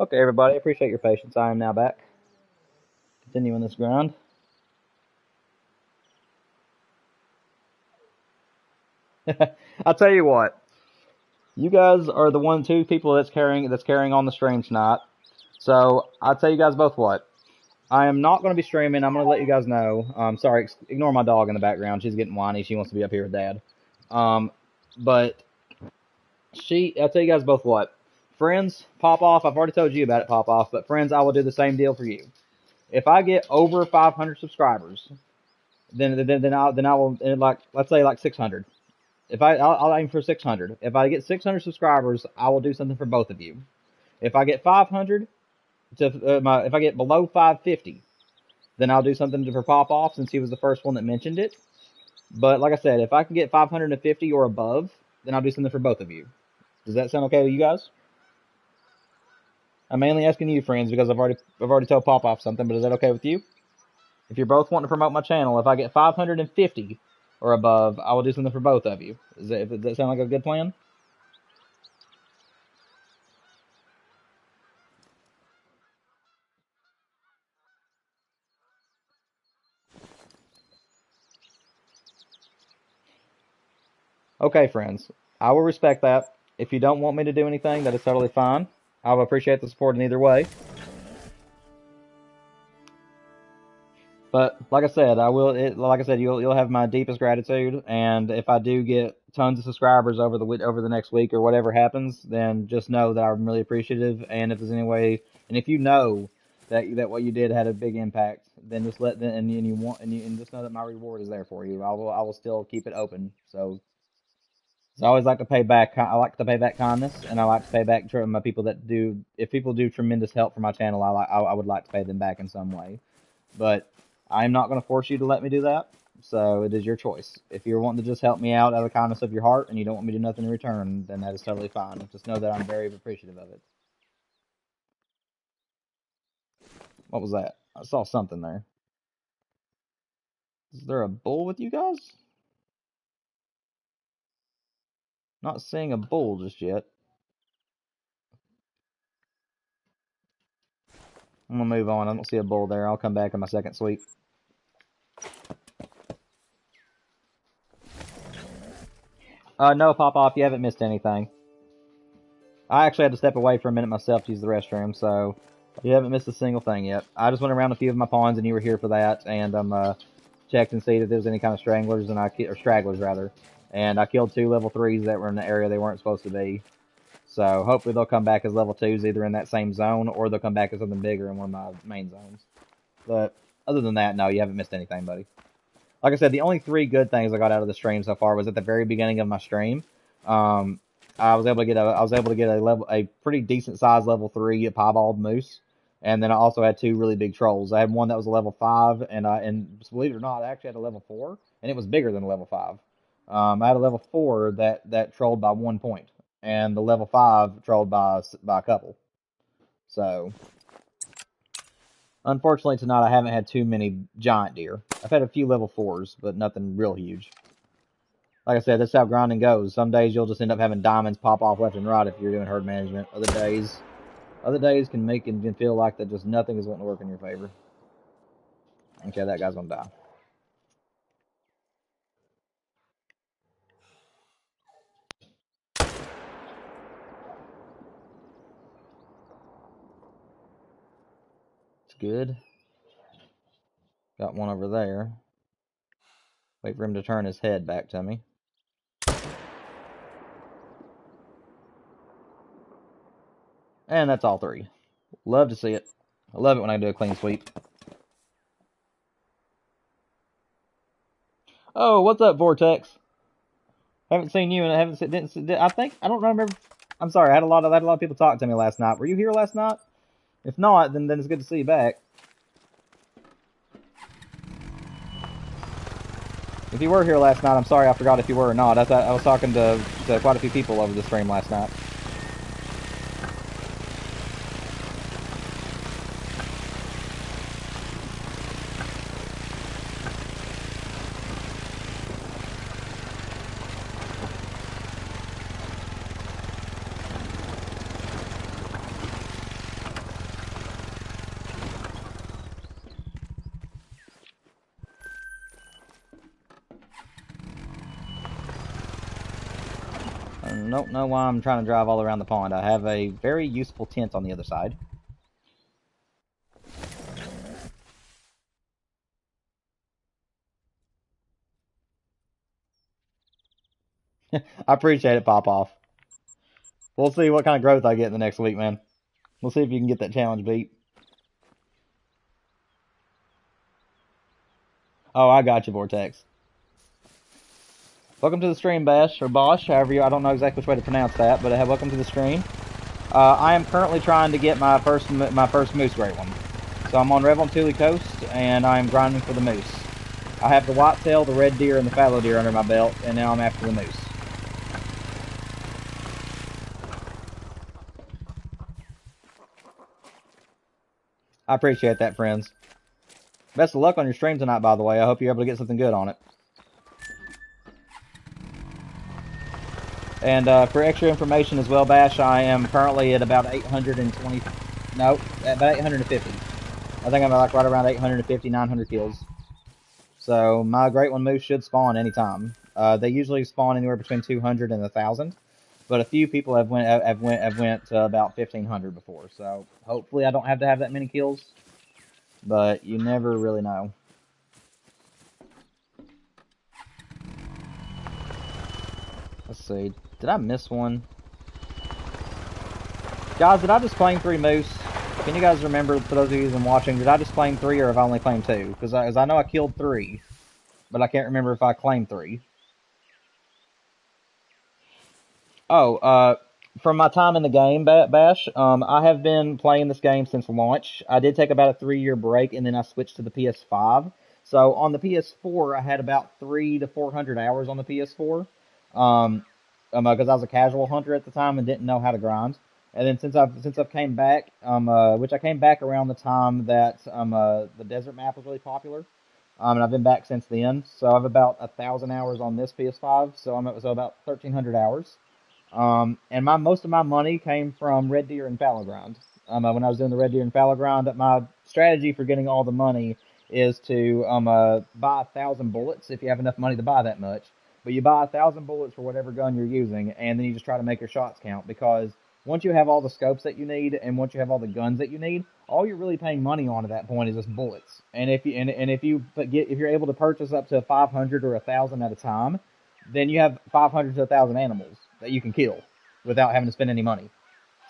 Okay, everybody, I appreciate your patience. I am now back. Continuing this grind. I'll tell you what. You guys are the two people that's carrying on the stream tonight. So I'll tell you guys both what. I am not going to be streaming. I'm going to let you guys know. Sorry, ignore my dog in the background. She's getting whiny. She wants to be up here with Dad. But I'll tell you guys both what. Friends, Pop Off. I've already told you about it, Pop Off. But friends, I will do the same deal for you. If I get over 500 subscribers, then I will, like, let's say like 600. I'll aim for 600. If I get 600 subscribers, I will do something for both of you. If I get 500 if I get below 550, then I'll do something for Pop Off since he was the first one that mentioned it. But like I said, if I can get 550 or above, then I'll do something for both of you. Does that sound okay with you guys? I'm mainly asking you, friends, because I've already told Pop Off something. But is that okay with you? If you're both wanting to promote my channel, if I get 550 or above, I will do something for both of you. Does that sound like a good plan? Okay, friends. I will respect that. If you don't want me to do anything, that is totally fine. I will appreciate the support in either way. But like I said, you'll have my deepest gratitude. And if I do get tons of subscribers over the next week or whatever happens, then just know that I'm really appreciative. And if there's any way, and if you know that what you did had a big impact, then just and just know that my reward is there for you. I will still keep it open. So I always like to pay back. I like to pay back kindness, and I like to pay back to my people that do. If people do tremendous help for my channel, I would like to pay them back in some way. But I'm not going to force you to let me do that. So it is your choice. If you're wanting to just help me out of the kindness of your heart, and you don't want me to do nothing in return, then that is totally fine. Just know that I'm very appreciative of it. What was that? I saw something there. Is there a bull with you guys? Not seeing a bull just yet. I'm going to move on. I don't see a bull there. I'll come back in my second sweep. No, Pop Off, you haven't missed anything. I actually had to step away for a minute myself to use the restroom, so you haven't missed a single thing yet. I just went around a few of my pawns, and you were here for that, and checked and see if there was any kind of stranglers, or stragglers rather, and I killed 2 level 3s that were in the area they weren't supposed to be. So hopefully they'll come back as level 2s either in that same zone, or they'll come back as something bigger in one of my main zones. But other than that, no, you haven't missed anything, buddy. Like I said, the only 3 good things I got out of the stream so far was at the very beginning of my stream. I was able to get a pretty decent sized level 3 piebald moose, and then I also had 2 really big trolls. I had one that was a level 5, and believe it or not, I actually had a level 4, and it was bigger than a level 5. I had a level 4 that trolled by 1 point, and the level 5 trolled by a couple. So unfortunately, tonight I haven't had too many giant deer. I've had a few level 4s, but nothing real huge. Like I said, that's how grinding goes. Some days you'll just end up having diamonds pop off left and right if you're doing herd management. Other days can feel like that just nothing is wanting to work in your favor. Okay, that guy's gonna die. It's good. Got one over there. Wait for him to turn his head back to me. And that's all 3. Love to see it. I love it when I do a clean sweep. Oh, what's up, Vortex? Haven't seen you, and I don't remember. I'm sorry. I had a lot of people talk to me last night. Were you here last night? If not, then it's good to see you back. If you were here last night, I'm sorry I forgot if you were or not. I was talking to quite a few people over the stream last night. don't know why I'm trying to drive all around the pond. I have a very useful tent on the other side. I appreciate it, Pop-Off. We'll see what kind of growth I get in the next week, man. We'll see if you can get that challenge beat. Oh, I got you, Vortex. Welcome to the stream, Bash, or Bosch, however I don't know exactly which way to pronounce that, but welcome to the stream. I am currently trying to get my first moose great one. So I'm on Revel and Thule Coast, and I'm grinding for the moose. I have the whitetail, the red deer, and the fallow deer under my belt, and now I'm after the moose. I appreciate that, friends. Best of luck on your stream tonight, by the way. I hope you're able to get something good on it. And for extra information as well, Bash, I am currently at about 820... No, about 850. I think I'm like right around 850, 900 kills. So my Great One Moose should spawn anytime. They usually spawn anywhere between 200 and 1,000. But a few people have went to about 1,500 before. So hopefully I don't have to have that many kills. But you never really know. Let's see. Did I miss one? Guys, did I just claim 3 moose? Can you guys remember, for those of you who've been watching, did I just claim 3 or have I only claimed 2? Because I know I killed 3, but I can't remember if I claimed 3. Oh, from my time in the game, Bash, I have been playing this game since launch. I did take about a 3-year break, and then I switched to the PS5. So on the PS4, I had about 300 to 400 hours on the PS4. Because I was a casual hunter at the time and didn't know how to grind. And then since I've came back, which I came back around the time that the desert map was really popular, and I've been back since then. So I have about 1,000 hours on this PS5. So I'm at about 1,300 hours. And most of my money came from red deer and fallow grind. When I was doing the red deer and fallow grind, my strategy for getting all the money is to buy 1,000 bullets if you have enough money to buy that much. But you buy 1,000 bullets for whatever gun you're using, and then you just try to make your shots count. Because once you have all the scopes that you need, and once you have all the guns that you need, all you're really paying money on at that point is just bullets. And if you're able to purchase up to 500 or 1,000 at a time, then you have 500 to 1,000 animals that you can kill without having to spend any money.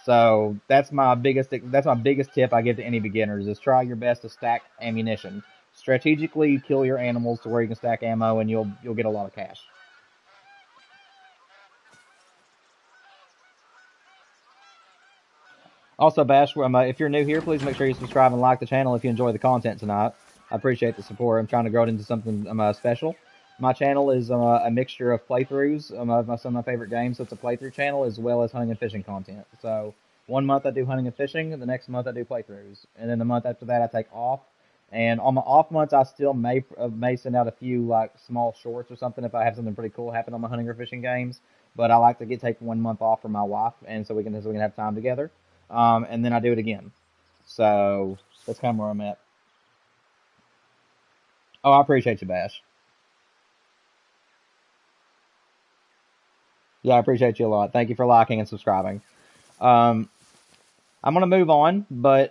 So that's my biggest tip I give to any beginners is try your best to stack ammunition. Strategically kill your animals to where you can stack ammo, and you'll get a lot of cash. Also, Bash, if you're new here, please make sure you subscribe and like the channel if you enjoy the content tonight. I appreciate the support. I'm trying to grow it into something special. My channel is a mixture of playthroughs of some of my favorite games, so it's a playthrough channel as well as hunting and fishing content. So one month I do hunting and fishing, the next month I do playthroughs, and then the month after that I take off. And on my off months, I still may send out a few like small shorts or something if I have something pretty cool happen on my hunting or fishing games. But I like to take 1 month off for my wife, and so we can have time together. And then I do it again. So that's kind of where I'm at. Oh, I appreciate you, Bash. Yeah, I appreciate you a lot. Thank you for liking and subscribing. I'm gonna move on, but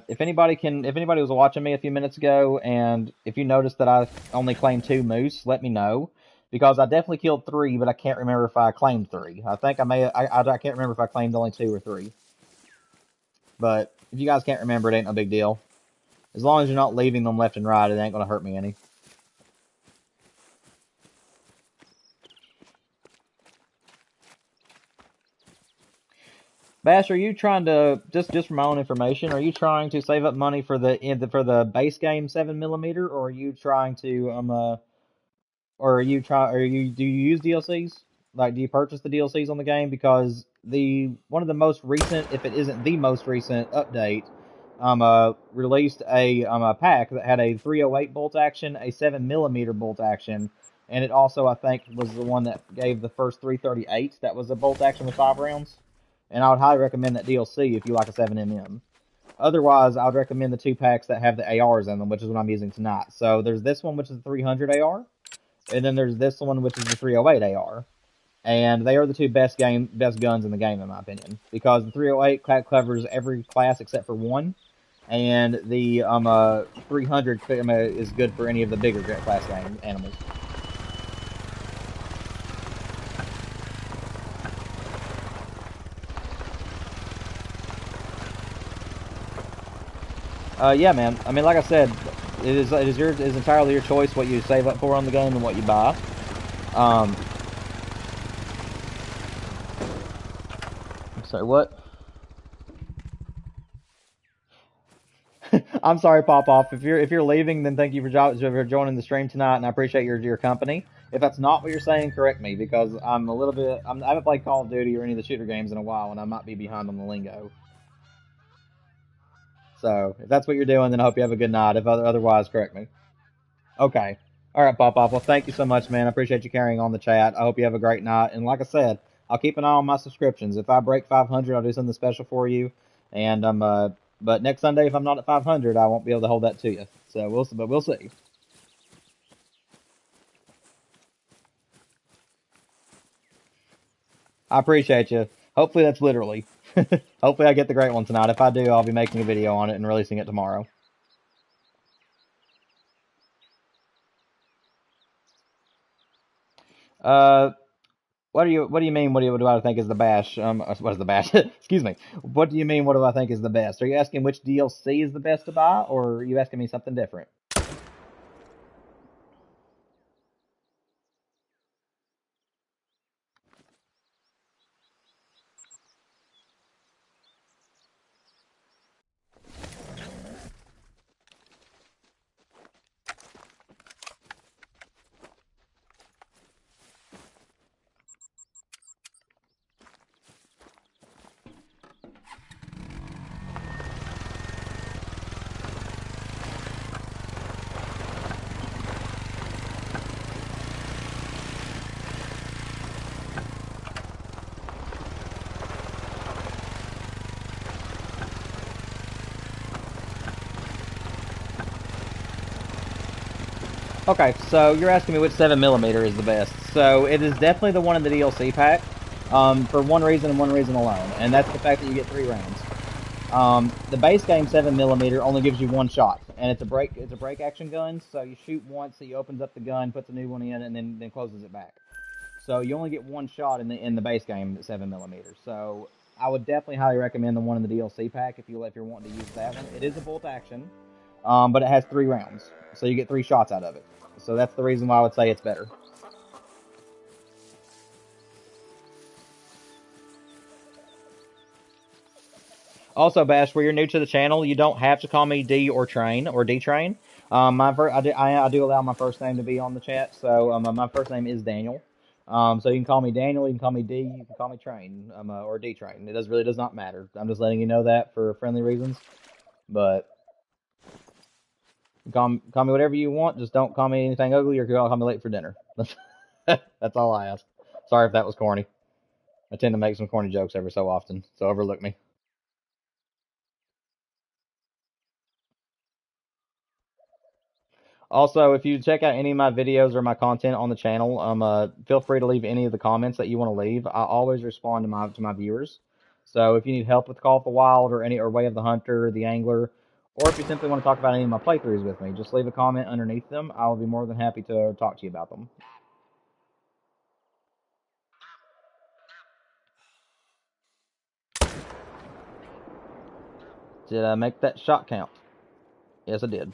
if anybody was watching me a few minutes ago, and if you noticed that I only claimed 2 moose, let me know, because I definitely killed 3, but I can't remember if I claimed 3. I think I can't remember if I claimed only 2 or 3. But if you guys can't remember, it ain't no big deal. As long as you're not leaving them left and right, it ain't gonna hurt me any. Bash, are you trying to just for my own information? Are you trying to save up money for the base game 7mm, or are you trying to or do you use DLCs? Like, do you purchase the DLCs on the game? Because one of the most recent, if it isn't the most recent update, released a pack that had a 308 bolt action, a 7mm bolt action, and it also, I think, was the one that gave the first 338. That was a bolt action with 5 rounds. And I would highly recommend that DLC if you like a 7mm. Otherwise, I would recommend the 2 packs that have the ARs in them, which is what I'm using tonight. So there's this one, which is the 300 AR, and then there's this one, which is the 308 AR. and they are the two best guns in the game, in my opinion, because the 308 covers every class except for one, and the 300 is good for any of the bigger class animals. Yeah, man. I mean, like I said, it is entirely your choice what you save up for on the game and what you buy. Sorry, what? I'm sorry, Pop Off. If you're leaving, then thank you for joining the stream tonight, and I appreciate your company. If that's not what you're saying, correct me, because I'm a little bit. I haven't played Call of Duty or any of the shooter games in a while, and I might be behind on the lingo. So if that's what you're doing, then I hope you have a good night. If otherwise, correct me. Okay. All right, Pop Off. Well, thank you so much, man. I appreciate you carrying on the chat. I hope you have a great night. And like I said, I'll keep an eye on my subscriptions. If I break 500, I'll do something special for you. And but next Sunday, if I'm not at 500, I won't be able to hold that to you. So we'll see. I appreciate you. Hopefully that's literally. Hopefully I get the great one tonight. If I do, I'll be making a video on it and releasing it tomorrow. Uh, what do you mean? What do I think is the bash? What is the bash? Excuse me. What do you mean? What do I think is the best? Are you asking which DLC is the best to buy, or are you asking me something different? Okay, so you're asking me which 7mm is the best. So it is definitely the one in the DLC pack, for one reason and one reason alone, and that's the fact that you get 3 rounds. The base game 7mm only gives you 1 shot, and it's a break action gun. So you shoot once, he opens up the gun, puts a new one in, and then closes it back. So you only get 1 shot in the base game 7mm. So I would definitely highly recommend the one in the DLC pack if you're wanting to use that one. It is a bolt action, but it has 3 rounds, so you get 3 shots out of it. So that's the reason why I would say it's better. Also, Bash, where you're new to the channel, you don't have to call me D or Train or D Train. I do allow my first name to be on the chat, so my first name is Daniel. So you can call me Daniel, you can call me D, you can call me Train, or D Train. It really does not matter. I'm just letting you know that for friendly reasons. But call me whatever you want. Just don't call me anything ugly or call me late for dinner. That's all I ask. Sorry if that was corny. I tend to make some corny jokes every so often, so overlook me. Also, if you check out any of my videos or my content on the channel, feel free to leave any of the comments that you want to leave. I always respond to my viewers. So if you need help with Call of the Wild or Way of the Hunter, the Angler, or if you simply want to talk about any of my playthroughs with me, just leave a comment underneath them. I will be more than happy to talk to you about them. Did I make that shot count? Yes, I did.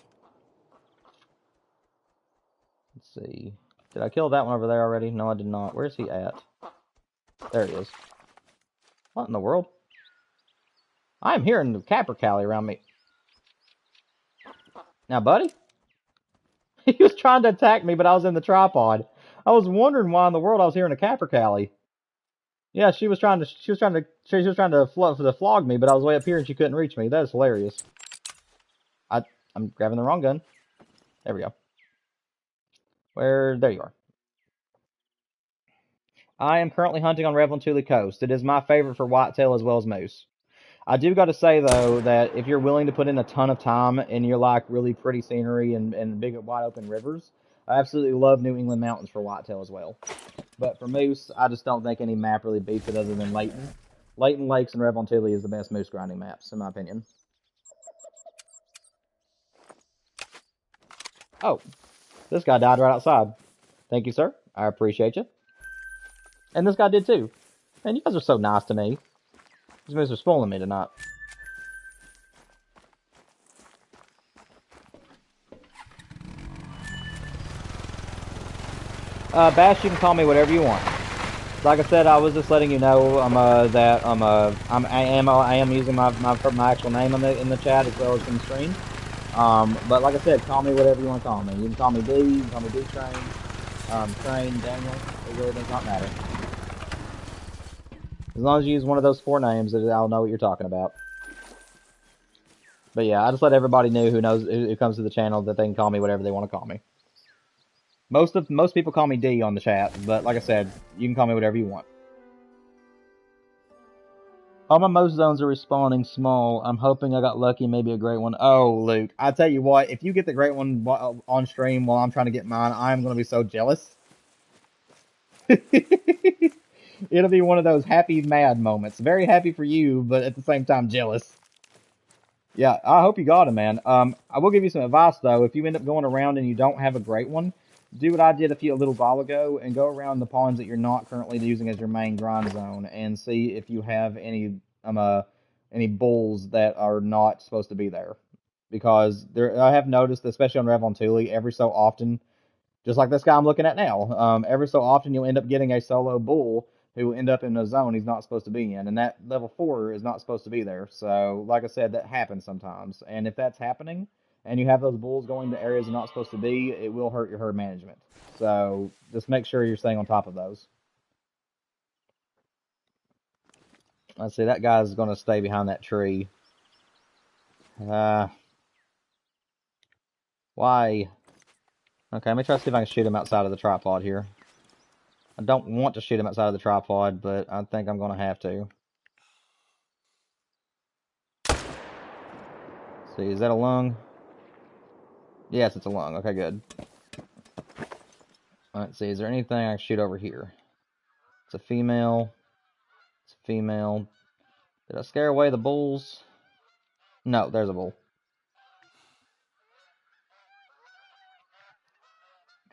Let's see. Did I kill that one over there already? No, I did not. Where's he at? There he is. What in the world? I'm hearing the capercaillie around me. Now, buddy? He was trying to attack me, but I was in the tripod. I was wondering why in the world I was hearing a capercaillie. Yeah, she was trying to flog me, but I was way up here and she couldn't reach me. That is hilarious. I'm grabbing the wrong gun. There we go. There you are. I am currently hunting on Revelin Tule Coast. It is my favorite for whitetail as well as moose. I do got to say, though, that if you're willing to put in a ton of time and you like really pretty scenery and big wide open rivers, I absolutely love New England mountains for whitetail as well. But for moose, I just don't think any map really beats it other than Layton. Layton Lakes and Rev-on-Tule is the best moose grinding maps, in my opinion. Oh, this guy died right outside. Thank you, sir. I appreciate you. And this guy did too. Man, you guys are so nice to me. These moose are spoiling me tonight. Bash, you can call me whatever you want. Like I said, I was just letting you know that I am using my actual name in the chat as well as in the stream. But like I said, call me whatever you want to call me. You can call me D, you can call me D Train, Train, Daniel. It really does not matter. As long as you use one of those 4 names, I'll know what you're talking about. But yeah, I just let everybody know who comes to the channel that they can call me whatever they want to call me. Most people call me D on the chat, but like I said, you can call me whatever you want. All my moose zones are respawning small. I'm hoping I got lucky, maybe a great one. Oh, Luke, I tell you what, if you get the great one on stream while I'm trying to get mine, I'm going to be so jealous. It'll be one of those happy, mad moments. Very happy for you, but at the same time, jealous. Yeah, I hope you got him, man. I will give you some advice, though. If you end up going around and you don't have a great one, do what I did a little while ago and go around the ponds that you're not currently using as your main grind zone and see if you have any bulls that are not supposed to be there. Because I have noticed, especially on Rev-on-Tule, every so often, just like this guy I'm looking at now, every so often you'll end up getting a solo bull who will end up in a zone he's not supposed to be in, and that level 4 is not supposed to be there. So, like I said, that happens sometimes. And if that's happening, and you have those bulls going to areas they're not supposed to be, it will hurt your herd management. So, just make sure you're staying on top of those. Let's see, that guy's going to stay behind that tree. Why? Okay, let me try to see if I can shoot him outside of the tripod here. I don't want to shoot him outside of the tripod, but I think I'm going to have to. Let's see, is that a lung? Yes, it's a lung. Okay, good. Let's see, is there anything I can shoot over here? It's a female. It's a female. Did I scare away the bulls? No, there's a bull.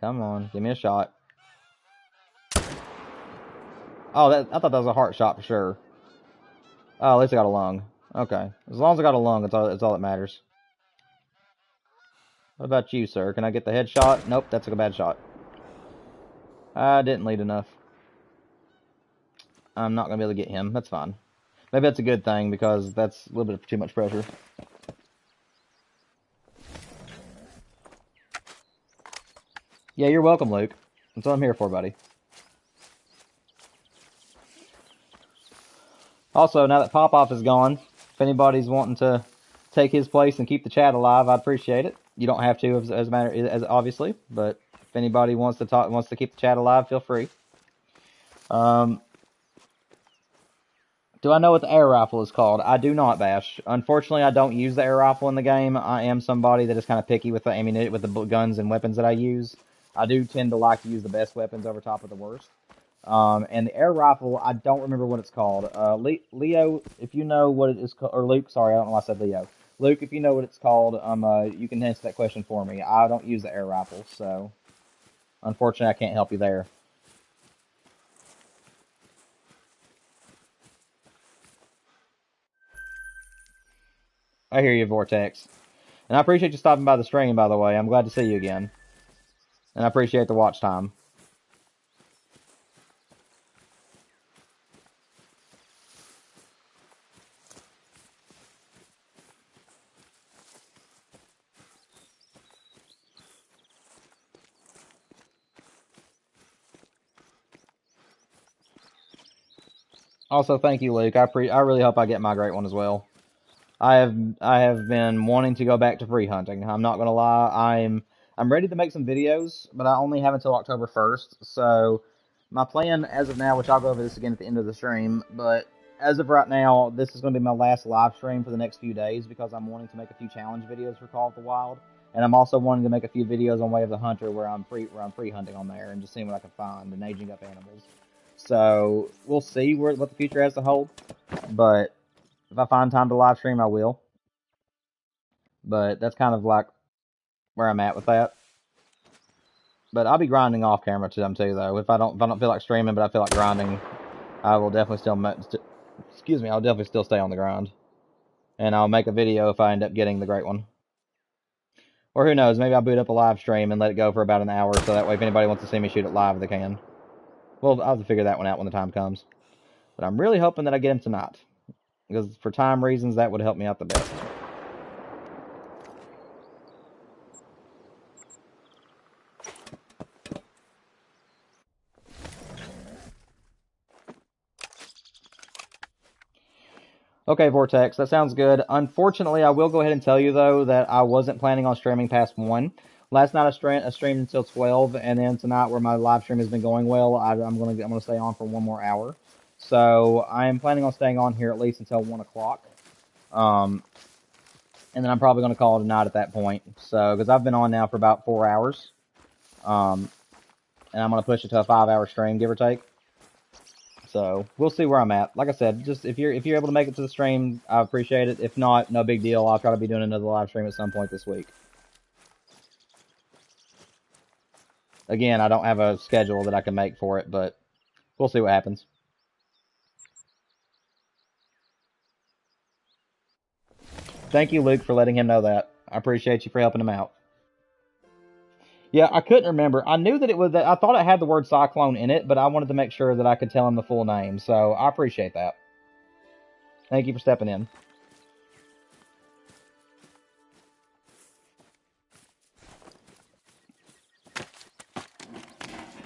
Come on, give me a shot. Oh, I thought that was a heart shot for sure. Oh, at least I got a lung. Okay. As long as I got a lung, that's all that matters. What about you, sir? Can I get the headshot? Nope, that's a bad shot. I didn't lead enough. I'm not going to be able to get him. That's fine. Maybe that's a good thing, because that's a little bit of too much pressure. Yeah, you're welcome, Luke. That's what I'm here for, buddy. Also, now that Pop-Off is gone, if anybody's wanting to take his place and keep the chat alive, I'd appreciate it. You don't have to, as obviously, but if anybody wants to keep the chat alive, feel free. Do I know what the air rifle is called? I do not, Bash. Unfortunately, I don't use the air rifle in the game. I am somebody that is kind of picky with the ammunition, with the guns and weapons that I use. I do tend to like to use the best weapons over top of the worst. And the air rifle, I don't remember what it's called. Leo, if you know what it is called, or Luke, sorry, I don't know why I said Leo. Luke, if you know what it's called, you can answer that question for me. I don't use the air rifle, so unfortunately, I can't help you there. I hear you, Vortex. And I appreciate you stopping by the stream, by the way. I'm glad to see you again. And I appreciate the watch time. Also, thank you, Luke. I really hope I get my great one as well. I have been wanting to go back to free hunting. I'm not gonna lie. I'm ready to make some videos, but I only have until October 1st. So my plan as of now, which I'll go over this again at the end of the stream, but as of right now, this is going to be my last live stream for the next few days because I'm wanting to make a few challenge videos for Call of the Wild. And I'm also wanting to make a few videos on Way of the Hunter where I'm free hunting on there and just seeing what I can find and aging up animals. So we'll see what the future has to hold. But if I find time to live stream, I will. But that's kind of like where I'm at with that. But I'll be grinding off camera to them too, though. If I don't feel like streaming, but I feel like grinding, I will definitely I'll definitely still stay on the grind, and I'll make a video if I end up getting the great one. Or who knows? Maybe I'll boot up a live stream and let it go for about an hour, so that way if anybody wants to see me shoot it live, they can. Well, I'll have to figure that one out when the time comes. But I'm really hoping that I get him tonight, because for time reasons, that would help me out the best. Okay, Vortex, that sounds good. Unfortunately, I will go ahead and tell you, though, that I wasn't planning on streaming past 1. Last night I streamed until 12, and then tonight, where my live stream has been going well, I'm gonna stay on for 1 more hour. So I am planning on staying on here at least until 1 o'clock. And then I'm probably gonna call it a night at that point. So because I've been on now for about 4 hours, and I'm gonna push it to a 5-hour stream, give or take. So we'll see where I'm at. Like I said, just if you're able to make it to the stream, I appreciate it. If not, no big deal. I'll try to be doing another live stream at some point this week. Again, I don't have a schedule that I can make for it, but we'll see what happens. Thank you, Luke, for letting him know that. I appreciate you for helping him out. Yeah, I couldn't remember. I knew that it was. I thought it had the word cyclone in it, but I wanted to make sure that I could tell him the full name. So I appreciate that. Thank you for stepping in.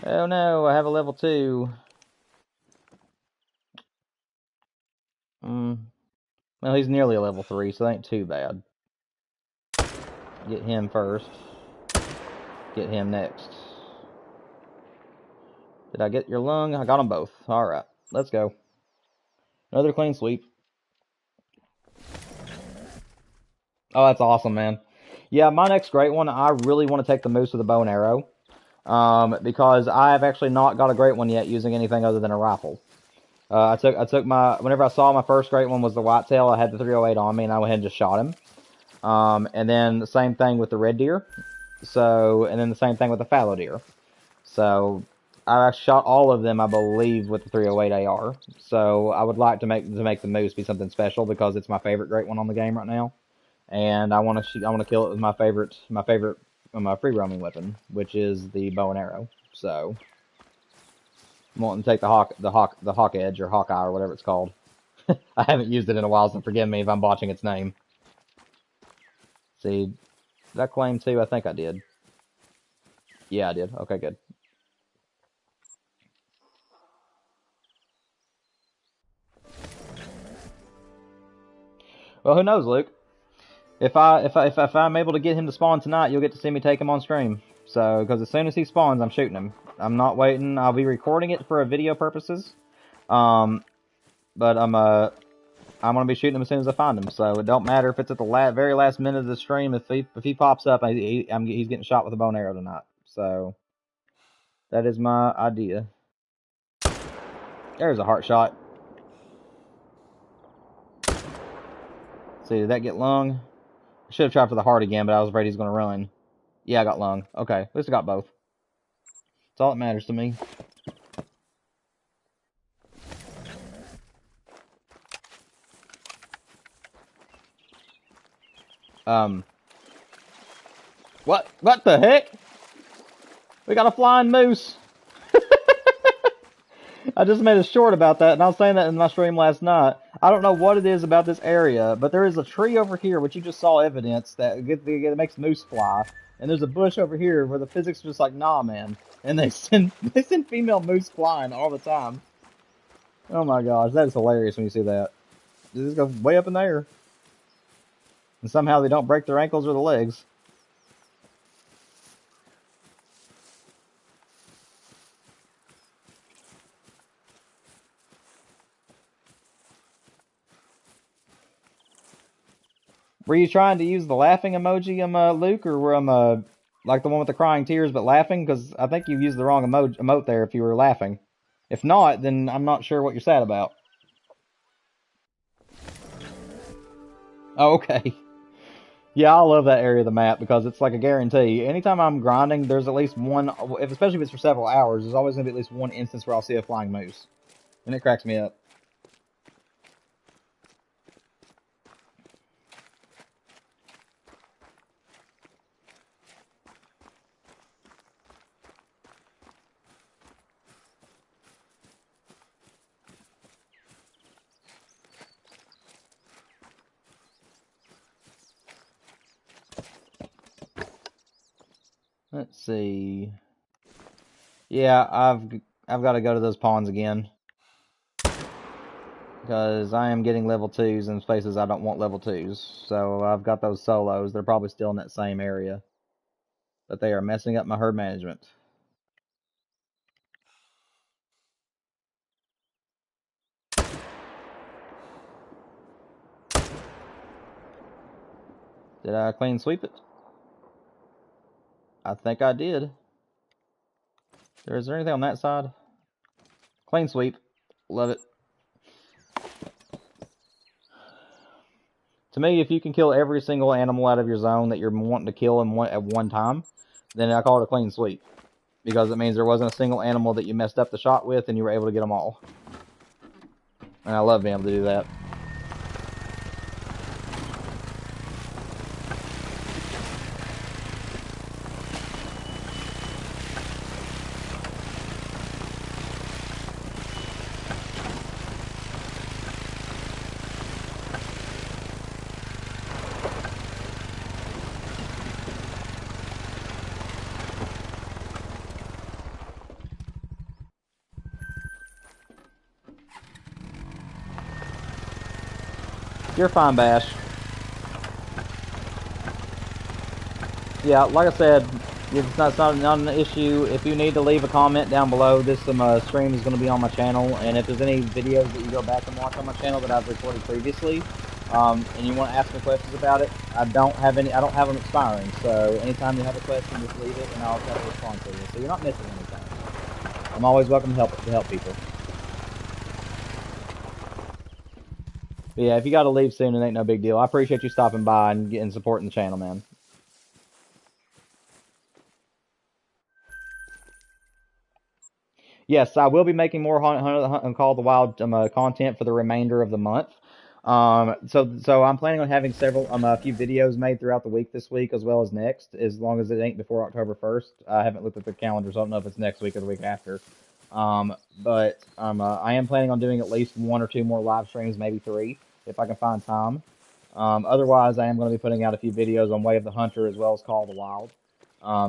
Oh no, I have a level 2. Well, he's nearly a level 3, so that ain't too bad. Get him first. Get him next. Did I get your lung? I got them both. Alright, let's go. Another clean sweep. Oh, that's awesome, man. Yeah, my next great one, I really want to take the moose with a bow and arrow. Because I have actually not got a great one yet using anything other than a rifle. I took my, whenever I saw my first great one was the whitetail, I had the 308 on me and I went ahead and just shot him. And then the same thing with the red deer. So, and then the same thing with the fallow deer. So, I shot all of them, I believe, with the 308 AR. So, I would like to make the moose be something special because it's my favorite great one on the game right now. And I want to kill it with my favorite free roaming weapon, which is the bow and arrow. So, I'm wanting to take the hawk edge or hawkeye or whatever it's called. I haven't used it in a while, so forgive me if I'm botching its name. See, did I claim 2? I think I did. Yeah, I did. Okay, good. Well, who knows, Luke? If I'm able to get him to spawn tonight, you'll get to see me take him on stream. So, because as soon as he spawns, I'm shooting him. I'm not waiting. I'll be recording it for video purposes. But I'm gonna be shooting him as soon as I find him. So it don't matter if it's at the very last minute of the stream. If he pops up, he's getting shot with a bow and arrow tonight. So that is my idea. There's a heart shot. See, did that get lung? I should have tried for the heart again, but I was afraid he's gonna run. Yeah, I got lung. Okay, at least I got both. That's all that matters to me. What the heck? We got a flying moose. I just made a short about that, and I was saying that in my stream last night. I don't know what it is about this area, but there is a tree over here, which you just saw evidence that makes moose fly. And there's a bush over here where the physics are just like, nah, man. And they send female moose flying all the time. Oh my gosh, that is hilarious when you see that. They just go way up in the air. And somehow they don't break their ankles or the legs. Were you trying to use the laughing emoji, Luke, or were like the one with the crying tears but laughing? Because I think you used the wrong emote there if you were laughing. If not, then I'm not sure what you're sad about. Oh, okay. Yeah, I love that area of the map because it's like a guarantee. Anytime I'm grinding, there's at least one, especially if it's for several hours, there's always going to be at least one instance where I'll see a flying moose. And it cracks me up. Let's see. Yeah, I've got to go to those ponds again. Because I am getting level 2s in places I don't want level 2s. So I've got those solos. They're probably still in that same area. But they are messing up my herd management. Did I clean sweep it? I think I did. Is there anything on that side? Clean sweep. Love it. To me, if you can kill every single animal out of your zone that you're wanting to kill at one time, then I call it a clean sweep. Because it means there wasn't a single animal that you messed up the shot with and you were able to get them all. And I love being able to do that. You're fine, Bash. Yeah, like I said, it's not an issue. If you need to leave a comment down below, this stream is going to be on my channel, and if there's any videos that you go back and watch on my channel that I've recorded previously, and you want to ask me questions about it, I don't have them expiring. So anytime you have a question, just leave it, and I'll try to respond to you. So you're not missing anything. I'm always welcome to help people. But yeah, if you got to leave soon, it ain't no big deal. I appreciate you stopping by and supporting the channel, man. Yes, I will be making more Hunt Call of the Wild content for the remainder of the month. So I'm planning on having a few videos made throughout the week this week as well as next, as long as it ain't before October 1st. I haven't looked at the calendar, so I don't know if it's next week or the week after. I am planning on doing at least 1 or 2 more live streams, maybe 3, if I can find time. Otherwise, I am going to be putting out a few videos on Way of the Hunter as well as Call of the Wild.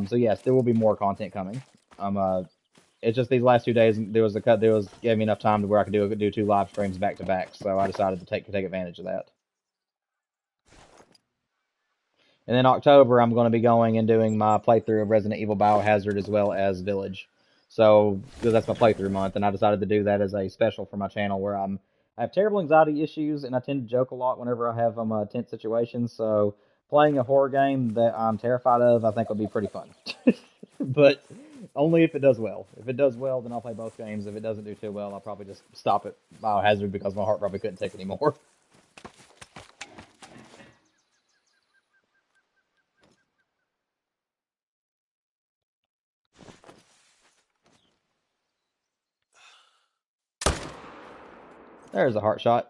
So yes, there will be more content coming. It's just these last 2 days there was gave me enough time to where I could do 2 live streams back to back, so I decided to take advantage of that. And then October I'm going to be going and doing my playthrough of Resident Evil Biohazard as well as Village. So because that's my playthrough month, and I decided to do that as a special for my channel where I have terrible anxiety issues and I tend to joke a lot whenever I have tense situations. So playing a horror game that I'm terrified of, I think will be pretty fun. But only if it does well. If it does well, then I'll play both games. If it doesn't do too well, I'll probably just stop at Biohazard because my heart probably couldn't take anymore. There's a heart shot.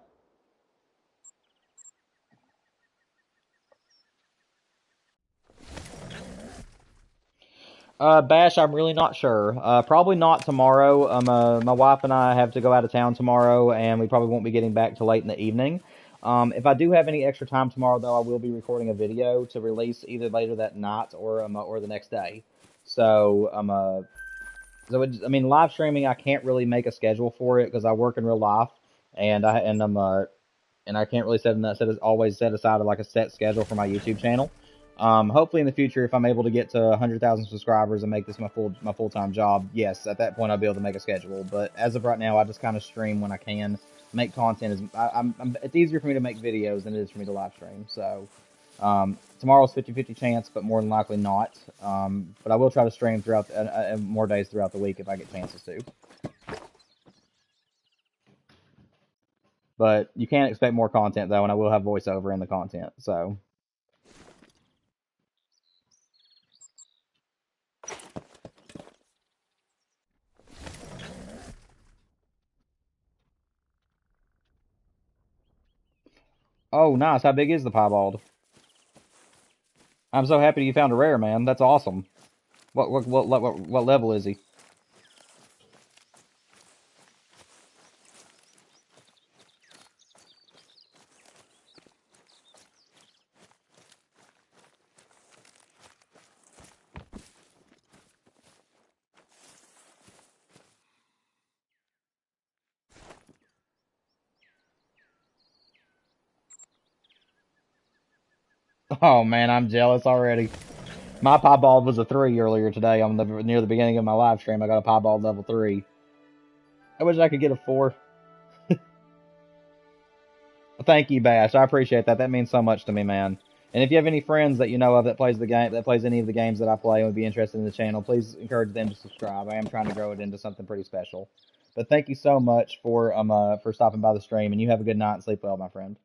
Bash, I'm really not sure. Probably not tomorrow. My wife and I have to go out of town tomorrow, and we probably won't be getting back till late in the evening. If I do have any extra time tomorrow, though, I will be recording a video to release either later that night or the next day. So, I mean, live streaming, I can't really make a schedule for it because I work in real life, and I can't really always set aside like a set schedule for my YouTube channel. Hopefully in the future, if I'm able to get to 100,000 subscribers and make this my full-time job, yes, at that point I'll be able to make a schedule. But as of right now, I just kind of stream when I can. Make content it's easier for me to make videos than it is for me to live stream. So Tomorrow's 50-50 chance, but more than likely not. But I will try to stream throughout more days throughout the week if I get chances to. But you can't expect more content though, and I will have voiceover in the content. So. Oh, nice. How big is the piebald? I'm so happy you found a rare, man. That's awesome. What level is he? Oh man, I'm jealous already. My piebald was a 3 earlier today on near the beginning of my live stream. I got a piebald level 3. I wish I could get a 4. Thank you, Bash. I appreciate that. That means so much to me, man. And if you have any friends that you know of that plays the game, that plays any of the games that I play and would be interested in the channel, please encourage them to subscribe. I am trying to grow it into something pretty special. But thank you so much for stopping by the stream, and you have a good night and sleep well, my friend.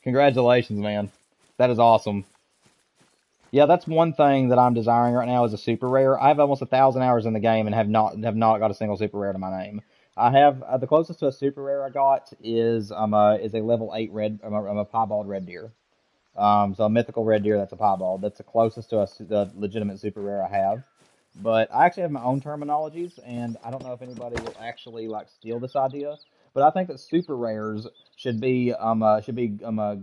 Congratulations, man. That is awesome. Yeah, that's one thing that I'm desiring right now is a super rare. I have almost 1,000 hours in the game and have not got a single super rare to my name. I have the closest to a super rare I got is a level 8 red. I'm a piebald red deer. So a mythical red deer that's a piebald. That's the closest to a legitimate super rare I have. But I actually have my own terminologies, and I don't know if anybody will actually like steal this idea. But I think that super rares should be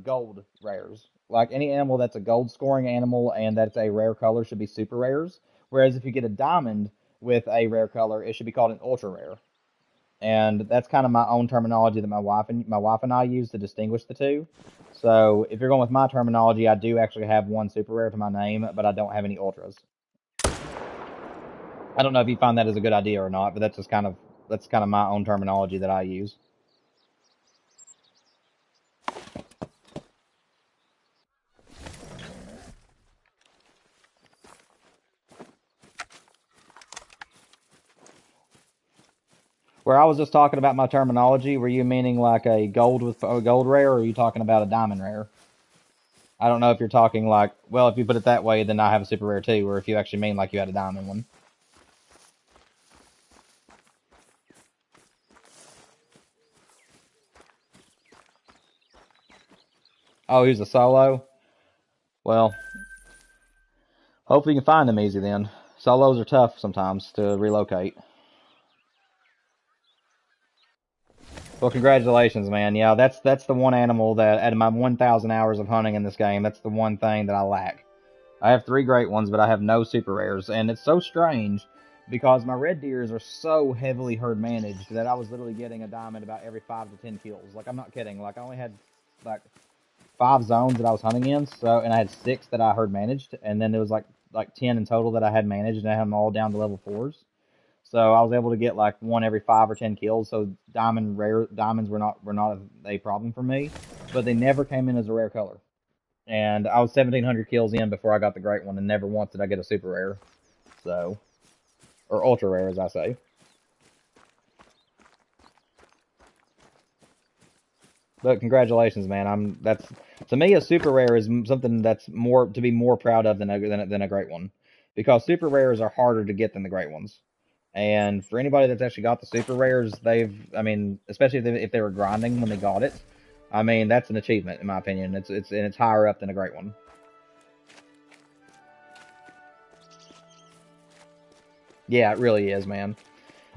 gold rares. Like any animal that's a gold scoring animal and that's a rare color should be super rares. Whereas if you get a diamond with a rare color, it should be called an ultra rare. And that's kind of my own terminology that my wife and I use to distinguish the two. So if you're going with my terminology, I do actually have one super rare to my name, but I don't have any ultras. I don't know if you find that as a good idea or not, but that's kind of my own terminology that I use. Where I was just talking about my terminology, were you meaning like a gold rare, or are you talking about a diamond rare? I don't know if you're talking like, well, if you put it that way, then I have a super rare too, or if you actually mean like you had a diamond one. Oh, he's a solo? Well, hopefully you can find them easy then. Solos are tough sometimes to relocate. Well, congratulations, man. Yeah, that's the one animal that, out of my 1,000 hours of hunting in this game, that's the one thing that I lack. I have 3 great ones, but I have no super rares, and it's so strange because my red deers are so heavily herd managed that I was literally getting a diamond about every 5 to 10 kills. Like, I'm not kidding. Like, I only had like 5 zones that I was hunting in, and I had 6 that I herd managed, and then there was like 10 in total that I had managed, and I had them all down to level 4s. So I was able to get like one every 5 or 10 kills. So diamonds were not a problem for me, but they never came in as a rare color. And I was 1,700 kills in before I got the great one, and never once did I get a super rare. So, or ultra rare, as I say. But congratulations, man. That's to me a super rare is something that's more to be more proud of than a great one, because super rares are harder to get than the great ones. And for anybody that's actually got the super rares, I mean, especially if they were grinding when they got it, I mean, that's an achievement in my opinion. It's higher up than a great one. Yeah, it really is, man.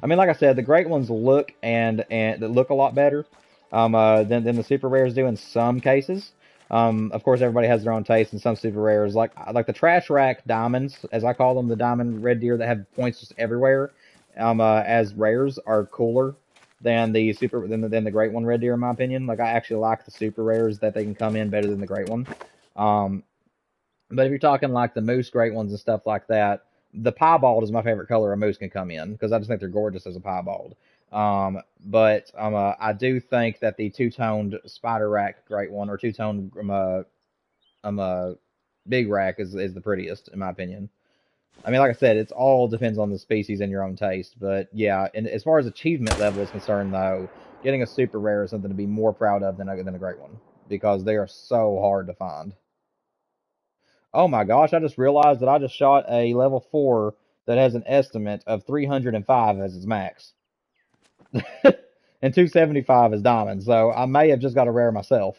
I mean, like I said, the great ones look and look a lot better than the super rares do in some cases. Of course, everybody has their own taste, and some super rares, like the trash rack diamonds, as I call them, the diamond red deer that have points just everywhere, as rares are cooler than the great one red deer in my opinion. Like I actually like the super rares that they can come in better than the great one. Um, but if you're talking like the moose great ones and stuff like that, the piebald is my favorite color a moose can come in because I just think they're gorgeous as a piebald. But I do think that the two-toned spider rack great one or two-toned big rack is the prettiest in my opinion. I mean, like I said, it's all depends on the species and your own taste. But yeah, and as far as achievement level is concerned, though, getting a super rare is something to be more proud of than a great one because they are so hard to find. Oh my gosh, I just realized that I just shot a level 4 that has an estimate of 305 as its max. And 275 is diamond, so I may have just got a rare myself.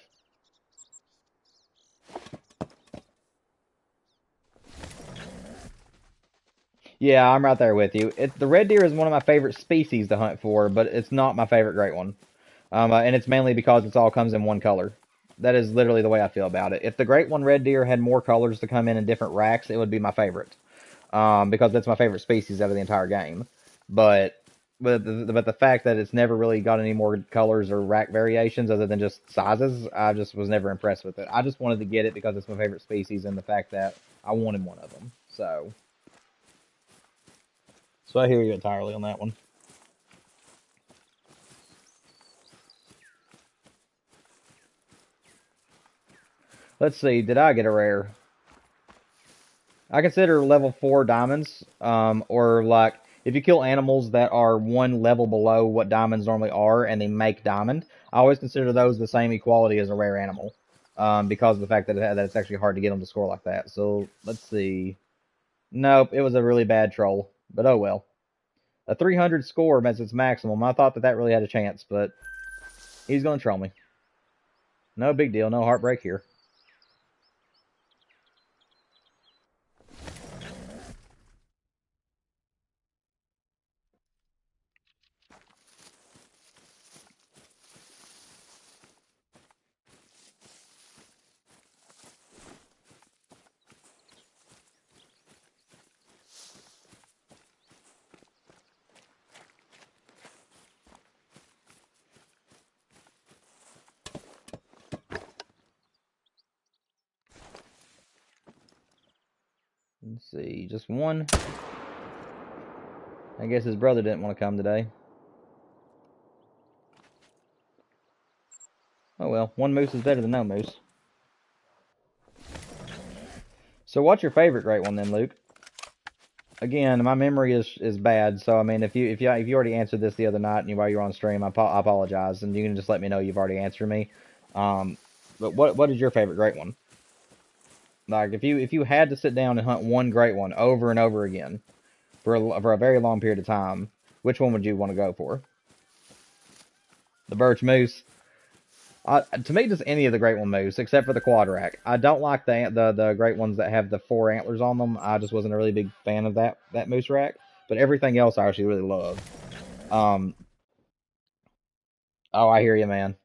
Yeah, I'm right there with you. The red deer is one of my favorite species to hunt for, but it's not my favorite great one. And it's mainly because it all comes in one color. That is literally the way I feel about it. If the great one red deer had more colors to come in different racks, it would be my favorite. Because that's my favorite species out of the entire game. But but the fact that it's never really got any more colors or rack variations other than just sizes, I just was never impressed with it. I just wanted to get it because it's my favorite species and the fact that I wanted one of them. So I hear you entirely on that one. Let's see, did I get a rare? I consider level 4 diamonds, or like if you kill animals that are one level below what diamonds normally are and they make diamond, I always consider those the same equality as a rare animal, because of the fact that it's actually hard to get them to score like that. So let's see. Nope, it was a really bad troll, but oh well. A 300 score as its maximum. I thought that really had a chance, but he's gonna troll me. No big deal, no heartbreak here. Let's see, just one. I guess his brother didn't want to come today. Oh well, one moose is better than no moose. So what's your favorite great one then, Luke? Again, my memory is bad, so I mean, if you already answered this the other night and while you're on stream, I apologize, and you can just let me know you've already answered me. Um, but what is your favorite great one? Like if you had to sit down and hunt one great one over and over again for a very long period of time, which one would you want to go for? The birch moose. To me, just any of the great one moose, except for the quad rack. I don't like the great ones that have the 4 antlers on them. I just wasn't a really big fan of that moose rack. But everything else, I actually really love. Um, oh, I hear you, man.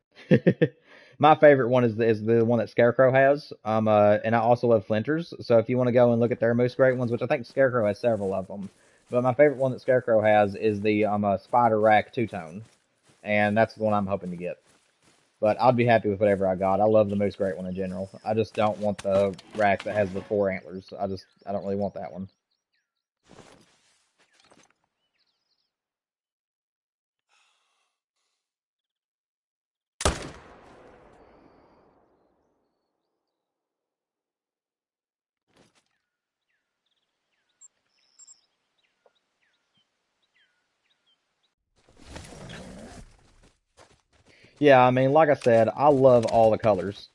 My favorite one is the one that Scarecrow has. And I also love Flinters. So if you want to go and look at their most great ones, which I think Scarecrow has several of them, but my favorite one that Scarecrow has is the Spider Rack two tone, and that's the one I'm hoping to get. But I'd be happy with whatever I got. I love the Moose Great one in general. I just don't want the rack that has the 4 antlers. I don't really want that one. Yeah, I mean, like I said, I love all the colors.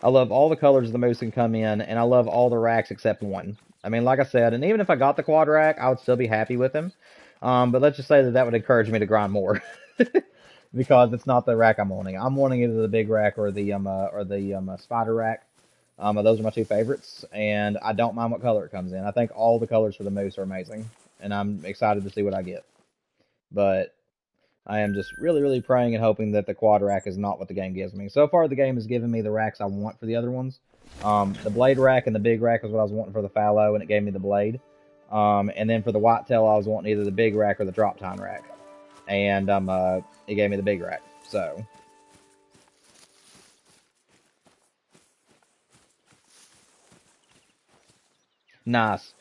I love all the colors the moose can come in, and I love all the racks except one. I mean, like I said, and even if I got the quad rack, I would still be happy with him. But let's just say that would encourage me to grind more, because it's not the rack I'm wanting. I'm wanting either the big rack or the spider rack. Those are my two favorites, and I don't mind what color it comes in. I think all the colors for the moose are amazing, and I'm excited to see what I get. But I am just really, really praying and hoping that the quad rack is not what the game gives me. So far, the game has given me the racks I want for the other ones. The blade rack and the big rack was what I was wanting for the fallow, and it gave me the blade. And then for the whitetail, I was wanting either the big rack or the drop tine rack, and it gave me the big rack. So nice.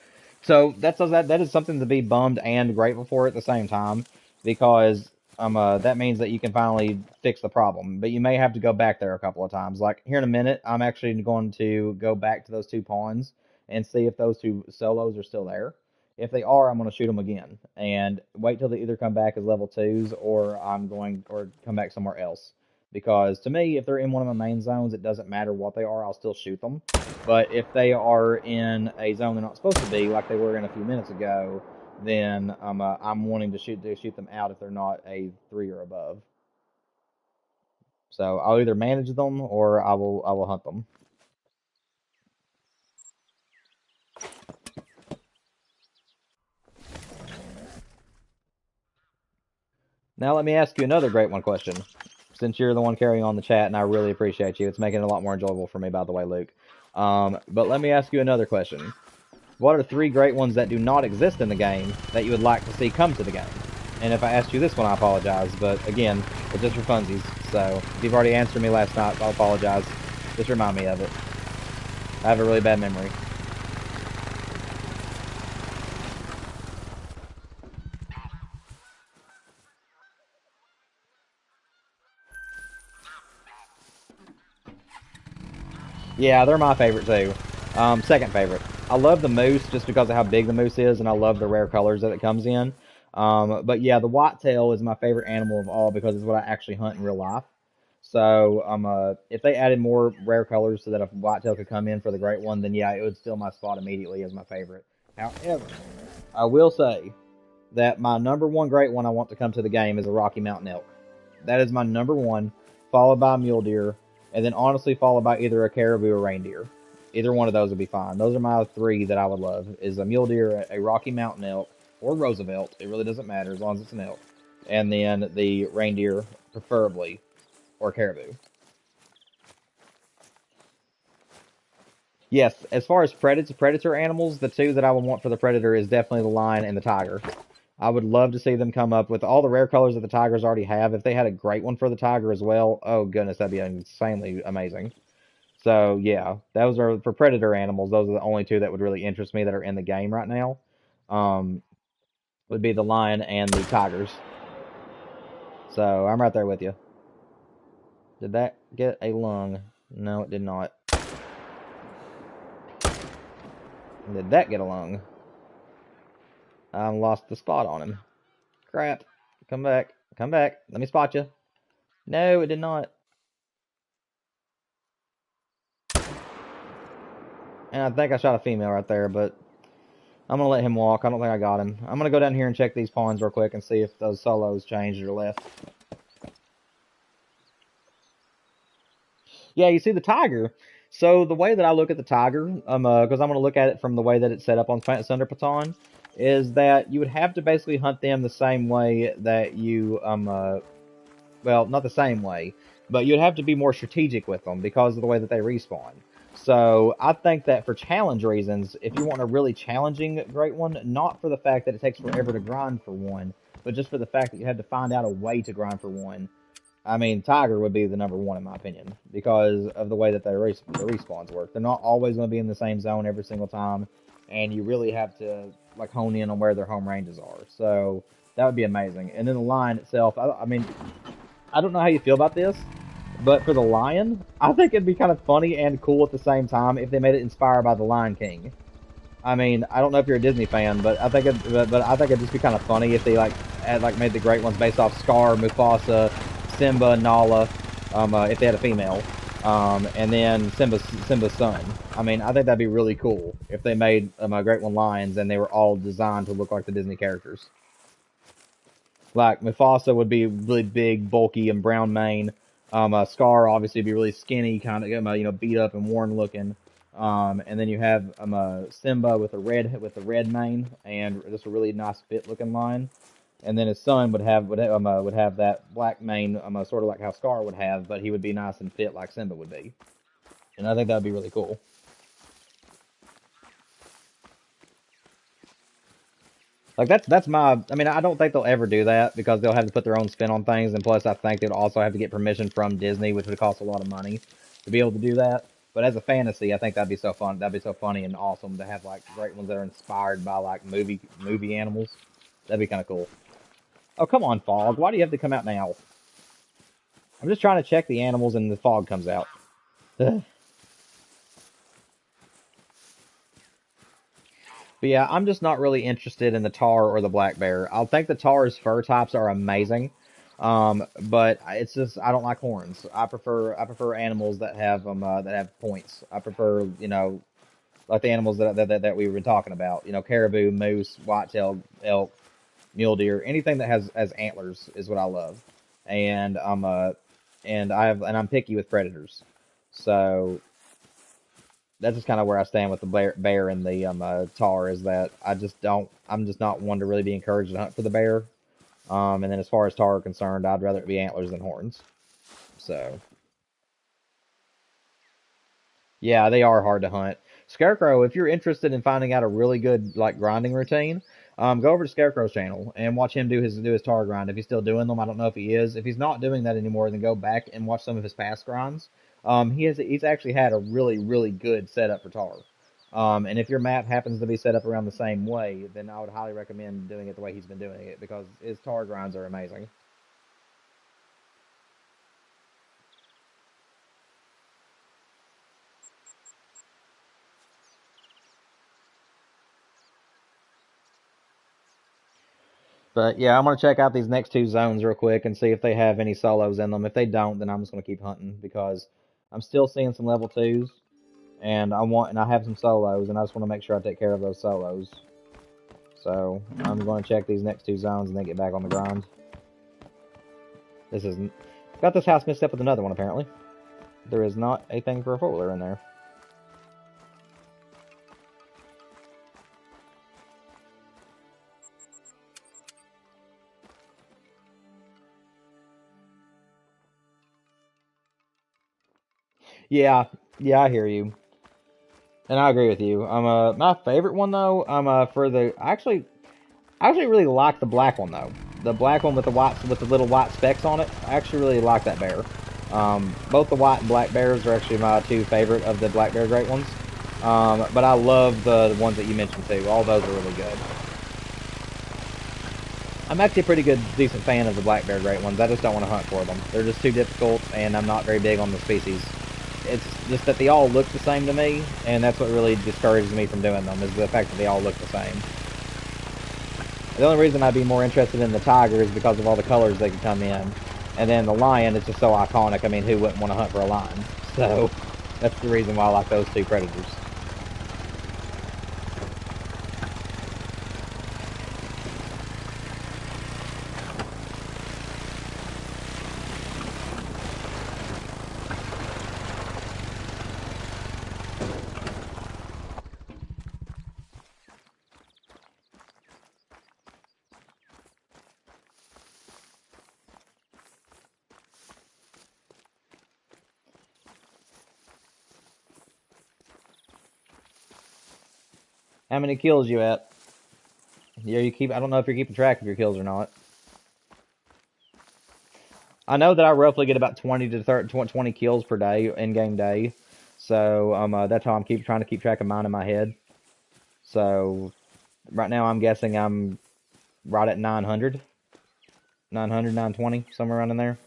So that is something to be bummed and grateful for at the same time, because that means that you can finally fix the problem. But you may have to go back there a couple of times. Like here in a minute, I'm actually going to go back to those 2 pawns and see if those 2 solos are still there. If they are, I'm going to shoot them again and wait till they either come back as level 2s or or come back somewhere else. Because to me, if they're in one of my main zones, it doesn't matter what they are, I'll still shoot them. But if they are in a zone they're not supposed to be, like they were in a few minutes ago, then I'm wanting to shoot them out if they're not a 3 or above. So I'll either manage them or I will hunt them. Now let me ask you another great one question. Since you're the one carrying on the chat, and I really appreciate you, it's making it a lot more enjoyable for me, by the way, Luke. But let me ask you another question. What are 3 great ones that do not exist in the game that you would like to see come to the game? And if I asked you this one, I apologize. But again, it's just for funsies. So if you've already answered me last night, I'll apologize. Just remind me of it. I have a really bad memory. Yeah, they're my favorite too. Second favorite. I love the moose just because of how big the moose is, and I love the rare colors that it comes in. But yeah, the whitetail is my favorite animal of all because it's what I actually hunt in real life. So if they added more rare colors so that a whitetail could come in for the great one, then yeah, it would steal my spot immediately as my favorite. However, I will say that my number one great one I want to come to the game is a Rocky Mountain elk. That is my number one, followed by a mule deer, and then honestly followed by either a caribou or reindeer. Either one of those would be fine. Those are my 3 that I would love: is a mule deer, a Rocky Mountain elk, or Roosevelt. It really doesn't matter as long as it's an elk, and then the reindeer, preferably, or caribou. Yes, as far as predator animals, the 2 that I would want for the predator is definitely the lion and the tiger. I would love to see them come up with all the rare colors that the tigers already have. If they had a great one for the tiger as well, oh goodness, that'd be insanely amazing. So yeah, those are for predator animals. Those are the only 2 that would really interest me that are in the game right now. Um, would be the lion and the tigers. So I'm right there with you. Did that get a lung? No, it did not. Did that get a lung? I lost the spot on him. Crap. Come back. Come back. Let me spot you. No, it did not. And I think I shot a female right there, but I'm going to let him walk. I don't think I got him. I'm going to go down here and check these pawns real quick and see if those solos changed or left. Yeah, you see the tiger. So the way that I look at the tiger, because I'm going to look at it from the way that it's set up on Thunder Baton, is that you would have to basically hunt them the same way that you, well, not the same way, but you'd have to be more strategic with them because of the way that they respawn. So I think that for challenge reasons, if you want a really challenging great one, not for the fact that it takes forever to grind for one, but just for the fact that you have to find out a way to grind for one, I mean, Tiger would be the number one in my opinion because of the way that the respawns work. They're not always going to be in the same zone every single time, and you really have to like hone in on where their home ranges are. So that would be amazing. And then the line itself, I mean, I don't know how you feel about this, but for the lion, I think it'd be kind of funny and cool at the same time if they made it inspired by the Lion King. I mean, I don't know if you're a Disney fan, but I think but I think it'd just be kind of funny if they made the great ones based off Scar, Mufasa, Simba, Nala, if they had a female, and then Simba's son. I mean, I think that'd be really cool if they made Great One lions and they were all designed to look like the Disney characters. Like Mufasa would be really big, bulky, and brown mane. Scar obviously would be really skinny, kind of beat up and worn looking. And then you have Simba with a red mane and just a really nice fit looking line. And then his son would have that black mane, sort of like how Scar would have, but he would be nice and fit like Simba would be. And I think that would be really cool. Like that's my. I mean, I don't think they'll ever do that because they'll have to put their own spin on things, and plus, I think they'd also have to get permission from Disney, which would cost a lot of money to be able to do that. But as a fantasy, I think that'd be so fun. That'd be so funny and awesome to have like great ones that are inspired by like movie animals. That'd be kind of cool. Oh, come on, fog. Why do you have to come out now? I'm just trying to check the animals and the fog comes out. But yeah, I'm just not really interested in the tar or the black bear. I think the tar's fur types are amazing. But it's just I don't like horns. I prefer animals that have points. I prefer like the animals that we were talking about. Caribou, moose, whitetail, elk, mule deer, anything that has antlers is what I love. And I'm picky with predators. So that's just kind of where I stand with the bear and the tar is that I'm just not one to really be encouraged to hunt for the bear. And then as far as tar are concerned, I'd rather it be antlers than horns. So yeah, they are hard to hunt. Scarecrow, if you're interested in finding out a really good like grinding routine, go over to Scarecrow's channel and watch him do his tar grind. If he's still doing them, I don't know if he is. If he's not doing that anymore, then go back and watch some of his past grinds. He's actually had a really good setup for tar. And if your map happens to be set up around the same way, then I would highly recommend doing it the way he's been doing it because his tar grinds are amazing. But yeah, I'm gonna check out these next two zones real quick and see if they have any solos in them. If they don't, then I'm just gonna keep hunting because I'm still seeing some level twos, and I have some solos, and I just want to make sure I take care of those solos. So I'm gonna check these next two zones and then get back on the grind. This isn't got this house mixed up with another one apparently. There is not a thing for a four-wheeler in there. Yeah, yeah, I hear you, and I agree with you. My favorite one though. For the I actually really like the black one though. The black one with the little white specks on it. I actually really like that bear. Both the white and black bears are actually my two favorite of the black bear great ones. But I love the ones that you mentioned too. All those are really good. I'm actually a pretty good, decent fan of the black bear great ones. I just don't want to hunt for them. They're just too difficult, and I'm not very big on the species. It's just that they all look the same to me, and that's what really discourages me from doing them, is the fact that they all look the same. The only reason I'd be more interested in the tiger is because of all the colors they can come in. And then the lion is just so iconic. I mean, who wouldn't want to hunt for a lion? So that's the reason why I like those two predators. How many kills you at? Yeah, you keep. I don't know if you're keeping track of your kills or not. I know that I roughly get about 20 to 30, 20 kills per day, in-game day. So that's how I'm trying to keep track of mine in my head. So right now I'm guessing I'm right at 900, 900, 920, somewhere around in there.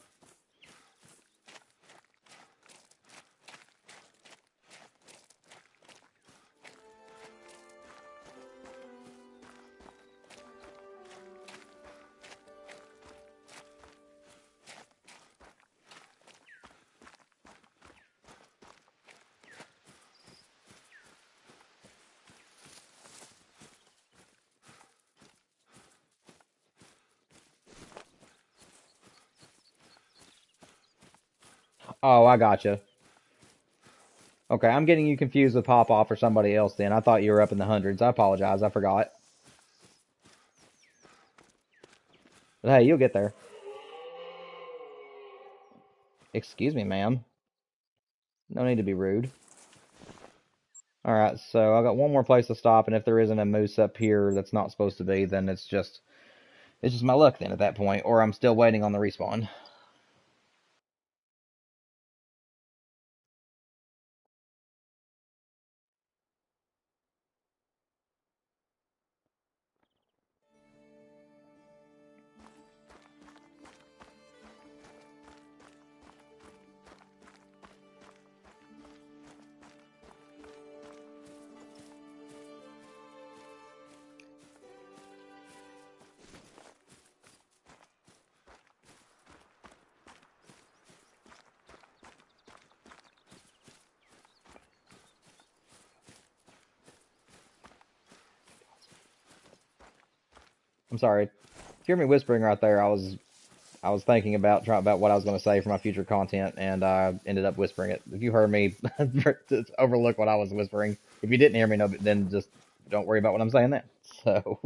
Oh, I gotcha. Okay, I'm getting you confused with Pop Off or somebody else then. I thought you were up in the hundreds. I apologize. I forgot. But hey, you'll get there. Excuse me, ma'am. No need to be rude. Alright, so I got one more place to stop, and if there isn't a moose up here that's not supposed to be, then it's just my luck then at that point, or I'm still waiting on the respawn. I'm sorry. If you hear me whispering right there, I was thinking about about what I was going to say for my future content, and I ended up whispering it. If you heard me, just overlook what I was whispering. If you didn't hear me, no, then just don't worry about what I'm saying then. So,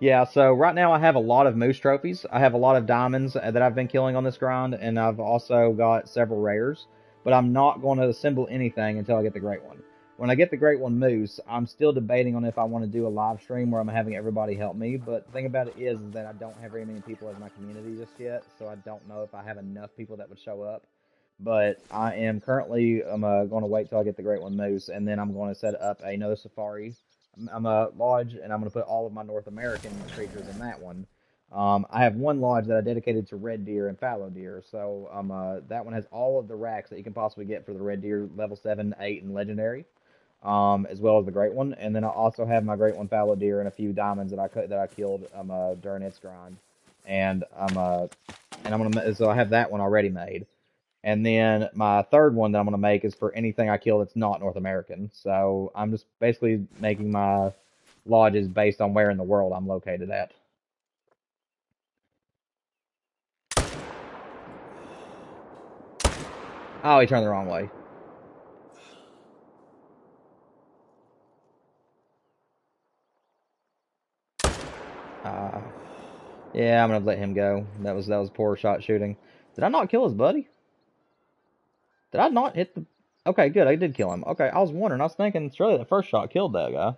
yeah. So right now I have a lot of moose trophies. I have a lot of diamonds that I've been killing on this grind, and I've also got several rares. But I'm not going to assemble anything until I get the great one. When I get the great one moose, I'm still debating on if I want to do a live stream where I'm having everybody help me. But the thing about it is that I don't have very many people as my community just yet, so I don't know if I have enough people that would show up. But I am currently going to wait till I get the great one moose, and then I'm going to set up another safari. I'm a lodge, and I'm going to put all of my North American creatures in that one. I have one lodge that I dedicated to red deer and fallow deer, so that one has all of the racks that you can possibly get for the red deer, level 7, 8, and legendary, as well as the great one. And then I also have my great one fallow deer and a few diamonds that I killed during its grind, and so I have that one already made. And then my third one that I'm going to make is for anything I kill that's not North American. So I'm just basically making my lodges based on where in the world I'm located at. Oh, he turned the wrong way. Uh, yeah, I'm gonna let him go. That was poor shot shooting. Did I not kill his buddy? Did I not hit the? Okay, good. I did kill him. Okay, I was wondering. I was thinking surely that first shot killed that guy.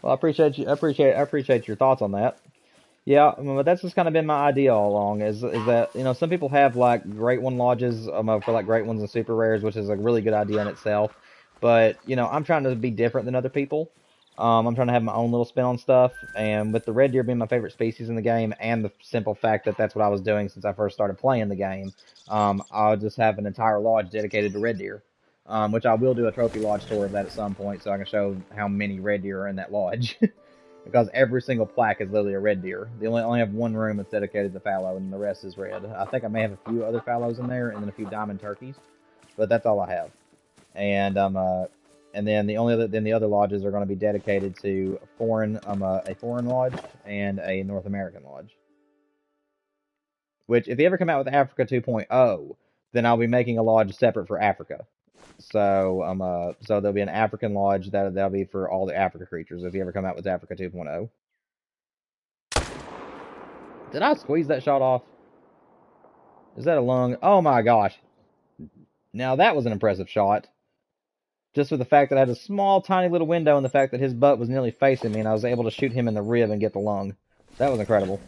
Well, I appreciate you. I appreciate your thoughts on that. Yeah, but that's just kind of been my idea all along. Is that some people have like great one lodges for like great ones and super rares, which is a really good idea in itself. But I'm trying to be different than other people. I'm trying to have my own little spin on stuff, and with the red deer being my favorite species in the game, and the simple fact that that's what I was doing since I first started playing the game, I'll just have an entire lodge dedicated to red deer. Which I will do a trophy lodge tour of that at some point, so I can show how many red deer are in that lodge. Because every single plaque is literally a red deer. They only have one room that's dedicated to fallow, and the rest is red. I think I may have a few other fallows in there, and then a few diamond turkeys, but that's all I have. And and then the other lodges are going to be dedicated to a foreign lodge and a North American lodge. Which, if they ever come out with Africa 2.0, then I'll be making a lodge separate for Africa. So there'll be an African lodge that'll be for all the Africa creatures if you ever come out with Africa 2.0. Did I squeeze that shot off? Is that a lung? Oh my gosh. Now that was an impressive shot. Just with the fact that I had a small, tiny little window and the fact that his butt was nearly facing me and I was able to shoot him in the rib and get the lung. That was incredible.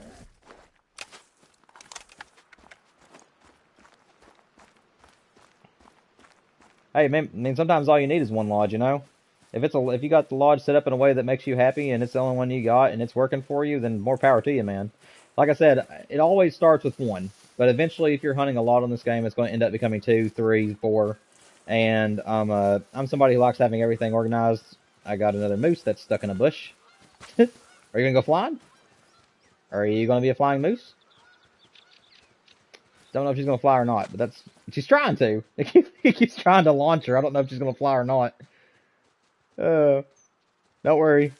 Hey, man, I mean, sometimes all you need is one lodge, If you got the lodge set up in a way that makes you happy and it's the only one you got and it's working for you, then more power to you, man. Like I said, it always starts with one, but eventually, if you're hunting a lot on this game, it's going to end up becoming 2, 3, 4. And I'm somebody who likes having everything organized. I got another moose that's stuck in a bush. Are you gonna go flying? Are you gonna be a flying moose? Don't know if she's gonna fly or not, but she's trying to. He keeps trying to launch her. I don't know if she's gonna fly or not. Don't worry.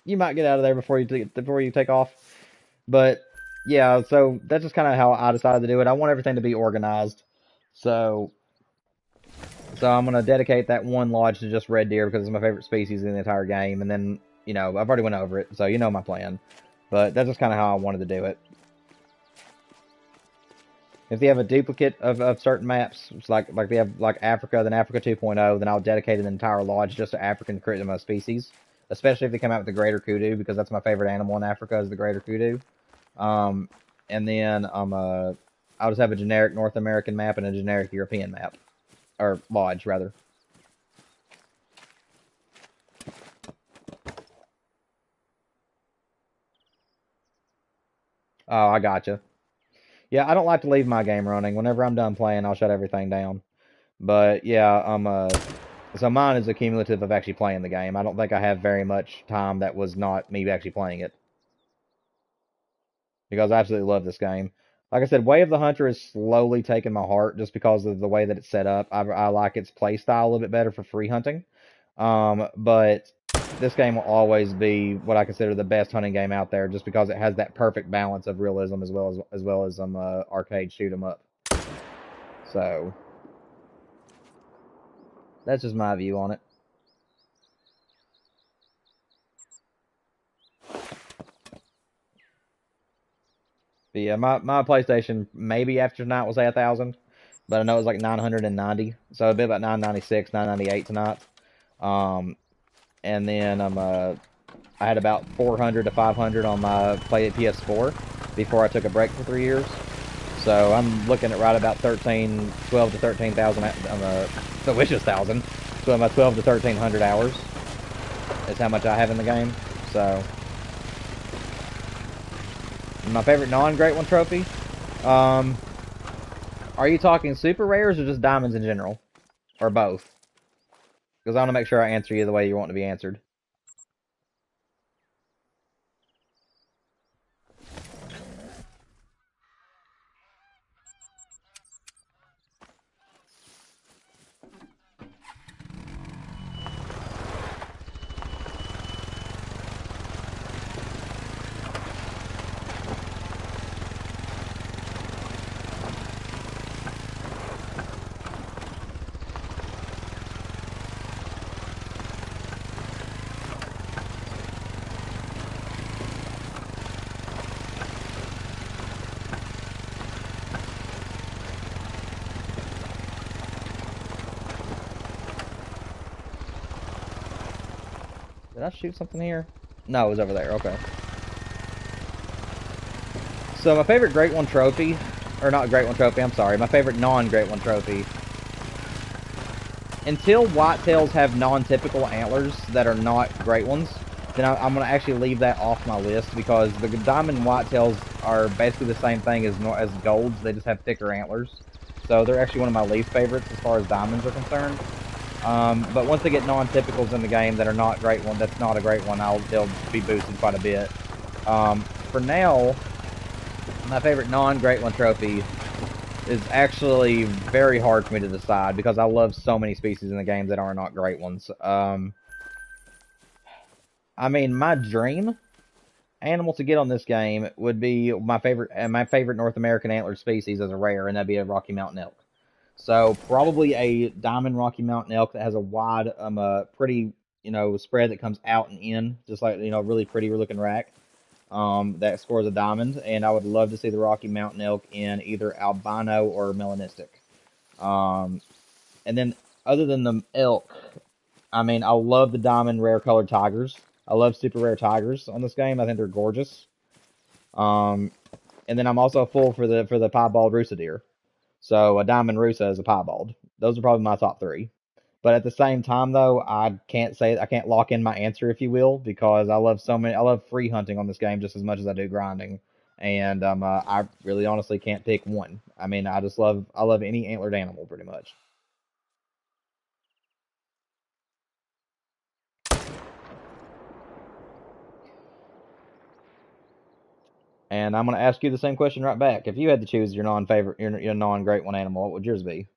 You might get out of there before you take off. But yeah, so that's just kind of how I decided to do it. I want everything to be organized, so I'm gonna dedicate that one lodge to just red deer because it's my favorite species in the entire game. And then I've already went over it, so my plan. But that's just kind of how I wanted to do it. If they have a duplicate of certain maps, it's like they have like Africa, then Africa 2.0, then I'll dedicate an entire lodge just to African species. Especially if they come out with the greater kudu, because that's my favorite animal in Africa is the greater kudu. And then I'll just have a generic North American map and a generic European map, or lodge rather. Oh, I gotcha. Yeah, I don't like to leave my game running. Whenever I'm done playing, I'll shut everything down. But yeah, So mine is a cumulative of actually playing the game. I don't think I have very much time that was not me actually playing it. Because I absolutely love this game. Like I said, Way of the Hunter is slowly taking my heart just because of the way that it's set up. I like its play style a little bit better for free hunting. But this game will always be what I consider the best hunting game out there, just because it has that perfect balance of realism as well as arcade shoot 'em up. So that's just my view on it. But yeah, my PlayStation maybe after tonight was 1,000, but I know it was like 990, so it'd be about 996, 998 tonight. And then I had about 400 to 500 on my PS4 before I took a break for 3 years. So I'm looking at right about 12 to 13,000 on the wishes thousand. So about 12 to 1,300 hours is how much I have in the game. So my favorite non-Great One trophy. Are you talking super rares or just diamonds in general, or both? Because I want to make sure I answer you the way you want to be answered. Did I shoot something here? No, it was over there. Okay. So my favorite Great One trophy, or not Great One trophy, I'm sorry, my favorite non-Great One trophy. Until whitetails have non-typical antlers that are not Great Ones, then I'm going to actually leave that off my list, because the diamond whitetails are basically the same thing as golds. They just have thicker antlers. So they're actually one of my least favorites as far as diamonds are concerned. But once they get non-typicals in the game that are not Great One, that's not a Great One, they'll be boosted quite a bit. For now, my favorite non-Great One trophy is actually very hard for me to decide, because I love so many species in the game that are not Great Ones. I mean, my dream animal to get on this game would be my favorite North American antlered species as a rare, and that'd be a Rocky Mountain elk. So probably a diamond Rocky Mountain elk that has a wide, pretty, spread that comes out and in, just like, really pretty looking rack. That scores a diamond, and I would love to see the Rocky Mountain elk in either albino or melanistic. And then other than the elk, I mean, I love the diamond rare colored tigers. I love super rare tigers on this game. I think they're gorgeous. And then I'm also full for the piebald rusa deer. So a diamond rusa is a piebald. Those are probably my top three. But at the same time, though, I can't lock in my answer, if you will, because I love free hunting on this game just as much as I do grinding, and I really honestly can't pick one. I mean, I love any antlered animal pretty much. And I'm gonna ask you the same question right back. If you had to choose your non-great one animal, what would yours be?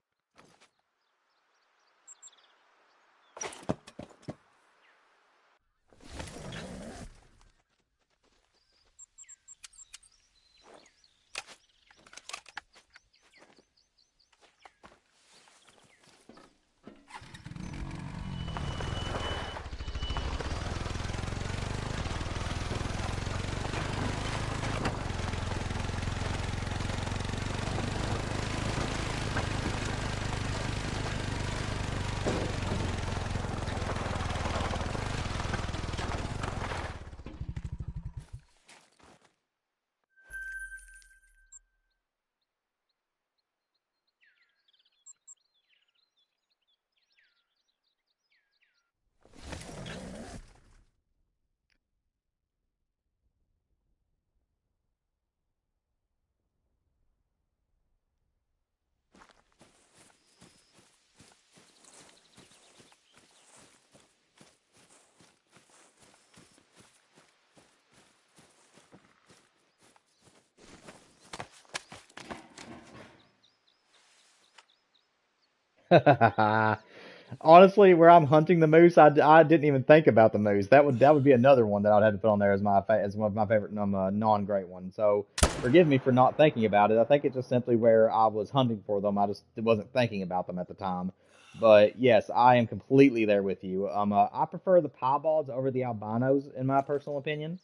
Honestly, where I'm hunting the moose, I didn't even think about the moose. That would be another one that I'd have to put on there as as one of my favorite non-great ones. So forgive me for not thinking about it. I think it's just simply where I was hunting for them. I just wasn't thinking about them at the time. But yes, I am completely there with you. I prefer the piebalds over the albinos in my personal opinion.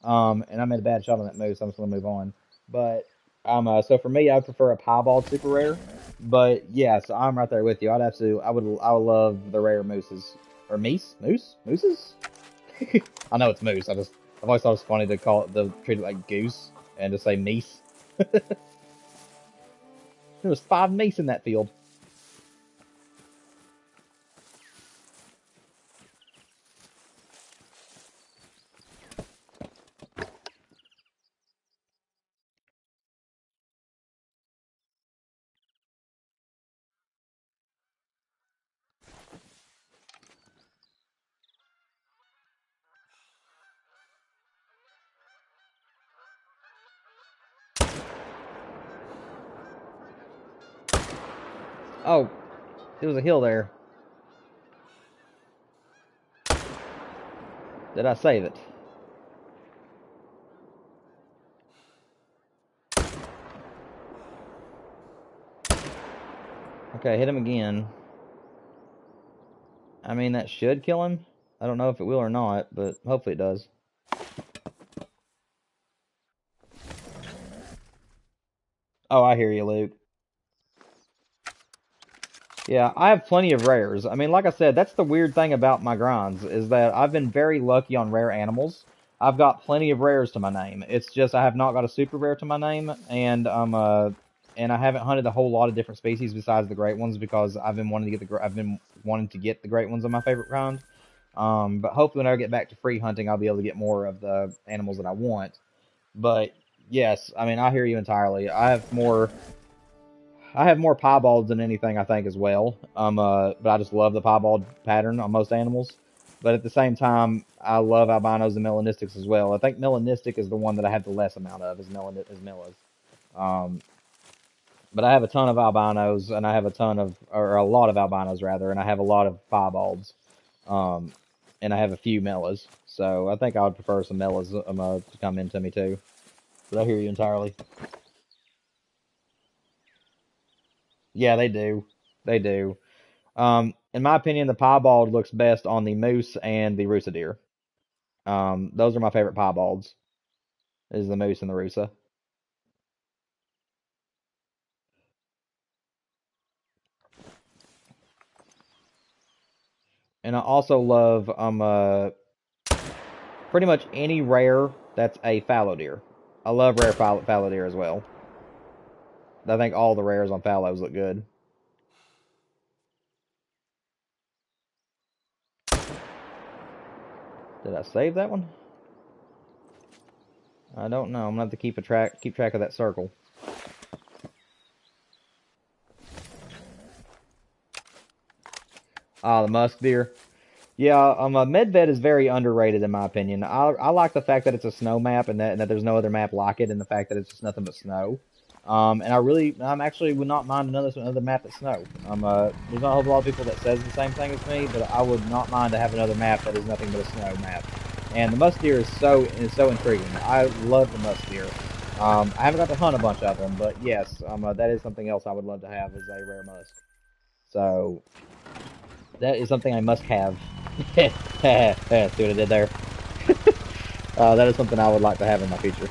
And I made a bad shot on that moose. So I'm just gonna move on. But so for me, I prefer a piebald super rare. But yes, I'm right there with you. I would love the rare mooses or mooses. I know it's moose. I've always thought it was funny to call it treat it like goose and to say meese. There was 5 meese in that field. Oh, there was a hill there. Did I save it? Okay, hit him again. I mean, that should kill him. I don't know if it will or not, but hopefully it does. Oh, I hear you, Luke. Yeah, I have plenty of rares. I mean, like I said, that's the weird thing about my grinds, is that I've been very lucky on rare animals. I've got plenty of rares to my name. It's just I have not got a super rare to my name, and I haven't hunted a whole lot of different species besides the great ones because I've been wanting to get the great ones on my favorite kind. But hopefully when I get back to free hunting, I'll be able to get more of the animals that I want. But yes, I mean, I hear you entirely. I have more piebalds than anything, I think, as well. But I just love the piebald pattern on most animals. But at the same time, I love albinos and melanistics as well. I think melanistic is the one that I have the less amount of, is melas. Um, but I have a ton of albinos, and I have a lot of albinos rather, and I have a lot of piebalds, um, and I have a few melas. So I think I would prefer some melas to come into me too. But I hear you entirely. Yeah, they do. They do. In my opinion, the piebald looks best on the moose and the rusa deer. Those are my favorite piebalds. Is the moose and the rusa. And I also love pretty much any rare that's a fallow deer. I love rare fallow deer as well. I think all the rares on fallows look good. Did I save that one? I don't know. I'm gonna have to keep track of that circle. Ah, the musk deer. Yeah, Medved is very underrated in my opinion. I like the fact that it's a snow map and that there's no other map like it, and the fact that it's just nothing but snow. And I'm actually would not mind another map that's snow. There's not a whole lot of people that says the same thing as me, but I would not mind to have another map that is nothing but a snow map. And the musk deer is so intriguing. I love the musk deer. I haven't got to hunt a bunch of them, but yes, that is something else I would love to have is a rare musk. So that is something I must have. See what I did there? That is something I would like to have in my future.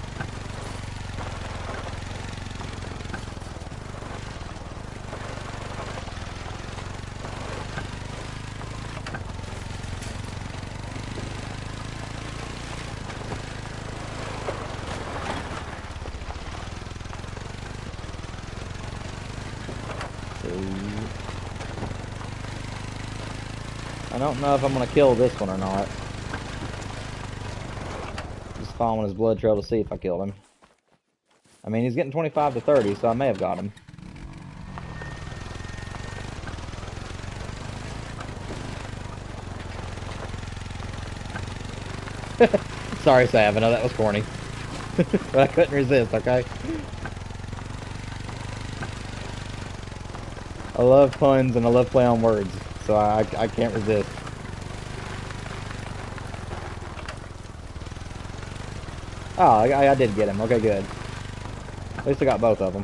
I don't know if I'm going to kill this one or not. Just following his blood trail to see if I killed him. I mean, he's getting 25 to 30, so I may have got him. Sorry, Sav, I know that was corny. But I couldn't resist, okay? I love puns and I love play on words, so I can't resist. Oh, I did get him. Okay, good. At least I got both of them.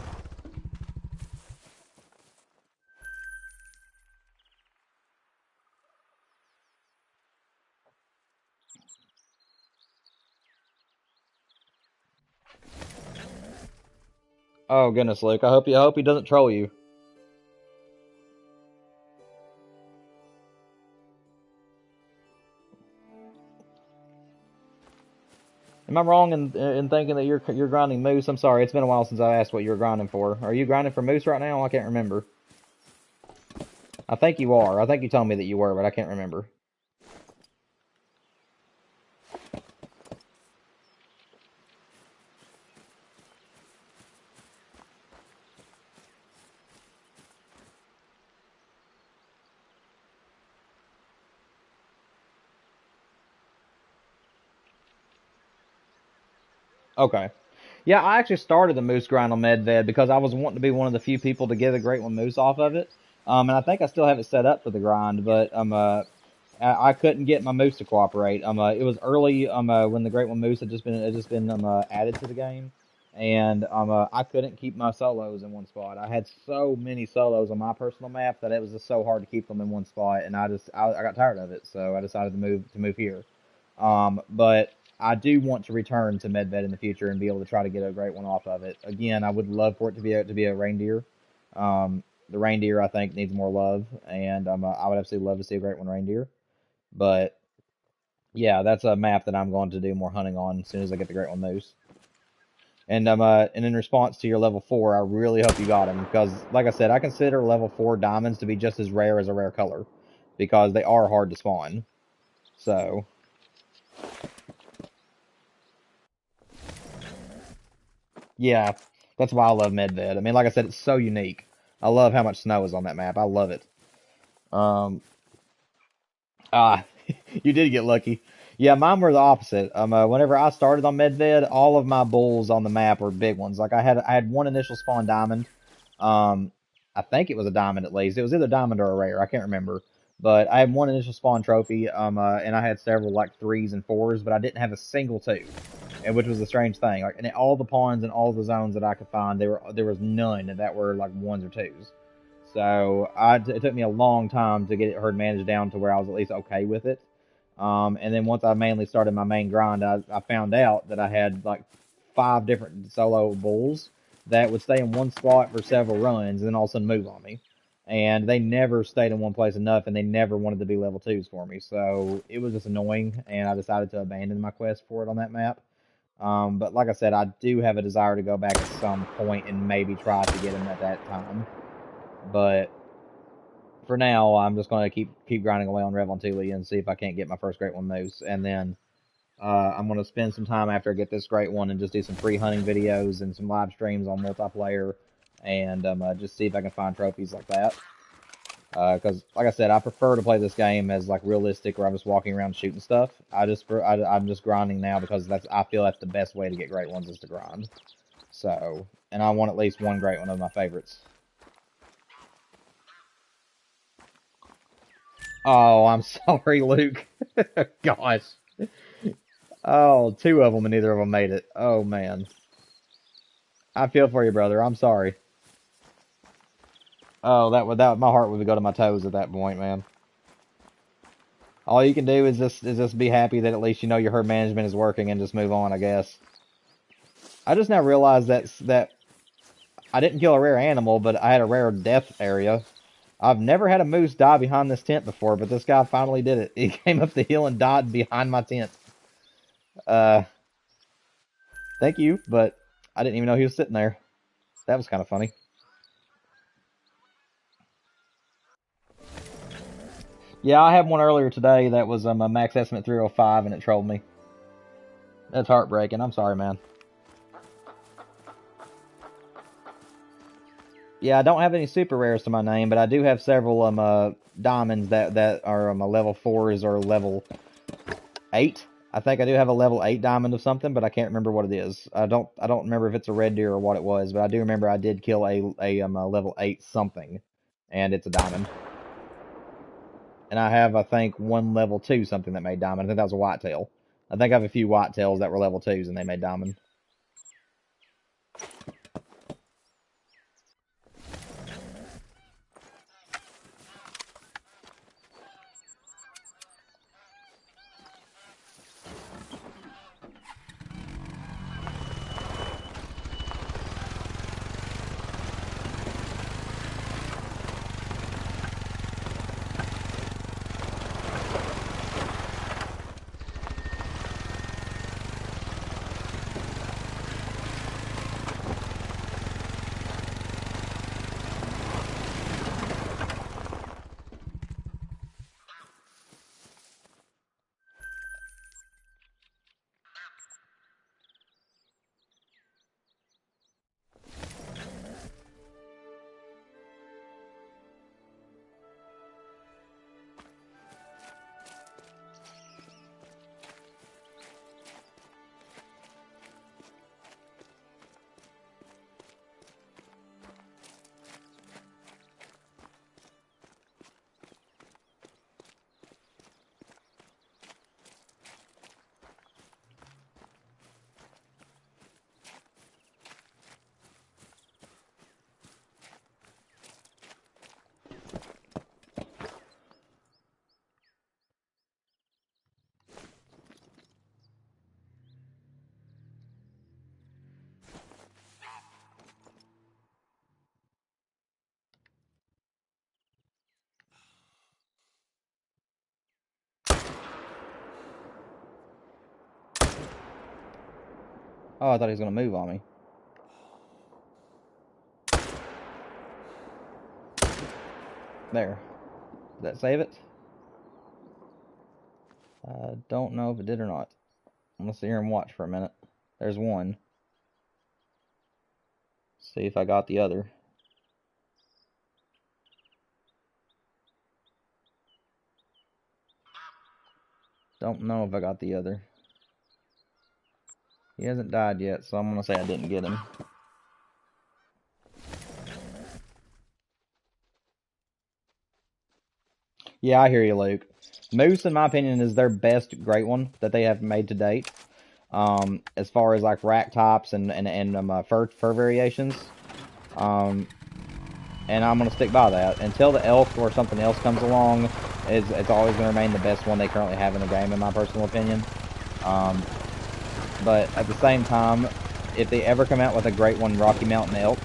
Oh goodness, Luke. I hope he doesn't troll you. Am I wrong in thinking that you're grinding moose? I'm sorry, it's been a while since I asked what you were grinding for. Are you grinding for moose right now? I can't remember. I think you are. I think you told me that you were, but I can't remember. Okay. Yeah, I actually started the moose grind on Medved because I was wanting to be one of the few people to get a great one moose off of it. And I think I still have it set up for the grind, but I couldn't get my moose to cooperate. It was early when the great one moose had just been added to the game, and I couldn't keep my solos in one spot. I had so many solos on my personal map that it was just so hard to keep them in one spot, and I got tired of it, so I decided to move here. But I do want to return to Medved in the future and be able to try to get a great one off of it. Again, I would love for it to be a reindeer. The reindeer I think needs more love, and I would absolutely love to see a great one reindeer. But yeah, that's a map that I'm going to do more hunting on as soon as I get the great one moose. And in response to your level 4, I really hope you got him because, like I said, I consider level 4 diamonds to be just as rare as a rare color because they are hard to spawn. So. Yeah, that's why I love Medved. I mean, like I said, it's so unique. I love how much snow is on that map. I love it. Um, ah, you did get lucky. Yeah, mine were the opposite. Whenever I started on Medved, all of my bulls on the map were big ones. Like I had one initial spawn diamond. Um, I think it was a diamond at least. It was either diamond or a rare. I can't remember. But I had one initial spawn trophy. And I had several like 3s and 4s, but I didn't have a single 2, and which was a strange thing. Like in all the pawns and all the zones that I could find, there was none that were like 1s or 2s. So it took me a long time to get it herd managed down to where I was at least okay with it. And then once I mainly started my main grind, I found out that I had like 5 different solo bulls that would stay in one spot for several runs and then all of a sudden move on me. And they never stayed in one place enough, and they never wanted to be level 2s for me. So it was just annoying, and I decided to abandon my quest for it on that map. But like I said, I do have a desire to go back at some point and maybe try to get him at that time. But for now, I'm just going to keep grinding away on Revontuli and see if I can't get my first great one moose. And then I'm going to spend some time after I get this great one and just do some free hunting videos and some live streams on multiplayer and just see if I can find trophies like that. Because, like I said, I prefer to play this game as like realistic, where I'm just walking around shooting stuff. I'm just grinding now because I feel that's the best way to get great ones is to grind. So, and I want at least one great one of my favorites. Oh, I'm sorry, Luke. Gosh. Oh, 2 of them and neither of them made it. Oh man, I feel for you, brother. I'm sorry. Oh, that my heart would go to my toes at that point, man. All you can do is just be happy that at least you know your herd management is working and just move on, I guess. I just now realized that I didn't kill a rare animal, but I had a rare death area. I've never had a moose die behind this tent before, but this guy finally did it. He came up the hill and died behind my tent. Uh, Thank you, but I didn't even know he was sitting there. That was kind of funny. Yeah, I had one earlier today that was a max estimate 305 and it trolled me. That's heartbreaking. I'm sorry, man. Yeah, I don't have any super rares to my name, but I do have several diamonds that are level 4s or level 8. I think I do have a level 8 diamond of something, but I can't remember what it is. I don't remember if it's a red deer or what it was, but I do remember I did kill a level 8 something. and it's a diamond. And I have, I think, one level 2 something that made diamond. I think that was a whitetail. I think I have a few whitetails that were level 2s and they made diamond. Oh, I thought he was going to move on me. There. Did that save it? I don't know if it did or not. I'm going to sit here and watch for a minute. There's one. See if I got the other. Don't know if I got the other. He hasn't died yet, so I'm going to say I didn't get him. Yeah, I hear you, Luke. Moose, in my opinion, is their best great one that they have made to date. As far as like rack tops and fur variations. And I'm going to stick by that. Until the elk or something else comes along, it's always going to remain the best one they currently have in the game, in my personal opinion. But at the same time, if they ever come out with a great one, Rocky Mountain elk,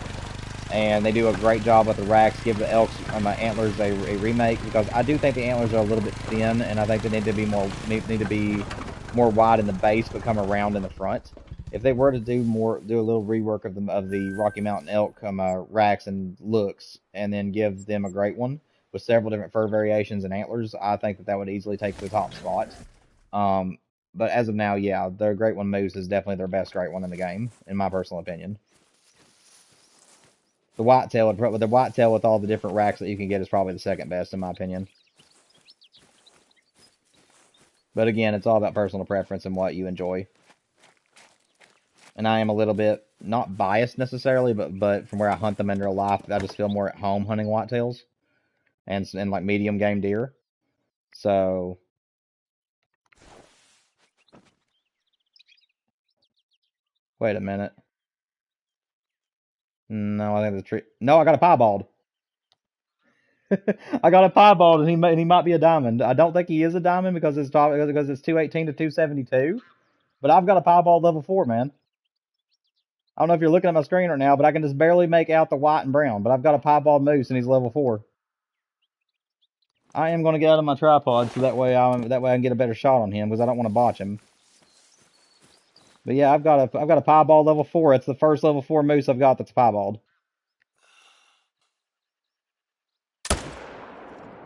and they do a great job with the racks, give the elks antlers a remake, because I do think the antlers are a little bit thin, and I think they need to be more wide in the base, but come around in the front. If they were to do a little rework of the Rocky Mountain elk racks and looks, and then give them a great one with several different fur variations and antlers, I think that would easily take the top spot. But as of now, yeah, their great one moose is definitely their best great one in the game, in my personal opinion. The whitetail with all the different racks that you can get is probably the second best in my opinion. But again, it's all about personal preference and what you enjoy. And I am a little bit, not biased necessarily, but from where I hunt them in real life, I just feel more at home hunting whitetails and like medium game deer. So wait a minute. No, I think the tree. No, I got a piebald. I got a piebald, and he might be a diamond. I don't think he is a diamond because it's 218 to 272. But I've got a piebald level 4, man. I don't know if you're looking at my screen right now, but I can just barely make out the white and brown. But I've got a piebald moose, and he's level 4. I am going to get out of my tripod so that way I can get a better shot on him because I don't want to botch him. But yeah, I've got a piebald level 4. It's the first level 4 moose I've got that's a piebald.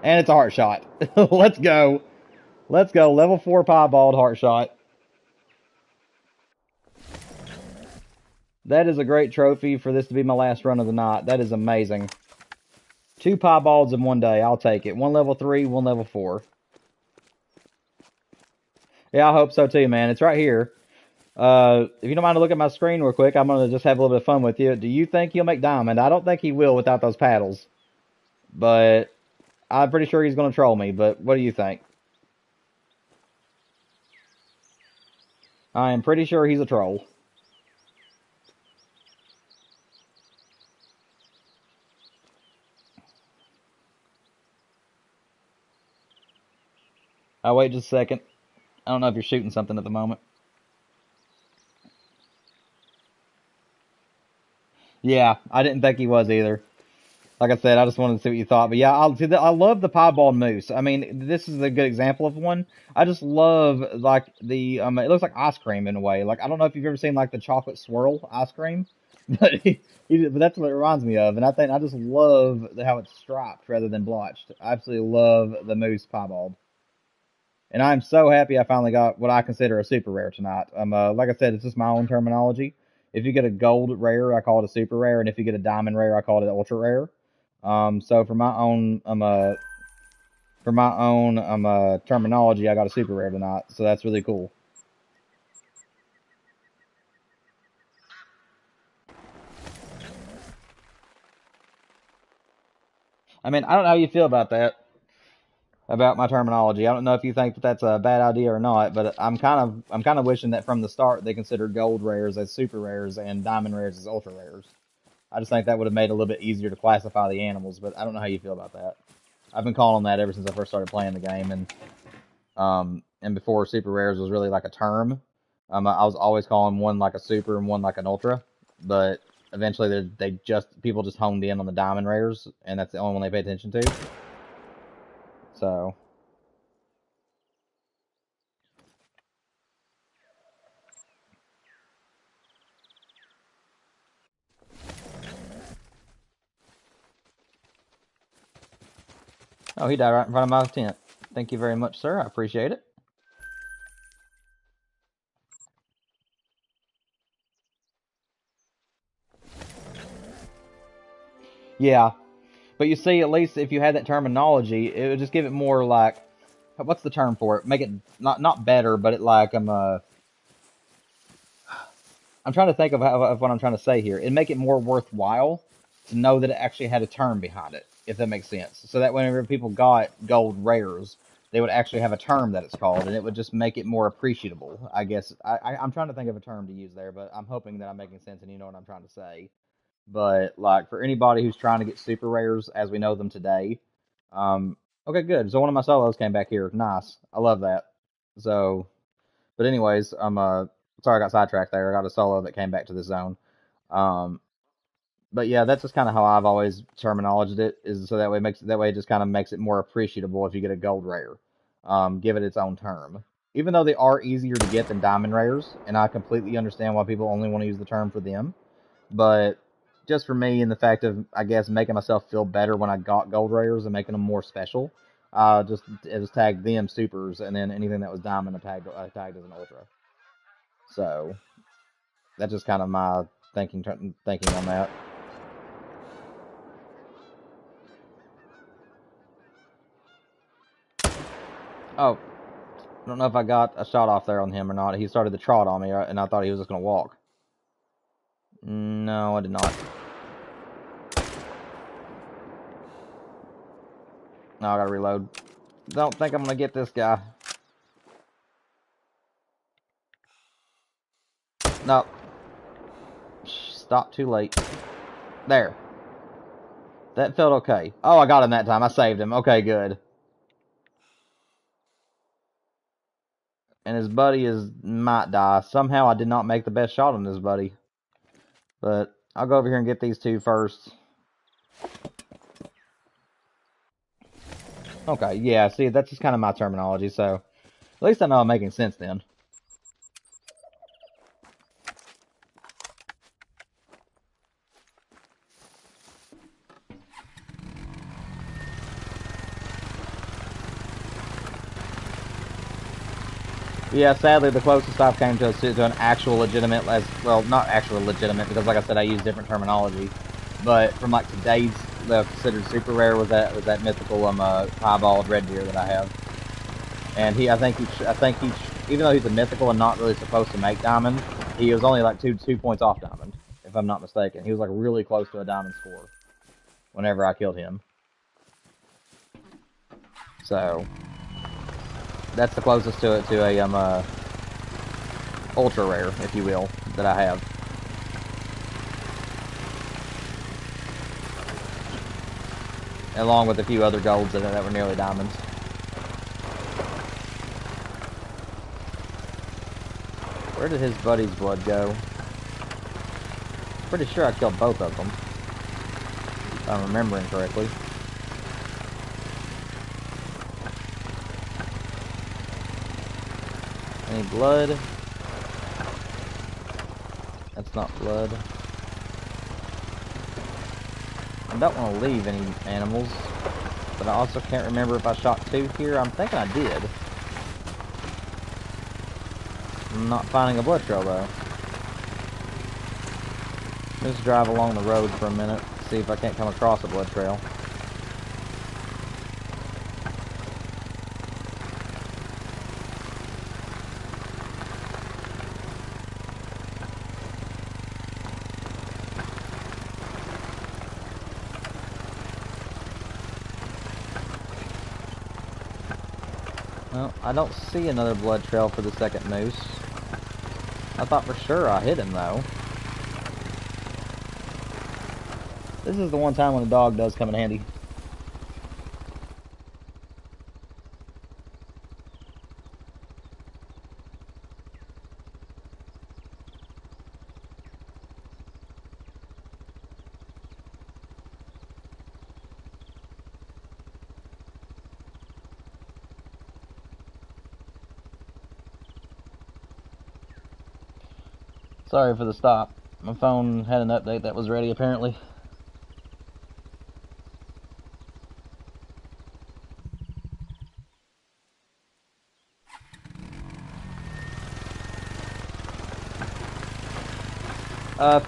And it's a heart shot. Let's go. Let's go. Level 4 piebald heart shot. That is a great trophy for this to be my last run of the night. That is amazing. 2 piebalds in one day. I'll take it. 1 level 3, 1 level 4. Yeah, I hope so too, man. It's right here. If you don't mind to look at my screen real quick, I'm going to just have a little bit of fun with you. Do you think he'll make diamond? I don't think he will without those paddles. but I'm pretty sure he's going to troll me. But what do you think? I am pretty sure he's a troll. I'll wait just a second. I don't know if you're shooting something at the moment. Yeah, I didn't think he was either. Like I said, I just wanted to see what you thought. But yeah, I love the piebald moose. I mean, this is a good example of one. I just love like the it looks like ice cream in a way. Like I don't know if you've ever seen like the chocolate swirl ice cream, but but that's what it reminds me of. And I just love how it's striped rather than blotched. I absolutely love the moose piebald. And I'm so happy I finally got what I consider a super rare tonight. Like I said, it's just my own terminology. If you get a gold rare, I call it a super rare, and if you get a diamond rare, I call it an ultra rare. So for my own terminology, I got a super rare tonight, so that's really cool. I mean, I don't know how you feel about that, about my terminology. I don't know if you think that that's a bad idea or not, but I'm kind of wishing that from the start they considered gold rares as super rares and diamond rares as ultra rares. I just think that would have made it a little bit easier to classify the animals, but I don't know how you feel about that. I've been calling them that ever since I first started playing the game, and before super rares was really like a term. I was always calling one like a super and one like an ultra, but eventually people just honed in on the diamond rares, and that's the only one they pay attention to. So oh, he died right in front of my tent. Thank you very much, sir. I appreciate it. Yeah, but you see, at least if you had that terminology, it would just give it more like, what's the term for it? Make it not better, but it like I'm trying to think of what I'm trying to say here. It'd make it more worthwhile to know that it actually had a term behind it, if that makes sense. So that whenever people got gold rares, they would actually have a term that it's called, and it would just make it more appreciable. I guess I'm trying to think of a term to use there, but I'm hoping that I'm making sense and you know what I'm trying to say. But like for anybody who's trying to get super rares as we know them today, um, okay, good. So one of my solos came back here. Nice. I love that. So, but anyways, I'm sorry I got sidetracked there. I got a solo that came back to the zone. Um, but yeah, that's just kind of how I've always terminologized it. Is so that way it just kind of makes it more appreciable if you get a gold rare. Give it its own term. Even though they are easier to get than diamond rares, and I completely understand why people only want to use the term for them. But just for me, and the fact of I guess making myself feel better when I got gold rares and making them more special, just tagged them supers, and then anything that was diamond I tagged as an ultra. So that's just kind of my thinking on that. Oh, I don't know if I got a shot off there on him or not. He started to trot on me, and I thought he was just gonna walk. No, I did not. No, I gotta reload. Don't think I'm gonna get this guy. No. Stop too late. There. That felt okay. Oh, I got him that time. I saved him. Okay, good. And his buddy might die. Somehow I did not make the best shot on his buddy. But I'll go over here and get these two first. Okay, yeah, see, that's just kind of my terminology, so at least I know I'm making sense then. Yeah, sadly, the closest I've came to an actual legitimate, well, not actual legitimate, because like I said, I use different terminology. But from like today's considered super rare was that mythical piebald red deer that I have, and I think he, even though he's a mythical and not really supposed to make diamond, he was only like two points off diamond, if I'm not mistaken. He was like really close to a diamond score whenever I killed him. So that's the closest to it to a ultra rare, if you will, that I have. Along with a few other golds that were nearly diamonds. Where did his buddy's blood go? Pretty sure I killed both of them, if I'm remembering correctly. Any blood? That's not blood. I don't want to leave any animals, but I also can't remember if I shot 2 here. I'm thinking I did. I'm not finding a blood trail though. Just drive along the road for a minute, see if I can't come across a blood trail. Well, I don't see another blood trail for the second moose. I thought for sure I hit him though. This is the one time when a dog does come in handy. Sorry for the stop. My phone had an update that was ready apparently.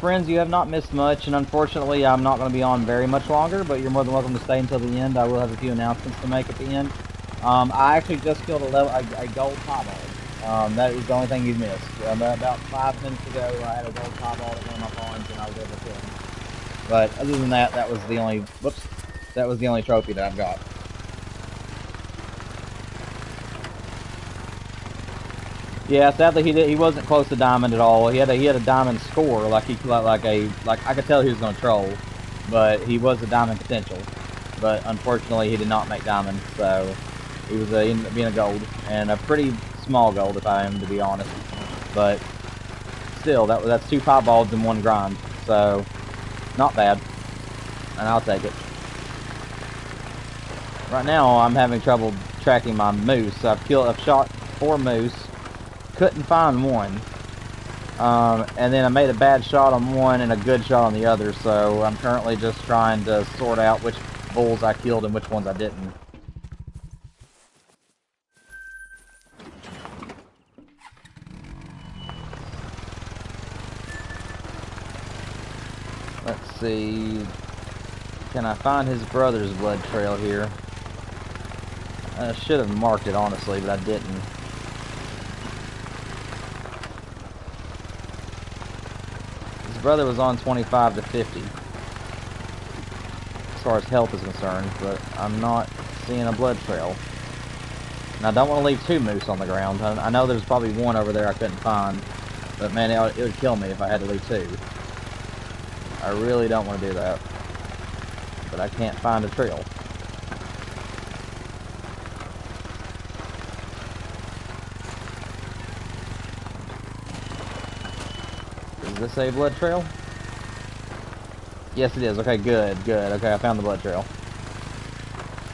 Friends, you have not missed much, and unfortunately I'm not going to be on very much longer, but you're more than welcome to stay until the end. I will have a few announcements to make at the end. I actually just killed a gold piebald. That is the only thing you've missed. About 5 minutes ago, I had a gold piebald at one of my ponds, and I was able to kill him. But other than that, that was the only, that was the only trophy that I've got. Yeah, sadly he wasn't close to diamond at all. He had a diamond score, like I could tell he was gonna troll, but he was a diamond potential. But unfortunately he did not make diamond, so he was he ended up being a gold, and a pretty small gold if I am to be honest. But still, that's 2 piebalds in 1 grind, so not bad, and I'll take it. Right now I'm having trouble tracking my moose. I've shot 4 moose. Couldn't find one, and then I made a bad shot on one and a good shot on the other, so I'm currently just trying to sort out which bulls I killed and which ones I didn't. Let's see, can I find his brother's blood trail here? I should have marked it honestly, but I didn't. His brother was on 25 to 50 as far as health is concerned, but I'm not seeing a blood trail. And I don't want to leave 2 moose on the ground. I know there's probably 1 over there I couldn't find, but man, it would kill me if I had to leave 2. I really don't want to do that, but I can't find a trail. Is this a blood trail? Yes, it is. Okay, good. Okay, I found the blood trail.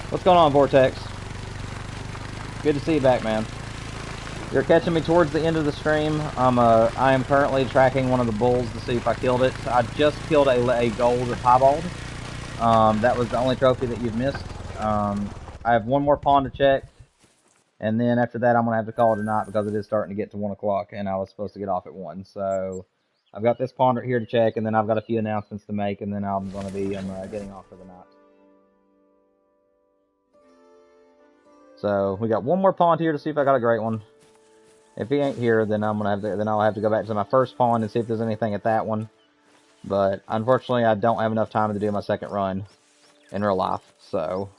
What's going on, Vortex? Good to see you back, man. You're catching me towards the end of the stream. I am currently tracking one of the bulls to see if I killed it. I just killed a gold piebald. That was the only trophy that you've missed. I have 1 more pond to check, and then after that I'm going to have to call it a night because it is starting to get to 1 o'clock, and I was supposed to get off at 1. So I've got this pond right here to check, and then I've got a few announcements to make, and then I'm going to be getting off for the night. So we got 1 more pond here to see if I got a great one. If he ain't here, then I'll have to go back to my first pond and see if there's anything at that one. But unfortunately, I don't have enough time to do my second run in real life. So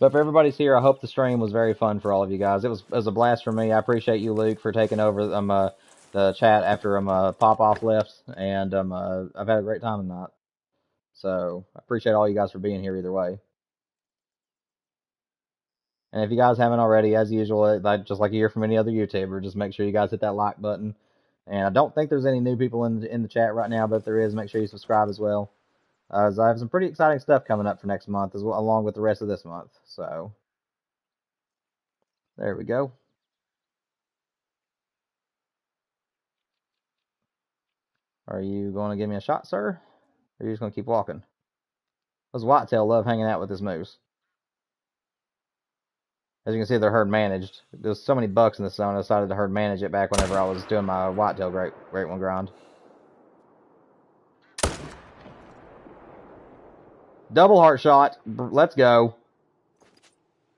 But for everybody's here, I hope the stream was very fun for all of you guys. It was a blast for me. I appreciate you, Luke, for taking over the chat after Pop Off left, and I've had a great time tonight. So I appreciate all you guys for being here either way. And if you guys haven't already, as usual, just like you hear from any other YouTuber, just make sure you guys hit that like button. And I don't think there's any new people in the chat right now, but if there is, make sure you subscribe as well. As I have some pretty exciting stuff coming up for next month as well, along with the rest of this month. So there we go. Are you going to give me a shot, sir? Or are you just going to keep walking? Those whitetail love hanging out with this moose. As you can see, they're herd managed. There's so many bucks in this zone, I decided to herd manage it back whenever I was doing my whitetail great one grind. Double heart shot. Let's go.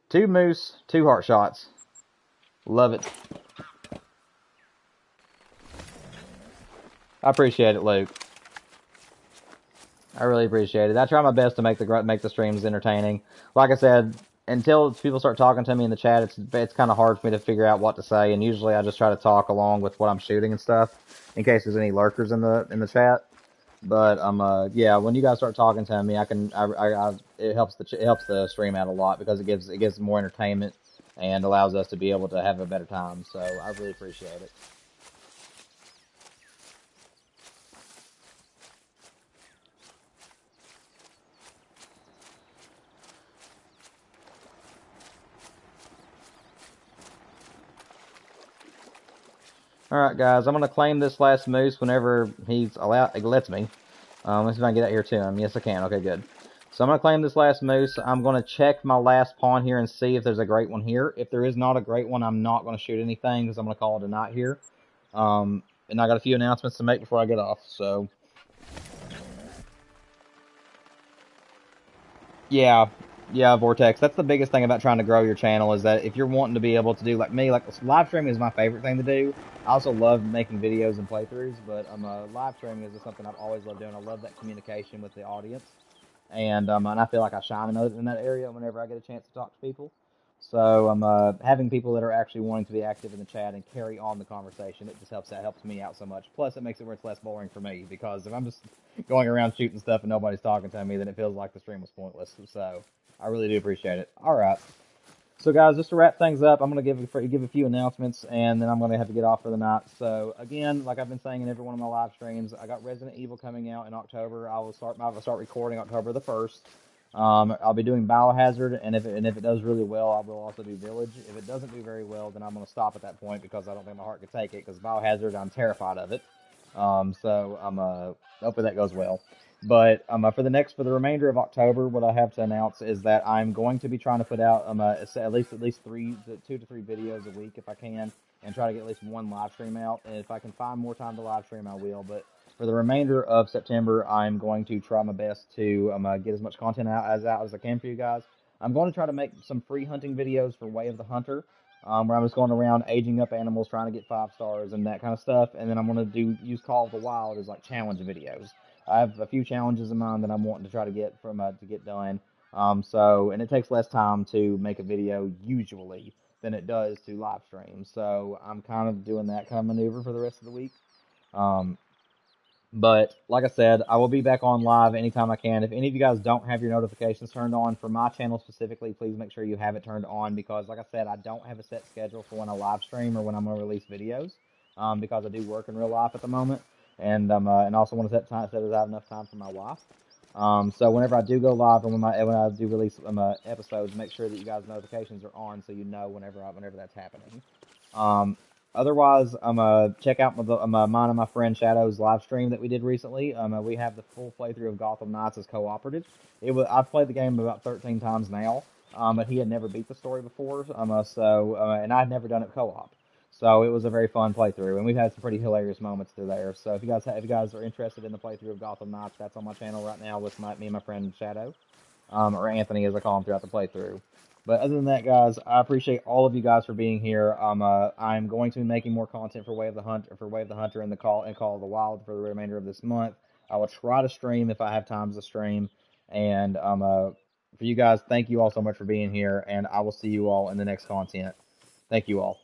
2 moose, 2 heart shots. Love it. I appreciate it, Luke. I really appreciate it. I try my best to make the streams entertaining. Like I said, until people start talking to me in the chat, it's kind of hard for me to figure out what to say. And usually, I just try to talk along with what I'm shooting and stuff, in case there's any lurkers in the chat. But yeah, when you guys start talking to me, it helps the stream out a lot because it gives more entertainment and allows us to be able to have a better time. So I really appreciate it. Alright, guys, I'm going to claim this last moose whenever he lets me. Let's see if I can get out here to him. Yes, I can. Okay, good. So I'm going to claim this last moose. I'm going to check my last pawn here and see if there's a great one here. If there is not a great one, I'm not going to shoot anything because I'm going to call it a night here. And I got a few announcements to make before I get off, so... Yeah, Vortex. That's the biggest thing about trying to grow your channel is that if you're wanting to be able to do like me, like live streaming is my favorite thing to do. I also love making videos and playthroughs, but live streaming is just something I've always loved doing. I love that communication with the audience, and I feel like I shine in that area whenever I get a chance to talk to people. So having people that are actually wanting to be active in the chat and carry on the conversation, it just helps me out so much. Plus, it makes it where it's less boring for me because if I'm just going around shooting stuff and nobody's talking to me, then it feels like the stream was pointless. So I really do appreciate it. All right. So guys, just to wrap things up, I'm going to give a few announcements, and then I'm going to have to get off for the night. So again, like I've been saying in every one of my live streams, I got Resident Evil coming out in October. I will start recording October the 1st. I'll be doing Biohazard, and if it does really well, I will also do Village. If it doesn't do very well, then I'm going to stop at that point because I don't think my heart could take it. Because Biohazard, I'm terrified of it. So I'm hopefully that goes well. But for the remainder of October, what I have to announce is that I'm going to be trying to put out at least 2 to 3 videos a week if I can, and try to get at least 1 live stream out. And if I can find more time to live stream, I will. But for the remainder of September, I'm going to try my best to get as much content out as I can for you guys. I'm going to try to make some free hunting videos for Way of the Hunter, where I'm just going around aging up animals, trying to get 5 stars and that kind of stuff. And then I'm going to use Call of the Wild as like challenge videos. I have a few challenges in mind that I'm wanting to try to get done. And it takes less time to make a video usually than it does to live stream. So I'm kind of doing that kind of maneuver for the rest of the week. But like I said, I will be back on live anytime I can. If any of you guys don't have your notifications turned on for my channel specifically, please make sure you have it turned on because, like I said, I don't have a set schedule for when I live stream or when I'm going to release videos because I do work in real life at the moment. And also want to set aside enough time for my wife. So whenever I do go live and when I do release episodes, make sure that you guys' notifications are on so you know whenever that's happening. Otherwise, check out mine and my friend Shadow's live stream that we did recently. We have the full playthrough of Gotham Knights as cooperative. I've played the game about 13 times now, but he had never beat the story before, and I had never done it co-op. So it was a very fun playthrough, and we've had some pretty hilarious moments through there. So if you guys are interested in the playthrough of Gotham Knights, that's on my channel right now with me and my friend Shadow, or Anthony as I call him throughout the playthrough. But other than that, guys, I appreciate all of you guys for being here. I'm going to be making more content for Way of the Hunter and Call of the Wild for the remainder of this month. I will try to stream if I have time to stream, and for you guys, thank you all so much for being here, and I will see you all in the next content. Thank you all.